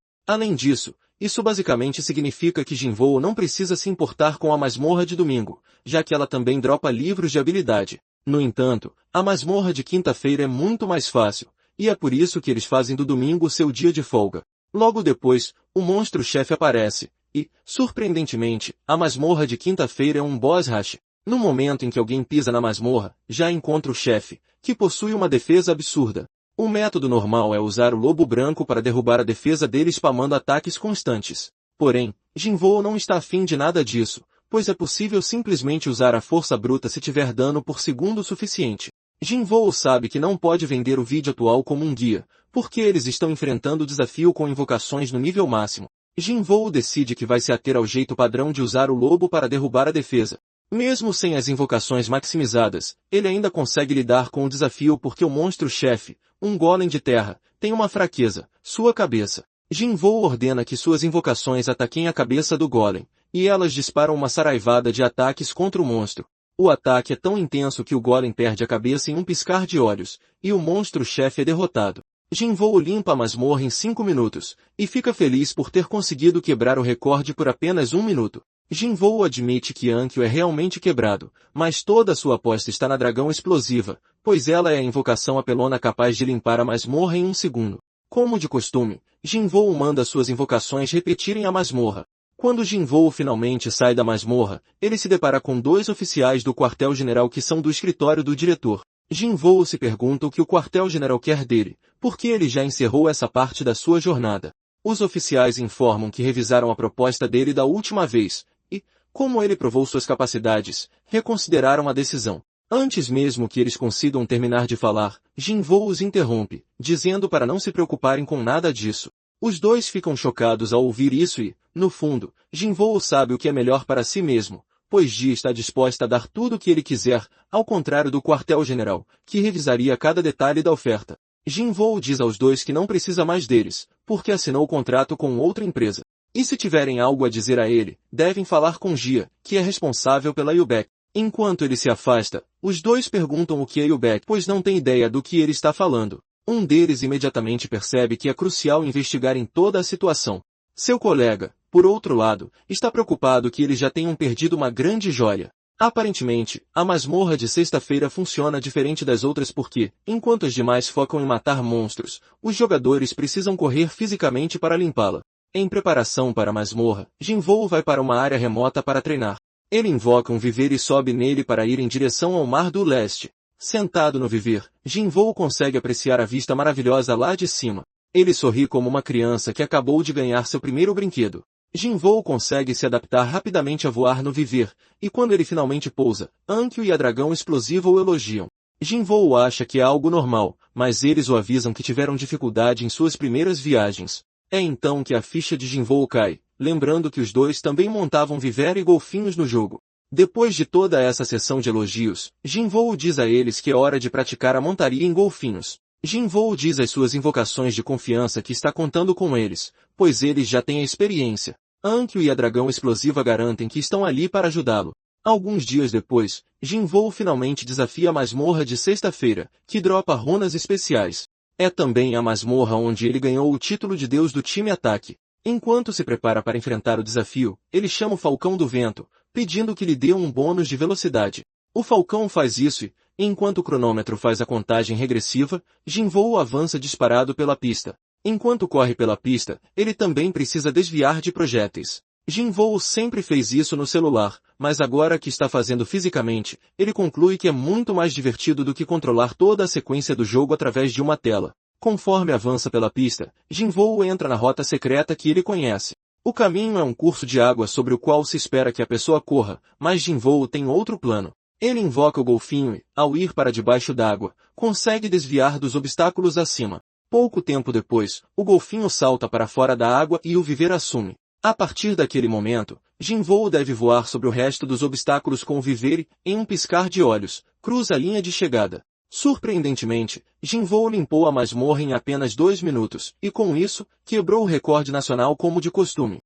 Além disso, isso basicamente significa que Jinvoo não precisa se importar com a masmorra de domingo, já que ela também dropa livros de habilidade. No entanto, a masmorra de quinta-feira é muito mais fácil, e é por isso que eles fazem do domingo seu dia de folga. Logo depois, o monstro-chefe aparece, e, surpreendentemente, a masmorra de quinta-feira é um boss rush. No momento em que alguém pisa na masmorra, já encontra o chefe, que possui uma defesa absurda. O método normal é usar o lobo branco para derrubar a defesa dele spamando ataques constantes. Porém, Jinvoo não está afim de nada disso, pois é possível simplesmente usar a força bruta se tiver dano por segundo suficiente. Jinvoo sabe que não pode vender o vídeo atual como um guia, porque eles estão enfrentando o desafio com invocações no nível máximo. Jinvoo decide que vai se ater ao jeito padrão de usar o lobo para derrubar a defesa. Mesmo sem as invocações maximizadas, ele ainda consegue lidar com o desafio porque o monstro-chefe, um golem de terra, tem uma fraqueza, sua cabeça. Jinvoo ordena que suas invocações ataquem a cabeça do golem, e elas disparam uma saraivada de ataques contra o monstro. O ataque é tão intenso que o golem perde a cabeça em um piscar de olhos, e o monstro-chefe é derrotado. Jinvoo limpa a masmorra em 5 minutos, e fica feliz por ter conseguido quebrar o recorde por apenas 1 minuto. Jinvoo admite que Ankyo é realmente quebrado, mas toda a sua aposta está na dragão explosiva, pois ela é a invocação apelona capaz de limpar a masmorra em 1 segundo. Como de costume, Jinvoo manda suas invocações repetirem a masmorra. Quando Jinvoo finalmente sai da masmorra, ele se depara com 2 oficiais do quartel-general que são do escritório do diretor. Jinvoo se pergunta o que o quartel-general quer dele, porque ele já encerrou essa parte da sua jornada. Os oficiais informam que revisaram a proposta dele da última vez, e, como ele provou suas capacidades, reconsideraram a decisão. Antes mesmo que eles consigam terminar de falar, Jinvoo os interrompe, dizendo para não se preocuparem com nada disso. Os dois ficam chocados ao ouvir isso e, no fundo, Jinvoo sabe o que é melhor para si mesmo, pois Ji está disposta a dar tudo o que ele quiser, ao contrário do quartel-general, que revisaria cada detalhe da oferta. Jinvoo diz aos dois que não precisa mais deles, porque assinou o contrato com outra empresa. E se tiverem algo a dizer a ele, devem falar com Jia, que é responsável pela Yubek. Enquanto ele se afasta, os dois perguntam o que é Yubek, pois não tem ideia do que ele está falando. Um deles imediatamente percebe que é crucial investigarem toda a situação. Seu colega, por outro lado, está preocupado que eles já tenham perdido uma grande joia. Aparentemente, a masmorra de sexta-feira funciona diferente das outras porque, enquanto as demais focam em matar monstros, os jogadores precisam correr fisicamente para limpá-la. Em preparação para a masmorra, Jinvoo vai para uma área remota para treinar. Ele invoca um viver e sobe nele para ir em direção ao Mar do Leste. Sentado no viver, Jinvoo consegue apreciar a vista maravilhosa lá de cima. Ele sorri como uma criança que acabou de ganhar seu primeiro brinquedo. Jinvoo consegue se adaptar rapidamente a voar no viver, e quando ele finalmente pousa, Ankyo e a dragão explosiva o elogiam. Jinvoo acha que é algo normal, mas eles o avisam que tiveram dificuldade em suas primeiras viagens. É então que a ficha de Jinvoo cai, lembrando que os dois também montavam viver e golfinhos no jogo. Depois de toda essa sessão de elogios, Jinvoo diz a eles que é hora de praticar a montaria em golfinhos. Jinvoo diz às suas invocações de confiança que está contando com eles, pois eles já têm a experiência. Ankyo e a dragão explosiva garantem que estão ali para ajudá-lo. Alguns dias depois, Jinvoo finalmente desafia a masmorra de sexta-feira, que dropa runas especiais. É também a masmorra onde ele ganhou o título de Deus do time ataque. Enquanto se prepara para enfrentar o desafio, ele chama o Falcão do Vento, pedindo que lhe dê um bônus de velocidade. O Falcão faz isso e, enquanto o cronômetro faz a contagem regressiva, Jinvoo avança disparado pela pista. Enquanto corre pela pista, ele também precisa desviar de projéteis. Jinvoo sempre fez isso no celular, mas agora que está fazendo fisicamente, ele conclui que é muito mais divertido do que controlar toda a sequência do jogo através de uma tela. Conforme avança pela pista, Jinvoo entra na rota secreta que ele conhece. O caminho é um curso de água sobre o qual se espera que a pessoa corra, mas Jinvoo tem outro plano. Ele invoca o golfinho e, ao ir para debaixo d'água, consegue desviar dos obstáculos acima. Pouco tempo depois, o golfinho salta para fora da água e o viver assume. A partir daquele momento, Jinvoo deve voar sobre o resto dos obstáculos com o viver e, em um piscar de olhos, cruza a linha de chegada. Surpreendentemente, Jinvoo limpou a masmorra em apenas 2 minutos, e com isso, quebrou o recorde nacional como de costume.